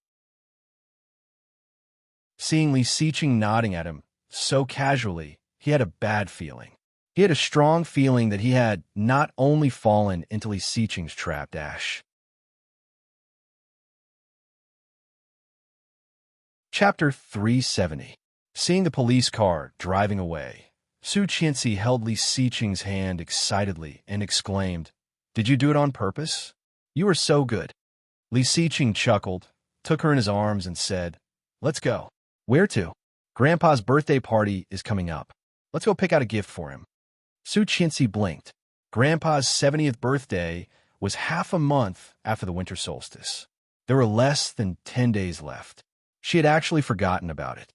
Seeing Li Xiqing nodding at him so casually, he had a bad feeling. He had a strong feeling that he had not only fallen into Li Xiqing's trap. Chapter 370. Seeing the police car driving away, Su Qianxi held Li Xiqing's hand excitedly and exclaimed, Did you do it on purpose? You are so good. Li Xiqing chuckled, took her in his arms and said, Let's go. Where to? Grandpa's birthday party is coming up. Let's go pick out a gift for him. Su Qianxi blinked. Grandpa's 70th birthday was half a month after the winter solstice. There were less than 10 days left. She had actually forgotten about it.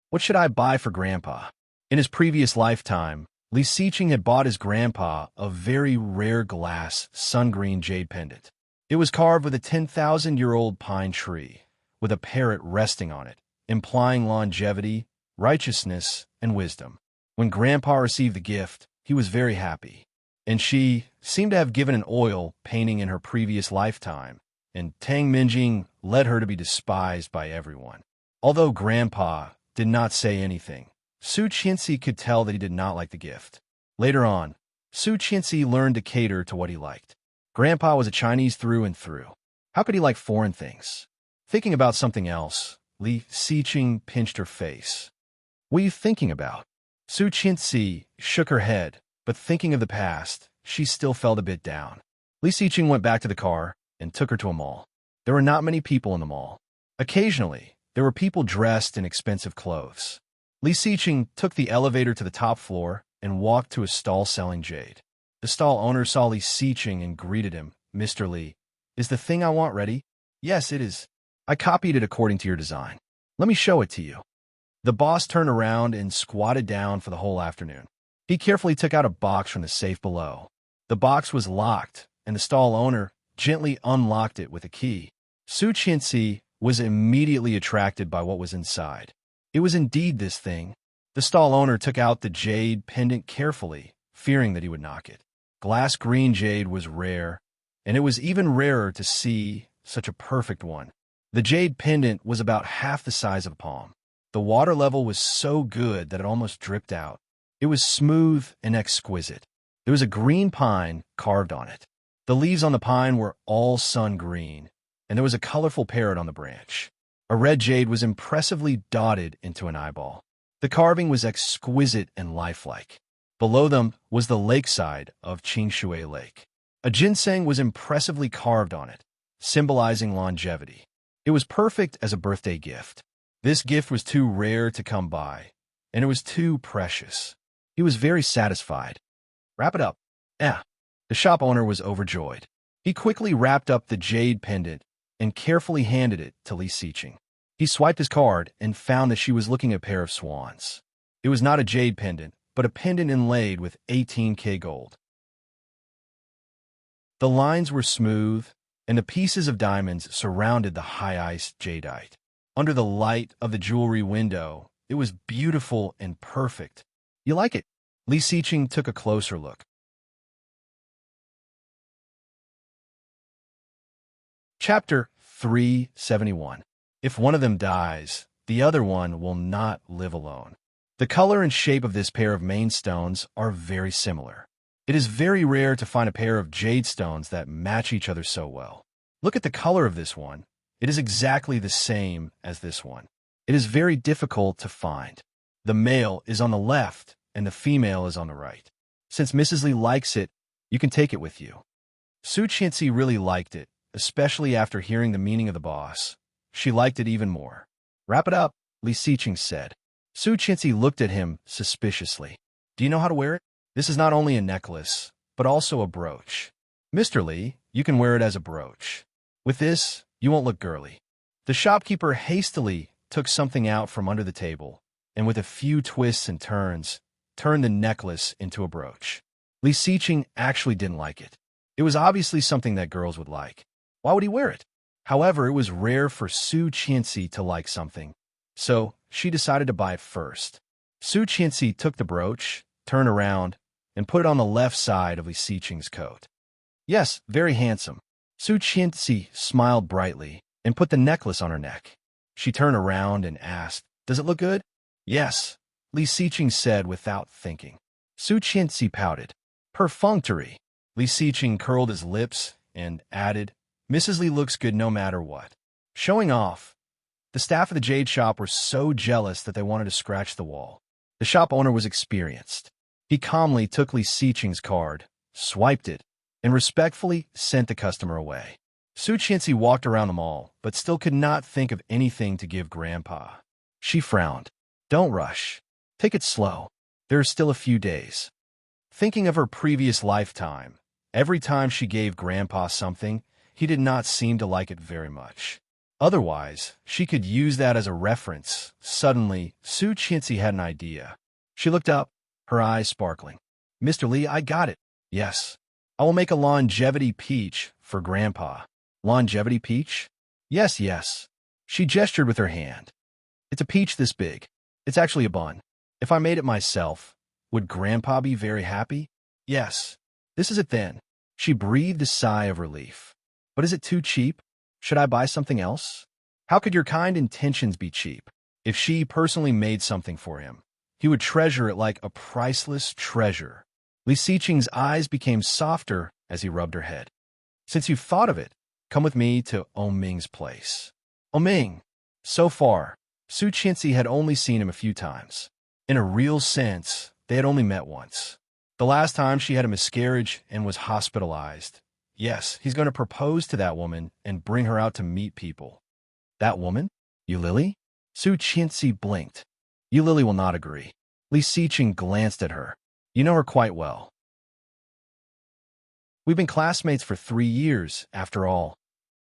What should I buy for Grandpa? In his previous lifetime, Li Xiqing had bought his grandpa a very rare glass sun-green jade pendant. It was carved with a 10,000-year-old pine tree, with a parrot resting on it, implying longevity, righteousness, and wisdom. When Grandpa received the gift, he was very happy, and she seemed to have given an oil painting in her previous lifetime, and Tang Minjing led her to be despised by everyone. Although Grandpa did not say anything, Su Qianxi could tell that he did not like the gift. Later on, Su Qianxi learned to cater to what he liked. Grandpa was a Chinese through and through. How could he like foreign things? Thinking about something else, Li Xiqing pinched her face. What are you thinking about? Su Qianxi shook her head, but thinking of the past, she still felt a bit down. Li Xiqing went back to the car and took her to a mall. There were not many people in the mall. Occasionally, there were people dressed in expensive clothes. Li Xiqing took the elevator to the top floor and walked to a stall selling jade. The stall owner saw Li Xiqing and greeted him. "Mr. Li, is the thing I want ready?" "Yes, it is. I copied it according to your design. Let me show it to you." The boss turned around and squatted down for the whole afternoon. He carefully took out a box from the safe below. The box was locked, and the stall owner gently unlocked it with a key. Su Qianxi was immediately attracted by what was inside. It was indeed this thing. The stall owner took out the jade pendant carefully, fearing that he would knock it. Glass green jade was rare, and it was even rarer to see such a perfect one. The jade pendant was about half the size of a palm. The water level was so good that it almost dripped out. It was smooth and exquisite. There was a green pine carved on it. The leaves on the pine were all sun green, and there was a colorful parrot on the branch. A red jade was impressively dotted into an eyeball. The carving was exquisite and lifelike. Below them was the lakeside of Qingshui Lake. A ginseng was impressively carved on it, symbolizing longevity. It was perfect as a birthday gift. This gift was too rare to come by, and it was too precious. He was very satisfied. "Wrap it up." "Eh." The shop owner was overjoyed. He quickly wrapped up the jade pendant and carefully handed it to Li Xiqing. He swiped his card and found that she was looking at a pair of swans. It was not a jade pendant, but a pendant inlaid with 18K gold. The lines were smooth, and the pieces of diamonds surrounded the high-iced jadeite. Under the light of the jewelry window, it was beautiful and perfect. "You like it?" Li Xiqing took a closer look. Chapter 371. If one of them dies, the other one will not live alone. The color and shape of this pair of main stones are very similar. It is very rare to find a pair of jade stones that match each other so well. Look at the color of this one. It is exactly the same as this one. It is very difficult to find. The male is on the left and the female is on the right. Since Mrs. Li likes it, you can take it with you. Su Qianxi really liked it, especially after hearing the meaning of the boss. She liked it even more. "Wrap it up," Li Xiqing said. Su Qianxi looked at him suspiciously. "Do you know how to wear it? This is not only a necklace, but also a brooch. Mr. Li, you can wear it as a brooch. With this, you won't look girly." The shopkeeper hastily took something out from under the table, and with a few twists and turns, turned the necklace into a brooch. Li Xiqing actually didn't like it. It was obviously something that girls would like. Why would he wear it? However, it was rare for Su Qianxi to like something, so she decided to buy it first. Su Qianxi took the brooch, turned around, and put it on the left side of Li Xiqing's coat. "Yes, very handsome." Su Qianxi smiled brightly and put the necklace on her neck. She turned around and asked, "Does it look good?" "Yes," Li Xiqing said without thinking. Su Qianxi pouted. "Perfunctory." Li Xiqing curled his lips and added, "Mrs. Li looks good no matter what." Showing off. The staff of the jade shop were so jealous that they wanted to scratch the wall. The shop owner was experienced. He calmly took Li Xiqing's card, swiped it, and respectfully sent the customer away. Su Qianxi walked around the mall, but still could not think of anything to give Grandpa. She frowned. Don't rush. Take it slow. There are still a few days. Thinking of her previous lifetime, every time she gave Grandpa something, he did not seem to like it very much. Otherwise, she could use that as a reference. Suddenly, Su Qianxi had an idea. She looked up, her eyes sparkling. Mr. Li, I got it. Yes. I will make a longevity peach for Grandpa. Longevity peach? Yes, yes. She gestured with her hand. It's a peach this big. It's actually a bun. If I made it myself, would Grandpa be very happy? Yes. This is it then. She breathed a sigh of relief. But is it too cheap? Should I buy something else? How could your kind intentions be cheap? If she personally made something for him, he would treasure it like a priceless treasure. Li Xiqing's eyes became softer as he rubbed her head. Since you've thought of it, come with me to Ming's place. Ming. So far, Su Qianxi had only seen him a few times. In a real sense, they had only met once. The last time she had a miscarriage and was hospitalized. Yes, he's going to propose to that woman and bring her out to meet people. That woman? You Lily? Su Qianxi blinked. You Lily will not agree. Li Xiqing glanced at her. You know her quite well. We've been classmates for 3 years, after all.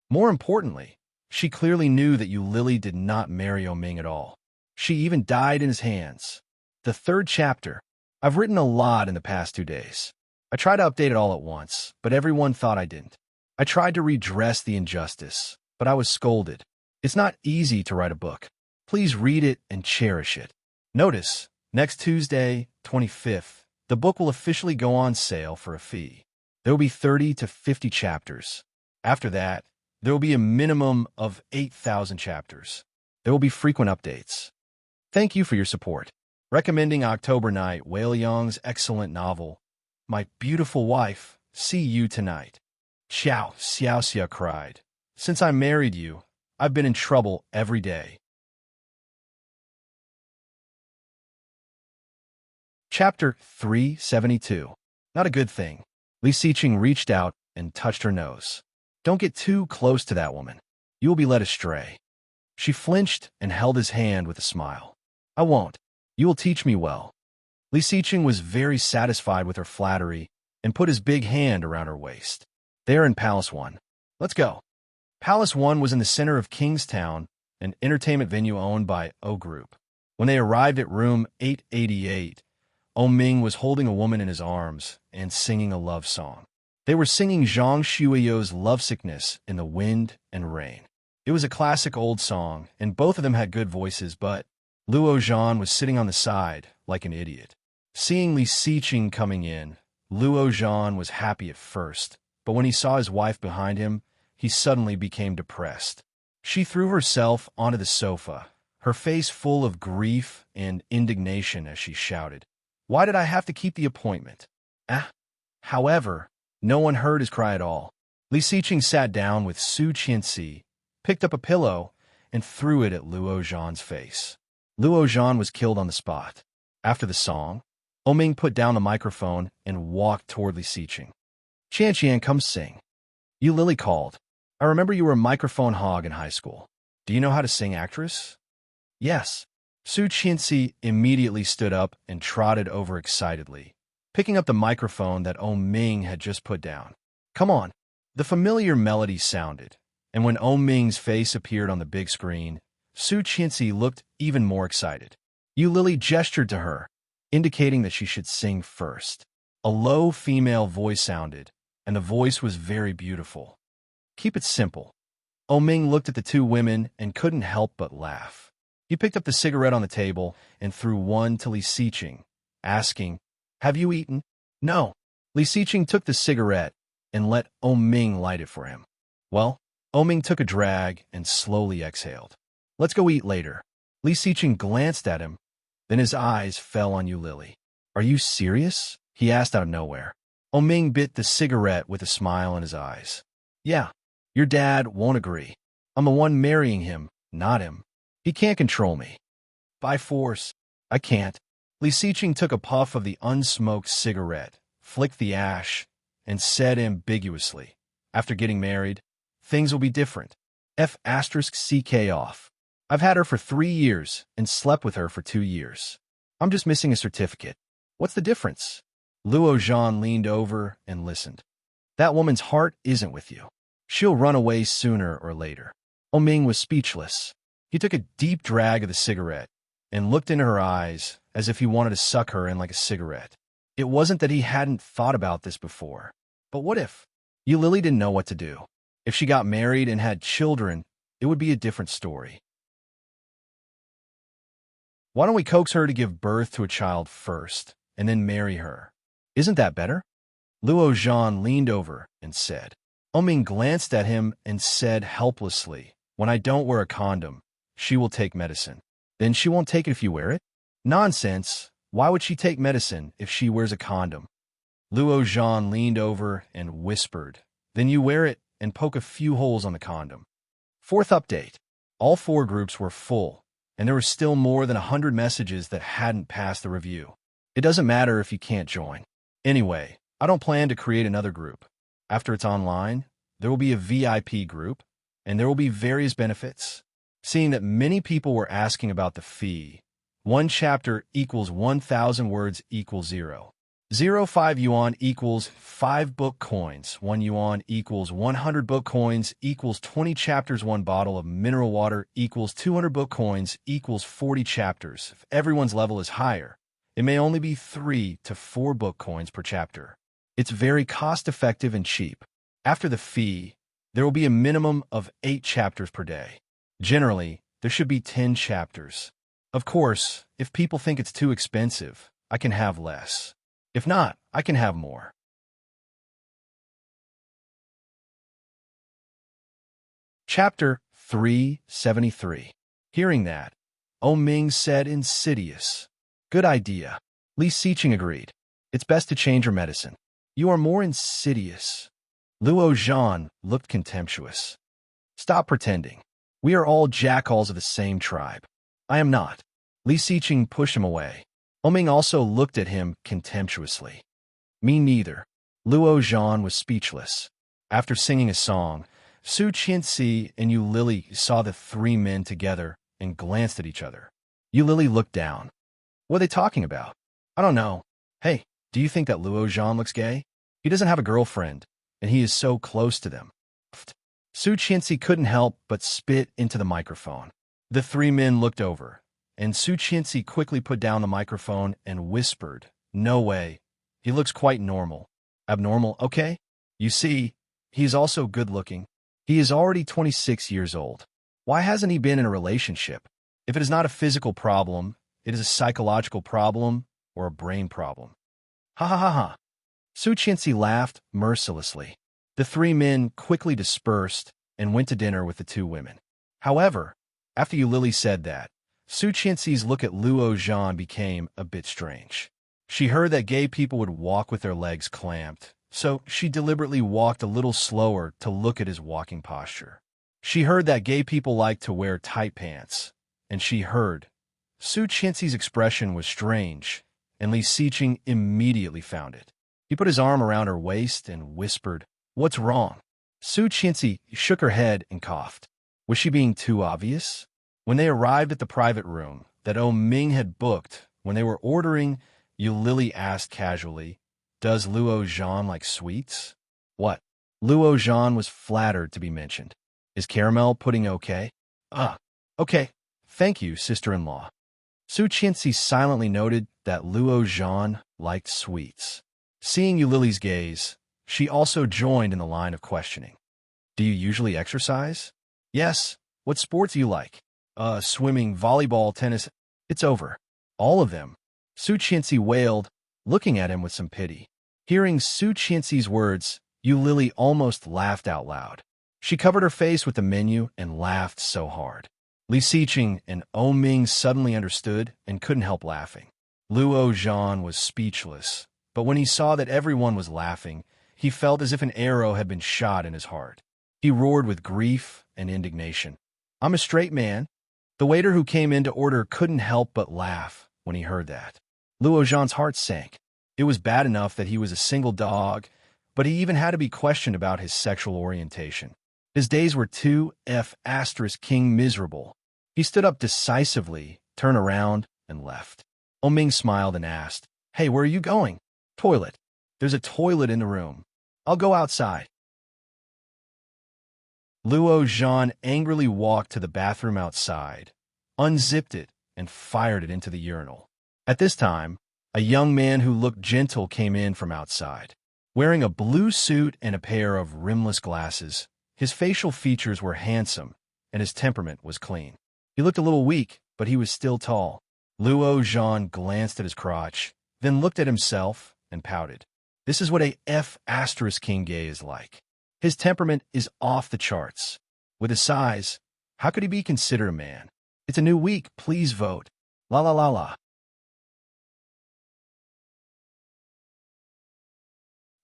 More importantly, she clearly knew that you Lily did not marry Ming at all. She even died in his hands. The 3rd chapter. I've written a lot in the past 2 days. I tried to update it all at once, but everyone thought I didn't. I tried to redress the injustice, but I was scolded. It's not easy to write a book. Please read it and cherish it. Notice, next Tuesday, 25th, the book will officially go on sale for a fee. There will be 30 to 50 chapters. After that, there will be a minimum of 8,000 chapters. There will be frequent updates. Thank you for your support. Recommending October Night, Whale Young's excellent novel, My Beautiful Wife, See You Tonight. Xiao Xiaoxia cried. Since I married you, I've been in trouble every day. Chapter 372. Not a good thing. Li Xiqing reached out and touched her nose. Don't get too close to that woman. You will be led astray. She flinched and held his hand with a smile. I won't. You will teach me well. Li Xiqing was very satisfied with her flattery and put his big hand around her waist. They are in Palace 1. Let's go. Palace 1 was in the center of Kingstown, an entertainment venue owned by O Group. When they arrived at room 888, Ming was holding a woman in his arms and singing a love song. They were singing Zhang Shuiyo's Lovesickness in the Wind and Rain. It was a classic old song, and both of them had good voices, but Luo Zhan was sitting on the side, like an idiot. Seeing Li Xiqing coming in, Luo Zhan was happy at first, but when he saw his wife behind him, he suddenly became depressed. She threw herself onto the sofa, her face full of grief and indignation as she shouted, "Why did I have to keep the appointment?" However, no one heard his cry at all. Li Xiqing sat down with Su Qianxi, picked up a pillow, and threw it at Luo Zhan's face. Luo Zhan was killed on the spot. After the song, Ming put down the microphone and walked toward Li Xiqing. Qianqian, come sing. You Lily called. I remember you were a microphone hog in high school. Do you know how to sing, actress? Yes. Su Qianxi immediately stood up and trotted over excitedly, picking up the microphone that Ming had just put down. Come on. The familiar melody sounded, and when Ming's face appeared on the big screen, Su Qianxi looked even more excited. Yu Lily gestured to her, indicating that she should sing first. A low female voice sounded, and the voice was very beautiful. Keep it simple. Ming looked at the two women and couldn't help but laugh. He picked up the cigarette on the table and threw one to Li Xiqing, asking, Have you eaten? No. Li Xiqing took the cigarette and let Ming light it for him. Well, Ming took a drag and slowly exhaled. Let's go eat later. Li Xiqing glanced at him, then his eyes fell on Yu Lily. Are you serious? He asked out of nowhere. Ming bit the cigarette with a smile in his eyes. Yeah, your dad won't agree. I'm the one marrying him, not him. He can't control me. By force. I can't. Li Xiqing took a puff of the unsmoked cigarette, flicked the ash, and said ambiguously, After getting married, things will be different. F***ck off. I've had her for 3 years and slept with her for 2 years. I'm just missing a certificate. What's the difference? Luo Zhan leaned over and listened. That woman's heart isn't with you. She'll run away sooner or later. Ming was speechless. He took a deep drag of the cigarette and looked into her eyes as if he wanted to suck her in like a cigarette. It wasn't that he hadn't thought about this before. But what if? Lily didn't know what to do. If she got married and had children, it would be a different story. Why don't we coax her to give birth to a child first and then marry her? Isn't that better? Luo Zhan leaned over and said. Ming glanced at him and said helplessly, when I don't wear a condom, she will take medicine. Then she won't take it if you wear it? Nonsense. Why would she take medicine if she wears a condom? Luo Zhan leaned over and whispered, then you wear it and poke a few holes on the condom. Fourth update. All 4 groups were full, and there were still more than 100 messages that hadn't passed the review. It doesn't matter if you can't join. Anyway, I don't plan to create another group. After it's online, there will be a VIP group, and there will be various benefits. Seeing that many people were asking about the fee, 1 chapter equals 1,000 words equals 0. 0.5 yuan equals 5 book coins. 1 yuan equals 100 book coins equals 20 chapters. 1 bottle of mineral water equals 200 book coins equals 40 chapters. If everyone's level is higher, it may only be 3 to 4 book coins per chapter. It's very cost-effective and cheap. After the fee, there will be a minimum of 8 chapters per day. Generally, there should be 10 chapters. Of course, if people think it's too expensive, I can have less. If not, I can have more. Chapter 373. Hearing that, Ming said insidious. Good idea. Li Xiqing agreed. It's best to change your medicine. You are more insidious. Luo Zhan looked contemptuous. Stop pretending. We are all jackals of the same tribe. I am not. Li Xiqing pushed him away. Ming also looked at him contemptuously. Me neither. Luo Zhan was speechless. After singing a song, Su Qianxi and Yu Lily saw the 3 men together and glanced at each other. Yu Lily looked down. What are they talking about? I don't know. Hey, do you think that Luo Zhan looks gay? He doesn't have a girlfriend, and he is so close to them. Su Qianxi couldn't help but spit into the microphone. The 3 men looked over, and Su Qianxi quickly put down the microphone and whispered, no way. He looks quite normal. Abnormal, okay? You see, he is also good-looking. He is already 26 years old. Why hasn't he been in a relationship? If it is not a physical problem, it is a psychological problem or a brain problem. Ha ha ha ha. Su Qianxi laughed mercilessly. The 3 men quickly dispersed and went to dinner with the 2 women. However, after Yu Lily said that, Su Qianxi's look at Luo Zhan became a bit strange. She heard that gay people would walk with their legs clamped, so she deliberately walked a little slower to look at his walking posture. She heard that gay people like to wear tight pants, and she heard. Su Qianxi's expression was strange, and Li Xiqing immediately found it. He put his arm around her waist and whispered, "What's wrong?" Su Qianxi shook her head and coughed. Was she being too obvious? When they arrived at the private room that Ming had booked, when they were ordering, Yu Lily asked casually, "Does Luo Zhan like sweets?" What? Luo Zhan was flattered to be mentioned. Is caramel pudding okay? Okay. Thank you, sister-in-law. Su Qianxi silently noted that Luo Zhan liked sweets. Seeing Yu Lily's gaze, she also joined in the line of questioning. Do you usually exercise? Yes. What sports do you like? Swimming, volleyball, tennis. It's over. All of them. Su Qianxi wailed, looking at him with some pity. Hearing Su Qianxi's words, Yu Lily almost laughed out loud. She covered her face with the menu and laughed so hard. Li Xiqing and Ming suddenly understood and couldn't help laughing. Luo Zhan was speechless, but when he saw that everyone was laughing, he felt as if an arrow had been shot in his heart. He roared with grief and indignation. I'm a straight man. The waiter who came in to order couldn't help but laugh when he heard that. Luo Zhan's heart sank. It was bad enough that he was a single dog, but he even had to be questioned about his sexual orientation. His days were too king miserable. He stood up decisively, turned around, and left. Oming smiled and asked, "Hey, where are you going?" "Toilet. There's a toilet in the room. I'll go outside." Luo Zhan angrily walked to the bathroom outside, unzipped it, and fired it into the urinal. At this time, a young man who looked gentle came in from outside. Wearing a blue suit and a pair of rimless glasses, his facial features were handsome, and his temperament was clean. He looked a little weak, but he was still tall. Luo Zhan glanced at his crotch, then looked at himself and pouted. This is what a F** King Gay is like. His temperament is off the charts. With his size, how could he be considered a man? It's a new week, please vote. La la la la.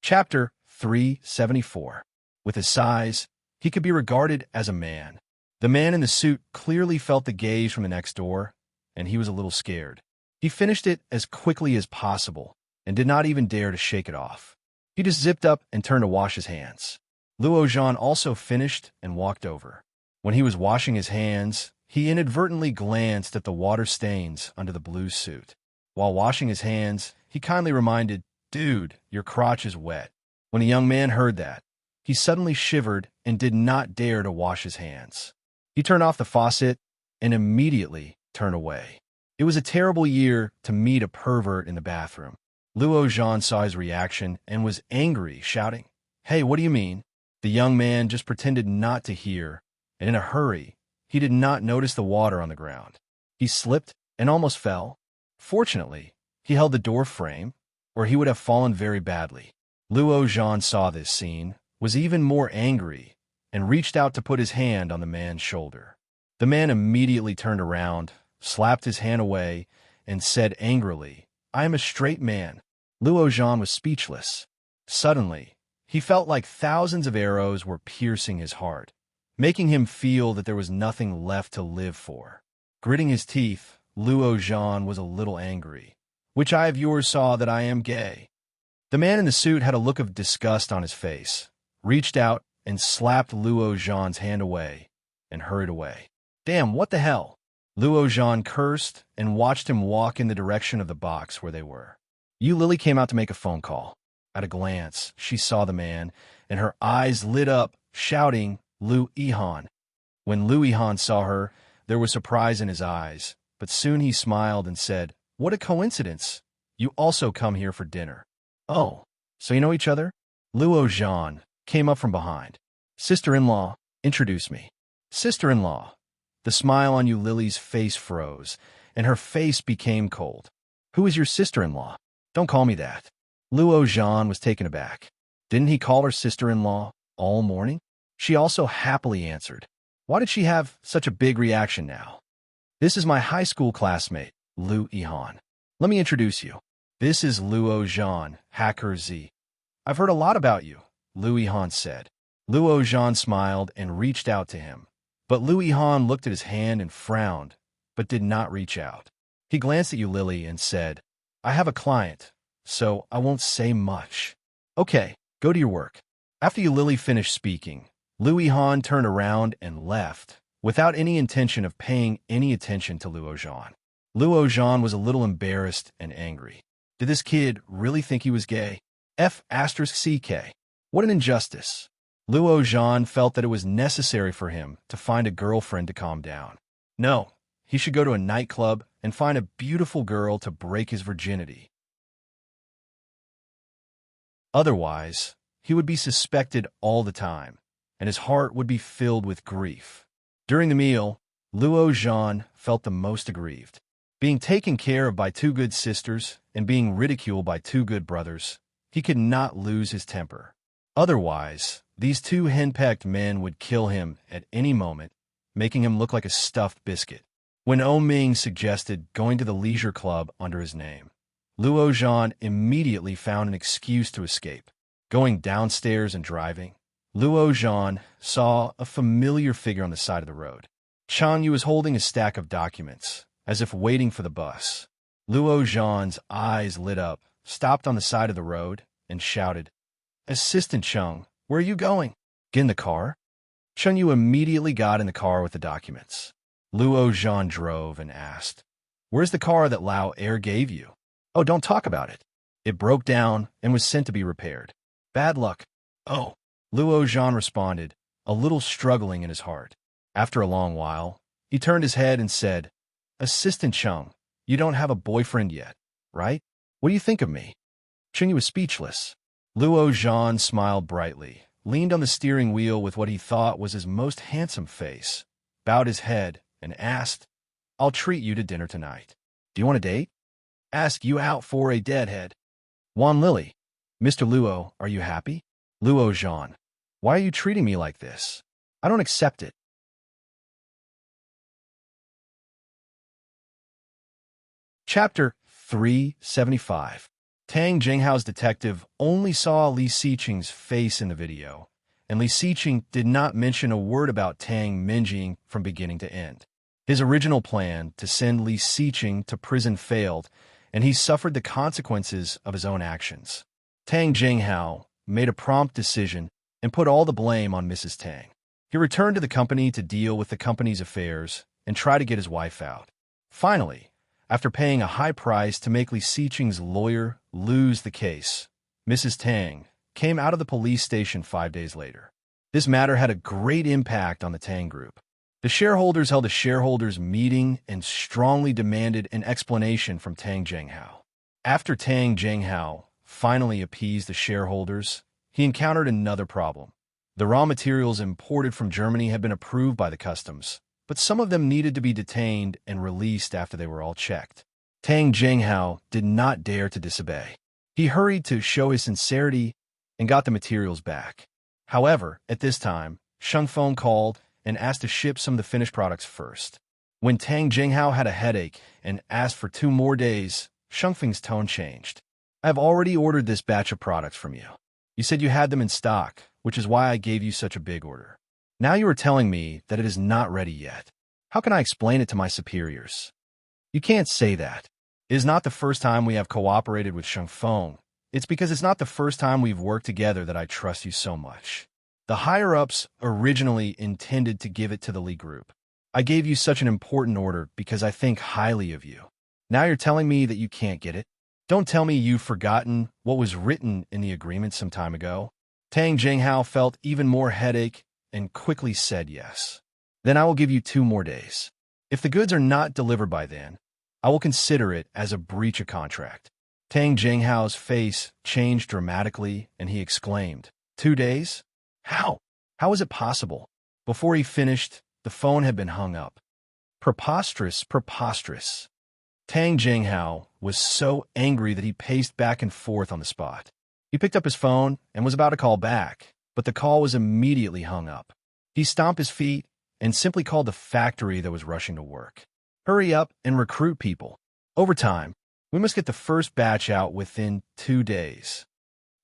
Chapter 374. With his size, he could be regarded as a man. The man in the suit clearly felt the gaze from the next door, and he was a little scared. He finished it as quickly as possible and did not even dare to shake it off. He just zipped up and turned to wash his hands. Luo Zhan also finished and walked over. When he was washing his hands, he inadvertently glanced at the water stains under the blue suit. While washing his hands, he kindly reminded, "Dude, your crotch is wet." When a young man heard that, he suddenly shivered and did not dare to wash his hands. He turned off the faucet and immediately turned away. It was a terrible year to meet a pervert in the bathroom. Luo Zhan saw his reaction and was angry, shouting, "Hey, what do you mean?" The young man just pretended not to hear, and in a hurry, he did not notice the water on the ground. He slipped and almost fell. Fortunately, he held the door frame, or he would have fallen very badly. Luo Zhan saw this scene, was even more angry, and reached out to put his hand on the man's shoulder. The man immediately turned around, slapped his hand away, and said angrily, "I am a straight man." Luo Zhan was speechless. Suddenly, he felt like thousands of arrows were piercing his heart, making him feel that there was nothing left to live for. Gritting his teeth, Luo Zhan was a little angry. "Which eye of yours saw that I am gay?" The man in the suit had a look of disgust on his face, reached out and slapped Luo Zhan's hand away, and hurried away. "Damn, what the hell?" Luo Zhan cursed and watched him walk in the direction of the box where they were. Yu Lily came out to make a phone call. At a glance, she saw the man, and her eyes lit up, shouting, "Lu Yihan." When Lu Yihan saw her, there was surprise in his eyes, but soon he smiled and said, "What a coincidence. You also come here for dinner." "Oh, so you know each other?" Luo Zhan came up from behind. "Sister-in-law, introduce me." "Sister-in-law." The smile on Yu Lily's face froze, and her face became cold. "Who is your sister-in-law?" "Don't call me that." Luo Zhan was taken aback. Didn't he call her sister-in-law all morning? She also happily answered. Why did she have such a big reaction now? "This is my high school classmate, Lu Yihan. Let me introduce you. This is Luo Zhan, Hacker Z. I've heard a lot about you," Lu Yihan said. Luo Zhan smiled and reached out to him. But Lu Yihan looked at his hand and frowned, but did not reach out. He glanced at Yu Lily and said, "I have a client, so I won't say much." "Okay, go to your work." After Yu Lily finished speaking, Lu Yihan turned around and left, without any intention of paying any attention to Luo Zhan. Luo Zhan was a little embarrassed and angry. Did this kid really think he was gay? F***CK. What an injustice. Luo Zhan felt that it was necessary for him to find a girlfriend to calm down. No, he should go to a nightclub and find a beautiful girl to break his virginity. Otherwise, he would be suspected all the time, and his heart would be filled with grief. During the meal, Luo Zhan felt the most aggrieved. Being taken care of by two good sisters and being ridiculed by two good brothers, he could not lose his temper. Otherwise, these two henpecked men would kill him at any moment, making him look like a stuffed biscuit. When Oming suggested going to the leisure club under his name, Luo Zhan immediately found an excuse to escape. Going downstairs and driving, Luo Zhan saw a familiar figure on the side of the road. Chang Yu was holding a stack of documents, as if waiting for the bus. Luo Zhan's eyes lit up, stopped on the side of the road, and shouted, "Assistant Chung, where are you going?" "Get in the car." Cheng Yu immediately got in the car with the documents. Luo Zhan drove and asked, "Where's the car that Lao Air gave you?" "Oh, don't talk about it. It broke down and was sent to be repaired. Bad luck." "Oh," Luo Zhan responded, a little struggling in his heart. After a long while, he turned his head and said, "Assistant Chung, you don't have a boyfriend yet, right? What do you think of me?" Chung was speechless. Luo Zhan smiled brightly, leaned on the steering wheel with what he thought was his most handsome face, bowed his head, and asked, "I'll treat you to dinner tonight. Do you want a date? Ask you out for a deadhead." "Wan Lily, Mr. Luo, are you happy?" "Luo Zhan, why are you treating me like this? I don't accept it." Chapter 375. Tang Jinghao's detective only saw Li Xiqing's face in the video, and Li Xiqing did not mention a word about Tang Minjing from beginning to end. His original plan to send Li Xiqing to prison failed, and he suffered the consequences of his own actions. Tang Jinghao made a prompt decision and put all the blame on Mrs. Tang. He returned to the company to deal with the company's affairs and try to get his wife out. Finally, after paying a high price to make Li Xiqing's lawyer lose the case, Mrs. Tang came out of the police station 5 days later. This matter had a great impact on the Tang Group. The shareholders held a shareholders' meeting and strongly demanded an explanation from Tang Jinghao. After Tang Jinghao finally appeased the shareholders, he encountered another problem. The raw materials imported from Germany had been approved by the customs, but some of them needed to be detained and released after they were all checked. Tang Jinghao did not dare to disobey. He hurried to show his sincerity and got the materials back. However, at this time, Sheng Feng called and asked to ship some of the finished products first. When Tang Jinghao had a headache and asked for 2 more days, Sheng Feng's tone changed. "I have already ordered this batch of products from you. You said you had them in stock, which is why I gave you such a big order. Now you are telling me that it is not ready yet. How can I explain it to my superiors?" "You can't say that. It is not the first time we have cooperated with Sheng Feng. It's because it's not the first time we've worked together that I trust you so much. The higher-ups originally intended to give it to the Li Group. I gave you such an important order because I think highly of you. Now you're telling me that you can't get it? Don't tell me you've forgotten what was written in the agreement some time ago." Tang Jinghao felt even more headache and quickly said yes. "Then I will give you 2 more days. If the goods are not delivered by then, I will consider it as a breach of contract." Tang Jinghao's face changed dramatically, and he exclaimed, "2 days? How? How is it possible?" Before he finished, the phone had been hung up. Preposterous, preposterous. Tang Jinghao was so angry that he paced back and forth on the spot. He picked up his phone and was about to call back, but the call was immediately hung up. He stomped his feet and simply called the factory that was rushing to work. "Hurry up and recruit people. Overtime. We must get the first batch out within 2 days.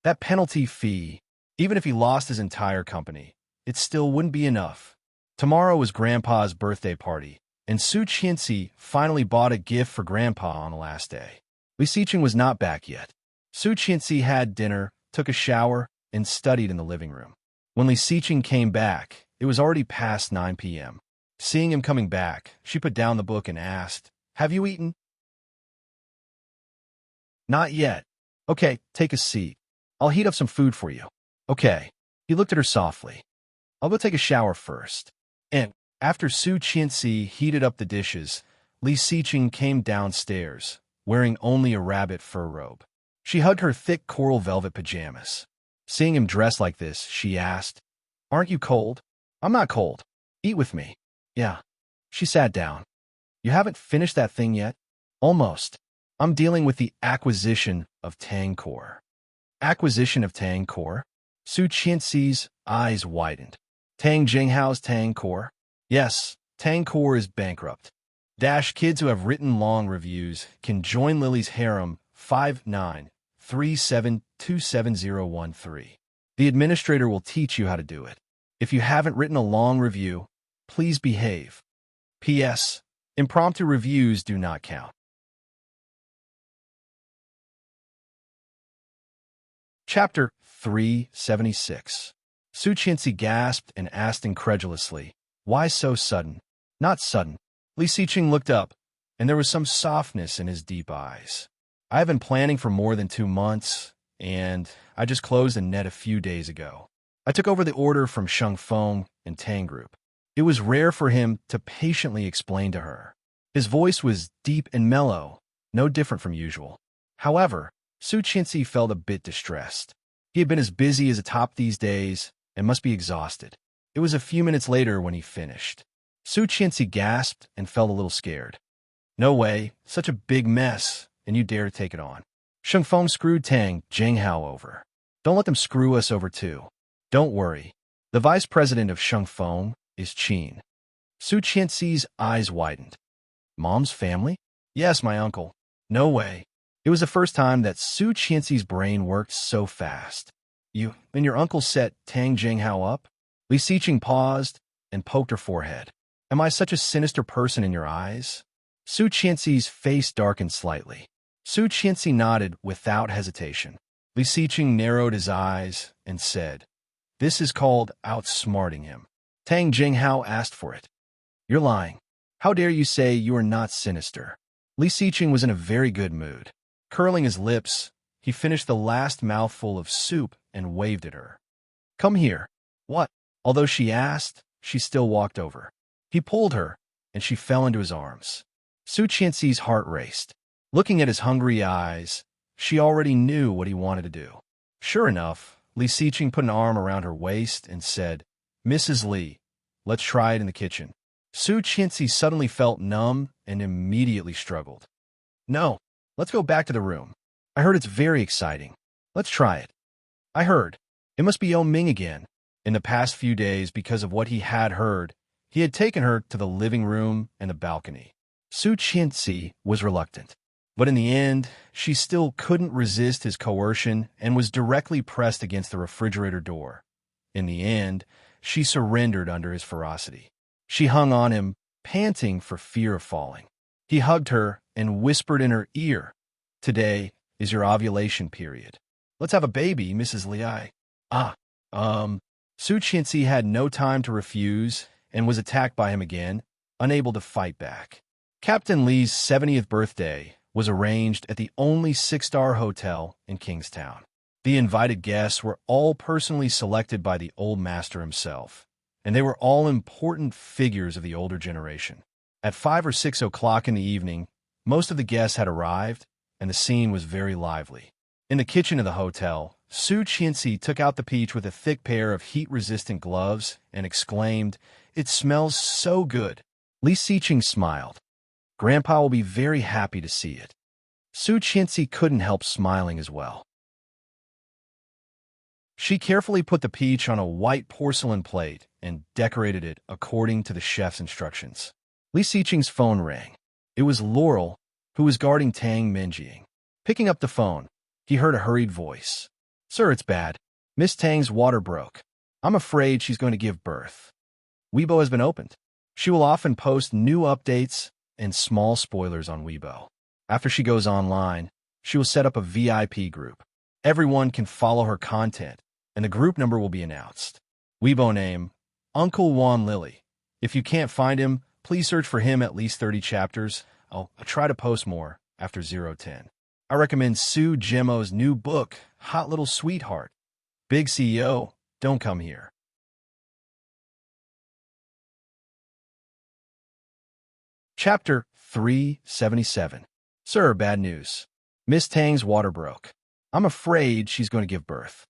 That penalty fee, even if he lost his entire company, it still wouldn't be enough." Tomorrow was Grandpa's birthday party, and Su Qianxi finally bought a gift for Grandpa on the last day. Li Xiqing was not back yet. Su Qianxi had dinner, took a shower, and studied in the living room. When Li Xiqing came back, it was already past 9 p.m. Seeing him coming back, she put down the book and asked, "Have you eaten?" "Not yet." "Okay, take a seat. I'll heat up some food for you." "Okay." He looked at her softly. "I'll go take a shower first." And after Su Qianxi heated up the dishes, Li Xiqing came downstairs, wearing only a rabbit fur robe. She hugged her thick coral velvet pajamas. Seeing him dressed like this, she asked, "Aren't you cold?" "I'm not cold. Eat with me." "Yeah." She sat down. "You haven't finished that thing yet?" "Almost. I'm dealing with the acquisition of Tangkor." "Acquisition of Tangkor?" Su Qianxi's eyes widened. "Tang Jinghao's Tangkor?" "Yes, Tangkor is bankrupt. Kids who have written long reviews can join Lily's harem 5937270013. The administrator will teach you how to do it. If you haven't written a long review, please behave. P.S. Impromptu reviews do not count." Chapter 376. Su Qianxi gasped and asked incredulously, "Why so sudden?" "Not sudden. Li Xiqing looked up, and there was some softness in his deep eyes. I have been planning for more than 2 months, and I just closed a net a few days ago. I took over the order from Sheng Feng and Tang Group. It was rare for him to patiently explain to her. His voice was deep and mellow, no different from usual. However, Su Qianxi felt a bit distressed. He had been as busy as a top these days and must be exhausted. It was a few minutes later when he finished. Su Qianxi gasped and felt a little scared. No way, such a big mess, and you dare to take it on. Sheng Feng screwed Tang Jinghao over. Don't let them screw us over too. Don't worry. The vice president of Sheng Feng is Qin. Su Qianxi's eyes widened. Mom's family? Yes, my uncle. No way. It was the first time that Su Qianxi's brain worked so fast. You and your uncle set Tang Jinghao up? Li Xiqing paused and poked her forehead. Am I such a sinister person in your eyes? Su Qianxi's face darkened slightly. Su Qianxi nodded without hesitation. Li Xiqing narrowed his eyes and said, This is called outsmarting him. Tang Jinghao asked for it. You're lying. How dare you say you are not sinister? Li Xiqing was in a very good mood. Curling his lips, he finished the last mouthful of soup and waved at her. Come here. What? Although she asked, she still walked over. He pulled her, and she fell into his arms. Su Qianxi's heart raced. Looking at his hungry eyes, she already knew what he wanted to do. Sure enough, Li Xiqing put an arm around her waist and said, Mrs. Li, let's try it in the kitchen. Su Qianxi suddenly felt numb and immediately struggled. No, let's go back to the room. I heard it's very exciting. Let's try it. I heard. It must be Yao Ming again. In the past few days, because of what he had heard, he had taken her to the living room and the balcony. Su Qianxi was reluctant. But in the end, she still couldn't resist his coercion and was directly pressed against the refrigerator door. In the end, she surrendered under his ferocity. She hung on him, panting for fear of falling. He hugged her and whispered in her ear, Today is your ovulation period. Let's have a baby, Mrs. Li. Su Qianxi had no time to refuse and was attacked by him again, unable to fight back. Captain Li's 70th birthday was arranged at the only 6-star hotel in Kingstown. The invited guests were all personally selected by the old master himself, and they were all important figures of the older generation. At 5 or 6 o'clock in the evening, most of the guests had arrived, and the scene was very lively. In the kitchen of the hotel, Su Qianxi took out the peach with a thick pair of heat-resistant gloves and exclaimed, It smells so good. Li Xiqing smiled. Grandpa will be very happy to see it. Su Qianxi couldn't help smiling as well. She carefully put the peach on a white porcelain plate and decorated it according to the chef's instructions. Li Xiqing's phone rang. It was Laurel, who was guarding Tang Minjing. Picking up the phone, he heard a hurried voice. Sir, it's bad. Miss Tang's water broke. I'm afraid she's going to give birth. Weibo has been opened. She will often post new updates and small spoilers on Weibo. After she goes online, she will set up a VIP group. Everyone can follow her content, and the group number will be announced. Weibo name, Uncle Wan Lily. If you can't find him, please search for him at least 30 chapters. I'll try to post more after 010. I recommend Su Jimo's new book, Hot Little Sweetheart. Big CEO, don't come here. Chapter 377. Sir, bad news. Miss Tang's water broke. I'm afraid she's going to give birth.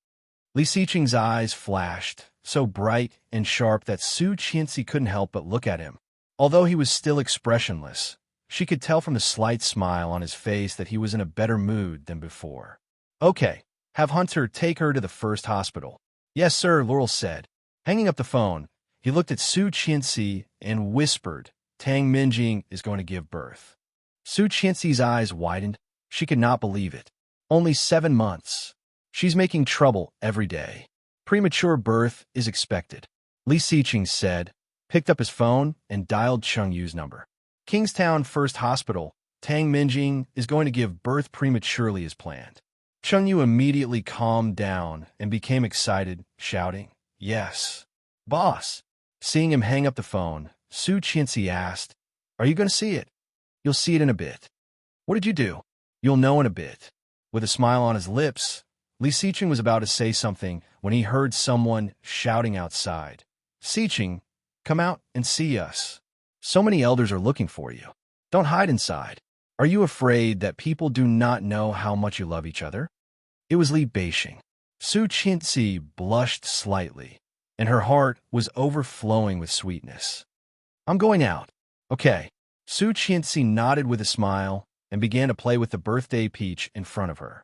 Li Xiqing's eyes flashed, so bright and sharp that Su Qianxi couldn't help but look at him. Although he was still expressionless, she could tell from the slight smile on his face that he was in a better mood than before. Okay, have Hunter take her to the first hospital. Yes, sir, Laurel said. Hanging up the phone, he looked at Su Qianxi and whispered, Tang Minjing is going to give birth. Su Qianxi's eyes widened. She could not believe it. Only 7 months. She's making trouble every day. Premature birth is expected. Li Xiqing said, picked up his phone and dialed Cheng Yu's number. Kingstown First Hospital, Tang Minjing is going to give birth prematurely as planned. Cheng Yu immediately calmed down and became excited, shouting, Yes. Boss. Seeing him hang up the phone, Su Qianxi asked, Are you going to see it? You'll see it in a bit. What did you do? You'll know in a bit. With a smile on his lips, Li Siqing was about to say something when he heard someone shouting outside. Siqing, come out and see us. So many elders are looking for you. Don't hide inside. Are you afraid that people do not know how much you love each other? It was Li Beixing. Su Qianxi blushed slightly, and her heart was overflowing with sweetness. I'm going out. Okay. Su Qianxi nodded with a smile and began to play with the birthday peach in front of her.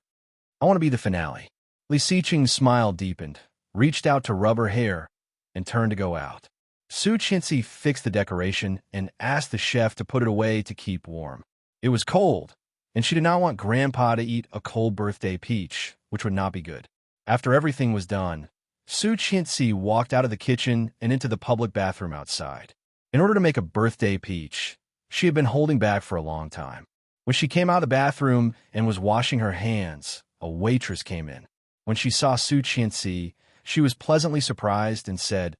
I want to be the finale. Li Siqing's smile deepened, reached out to rub her hair, and turned to go out. Su Qianxi fixed the decoration and asked the chef to put it away to keep warm. It was cold, and she did not want Grandpa to eat a cold birthday peach, which would not be good. After everything was done, Su Qianxi walked out of the kitchen and into the public bathroom outside. In order to make a birthday peach, she had been holding back for a long time. When she came out of the bathroom and was washing her hands, a waitress came in. When she saw Su Qianxi, she was pleasantly surprised and said,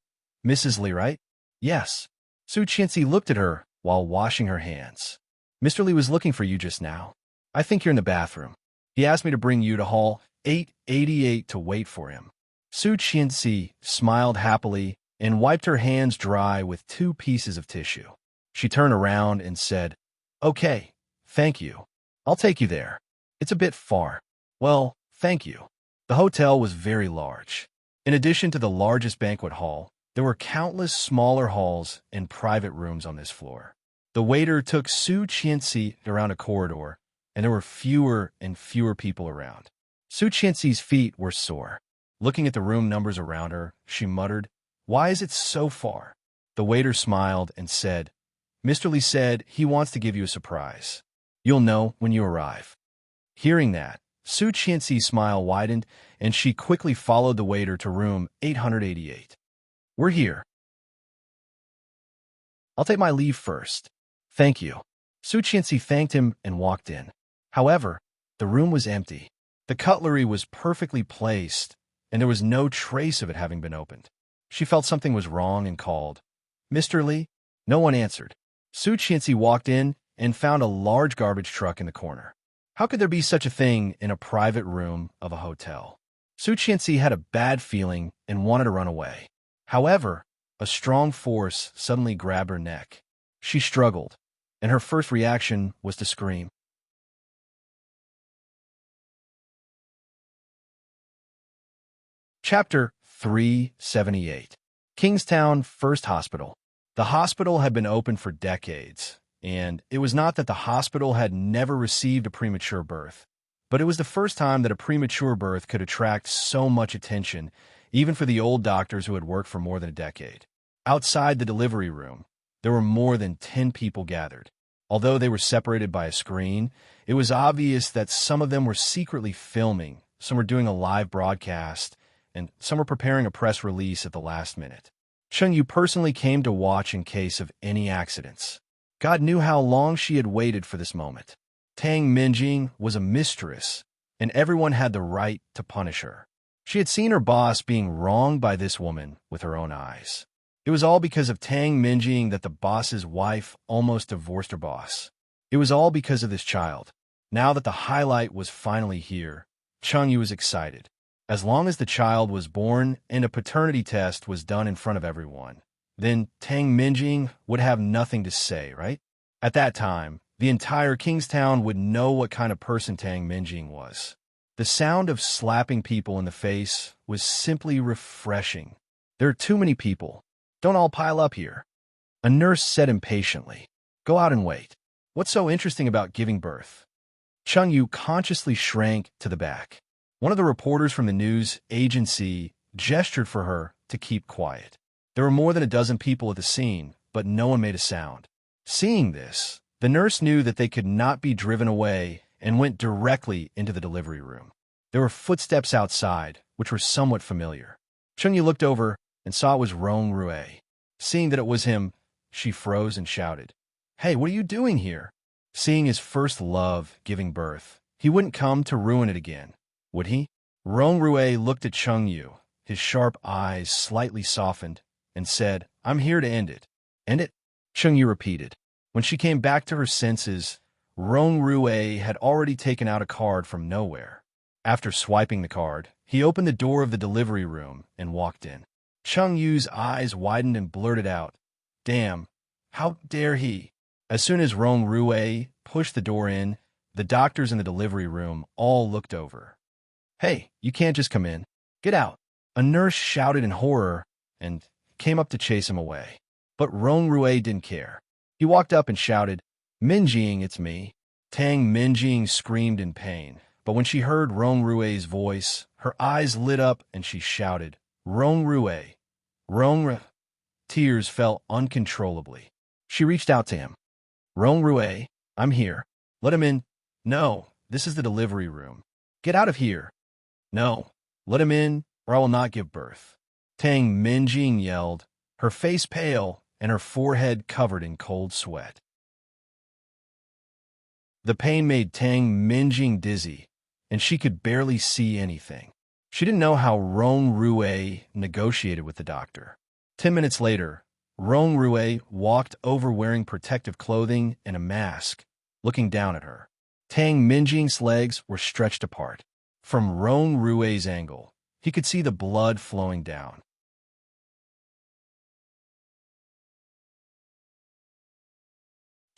Mrs. Li, right? Yes. Su Qianxi looked at her while washing her hands. Mr. Li was looking for you just now. I think you're in the bathroom. He asked me to bring you to hall 888 to wait for him. Su Qianxi smiled happily and wiped her hands dry with 2 pieces of tissue. She turned around and said, Okay, thank you. I'll take you there. It's a bit far. Well, thank you. The hotel was very large. In addition to the largest banquet hall, there were countless smaller halls and private rooms on this floor. The waiter took Su Qianxi around a corridor, and there were fewer and fewer people around. Su Qianxi's feet were sore. Looking at the room numbers around her, she muttered, Why is it so far? The waiter smiled and said, Mr. Li said he wants to give you a surprise. You'll know when you arrive. Hearing that, Su Qianxi's smile widened, and she quickly followed the waiter to room 888. We're here. I'll take my leave first. Thank you. Su Qianxi thanked him and walked in. However, the room was empty. The cutlery was perfectly placed, and there was no trace of it having been opened. She felt something was wrong and called, Mr. Li? No one answered. Su Qianxi walked in and found a large garbage truck in the corner. How could there be such a thing in a private room of a hotel? Su Qianxi had a bad feeling and wanted to run away. However, a strong force suddenly grabbed her neck. She struggled, and her first reaction was to scream. Chapter 378. Kingstown First Hospital. The hospital had been open for decades, and it was not that the hospital had never received a premature birth, but it was the first time that a premature birth could attract so much attention, even for the old doctors who had worked for more than a decade. Outside the delivery room, there were more than 10 people gathered. Although they were separated by a screen, it was obvious that some of them were secretly filming, some were doing a live broadcast, and some were preparing a press release at the last minute. Cheng Yu personally came to watch in case of any accidents. God knew how long she had waited for this moment. Tang Minjing was a mistress, and everyone had the right to punish her. She had seen her boss being wronged by this woman with her own eyes. It was all because of Tang Minjing that the boss's wife almost divorced her boss. It was all because of this child. Now that the highlight was finally here, Cheng Yu was excited. As long as the child was born and a paternity test was done in front of everyone, then Tang Minjing would have nothing to say, right? At that time, the entire Kingstown would know what kind of person Tang Minjing was. The sound of slapping people in the face was simply refreshing. There are too many people. Don't all pile up here. A nurse said impatiently, Go out and wait. What's so interesting about giving birth? Cheng Yu consciously shrank to the back. One of the reporters from the news agency gestured for her to keep quiet. There were more than a dozen people at the scene, but no one made a sound. Seeing this, the nurse knew that they could not be driven away and went directly into the delivery room. There were footsteps outside, which were somewhat familiar. Cheng Yu looked over and saw it was Rong Rue. Seeing that it was him, she froze and shouted, Hey, what are you doing here? Seeing his first love giving birth, he wouldn't come to ruin it again, would he? Rong Rue looked at Cheng Yu, his sharp eyes slightly softened, and said, I'm here to end it. End it? Cheng Yu repeated. When she came back to her senses, Rong Rue had already taken out a card from nowhere. After swiping the card, he opened the door of the delivery room and walked in. Chung Yu's eyes widened and blurted out, "Damn, how dare he?" As soon as Rong Rue pushed the door in, the doctors in the delivery room all looked over. "Hey, you can't just come in. Get out." A nurse shouted in horror and came up to chase him away. But Rong Rue didn't care. He walked up and shouted, "Minjing, it's me." Tang Minjing screamed in pain, but when she heard Rong Rue's voice, her eyes lit up and she shouted, "Rong Rue! Rong Rue!" Tears fell uncontrollably. She reached out to him. "Rong Rue, I'm here. Let him in." "No, this is the delivery room. Get out of here." "No, let him in, or I will not give birth." Tang Minjing yelled, her face pale and her forehead covered in cold sweat. The pain made Tang Minjing dizzy, and she could barely see anything. She didn't know how Rong Rue negotiated with the doctor. 10 minutes later, Rong Rue walked over wearing protective clothing and a mask, looking down at her. Tang Minjing's legs were stretched apart. From Rong Rue's angle, he could see the blood flowing down.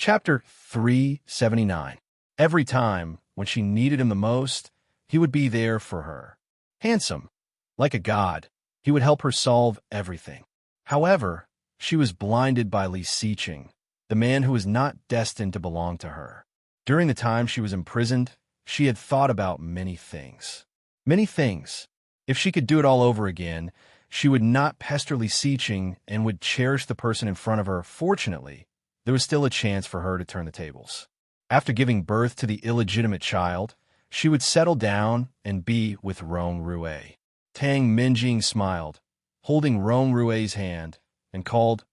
Chapter 379. Every time, when she needed him the most, he would be there for her. Handsome, like a god, he would help her solve everything. However, she was blinded by Li Siqing, the man who was not destined to belong to her. During the time she was imprisoned, she had thought about many things. Many things. If she could do it all over again, she would not pester Li Siqing and would cherish the person in front of her. Fortunately, there was still a chance for her to turn the tables. After giving birth to the illegitimate child, she would settle down and be with Rong Rue. Tang Minjing smiled, holding Rong Rue's hand, and called,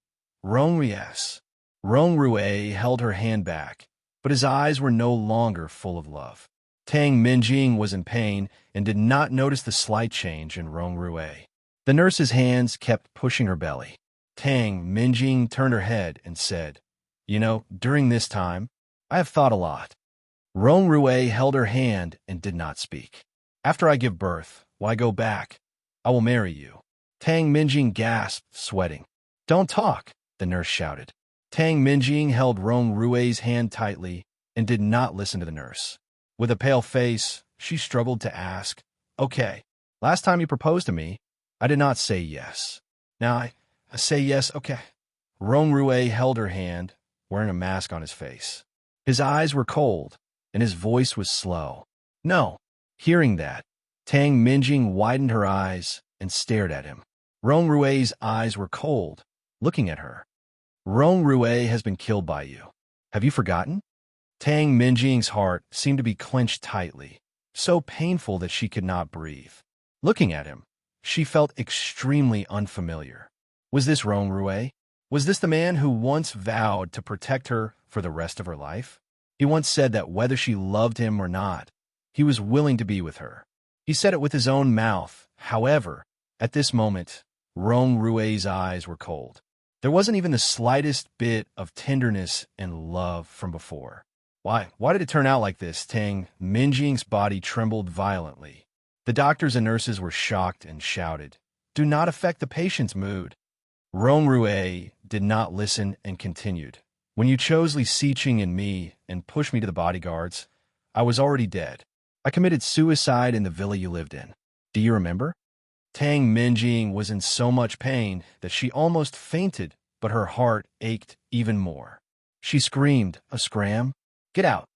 "Rong Rue." Rong Rue held her hand back, but his eyes were no longer full of love. Tang Minjing was in pain and did not notice the slight change in Rong Rue. The nurse's hands kept pushing her belly. Tang Minjing turned her head and said, "You know, during this time, I have thought a lot." Rong Rue held her hand and did not speak. "After I give birth, why go back? I will marry you." Tang Minjing gasped, sweating. "Don't talk," the nurse shouted. Tang Minjing held Rong Rue's hand tightly and did not listen to the nurse. With a pale face, she struggled to ask, "Okay, last time you proposed to me, I did not say yes. Now I say yes, okay." Rong Rue held her hand, wearing a mask on his face. His eyes were cold, and his voice was slow. "No." Hearing that, Tang Minjing widened her eyes and stared at him. Rong Rue's eyes were cold, looking at her. "Rong Rue has been killed by you. Have you forgotten?" Tang Minjing's heart seemed to be clenched tightly, so painful that she could not breathe. Looking at him, she felt extremely unfamiliar. Was this Rong Rue? Was this the man who once vowed to protect her for the rest of her life? He once said that whether she loved him or not, he was willing to be with her. He said it with his own mouth. However, at this moment, Rong Rue's eyes were cold. There wasn't even the slightest bit of tenderness and love from before. Why did it turn out like this? Tang Minjing's body trembled violently. The doctors and nurses were shocked and shouted, "Do not affect the patient's mood." Rong Rue did not listen and continued, "When you chose Li Siqing and me and pushed me to the bodyguards, I was already dead. I committed suicide in the villa you lived in. Do you remember?" Tang Minjing was in so much pain that she almost fainted, but her heart ached even more. She screamed, "A scram? Get out."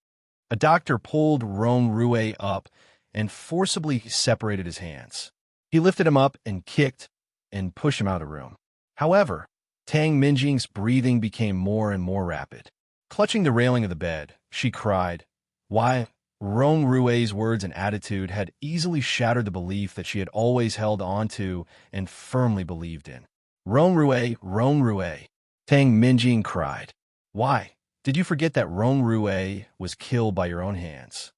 A doctor pulled Rong Rue up and forcibly separated his hands. He lifted him up and kicked and pushed him out of the room. However, Tang Minjing's breathing became more and more rapid. Clutching the railing of the bed, she cried, "Why?" Rong Rue's words and attitude had easily shattered the belief that she had always held on to and firmly believed in. "Rong Rue, Rong Rue," Tang Minjing cried. "Why? Did you forget that Rong Rue was killed by your own hands?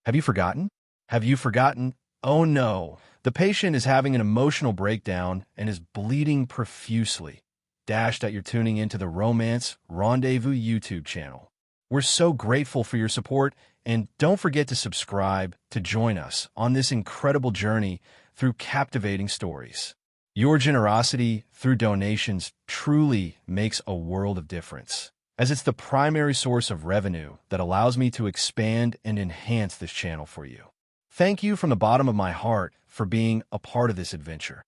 Have you forgotten? Have you forgotten? Oh no, the patient is having an emotional breakdown and is bleeding profusely. dashed that you're tuning into the Romance Rendezvous YouTube channel. We're so grateful for your support, and don't forget to subscribe to join us on this incredible journey through captivating stories. Your generosity through donations truly makes a world of difference, as it's the primary source of revenue that allows me to expand and enhance this channel for you. Thank you from the bottom of my heart for being a part of this adventure.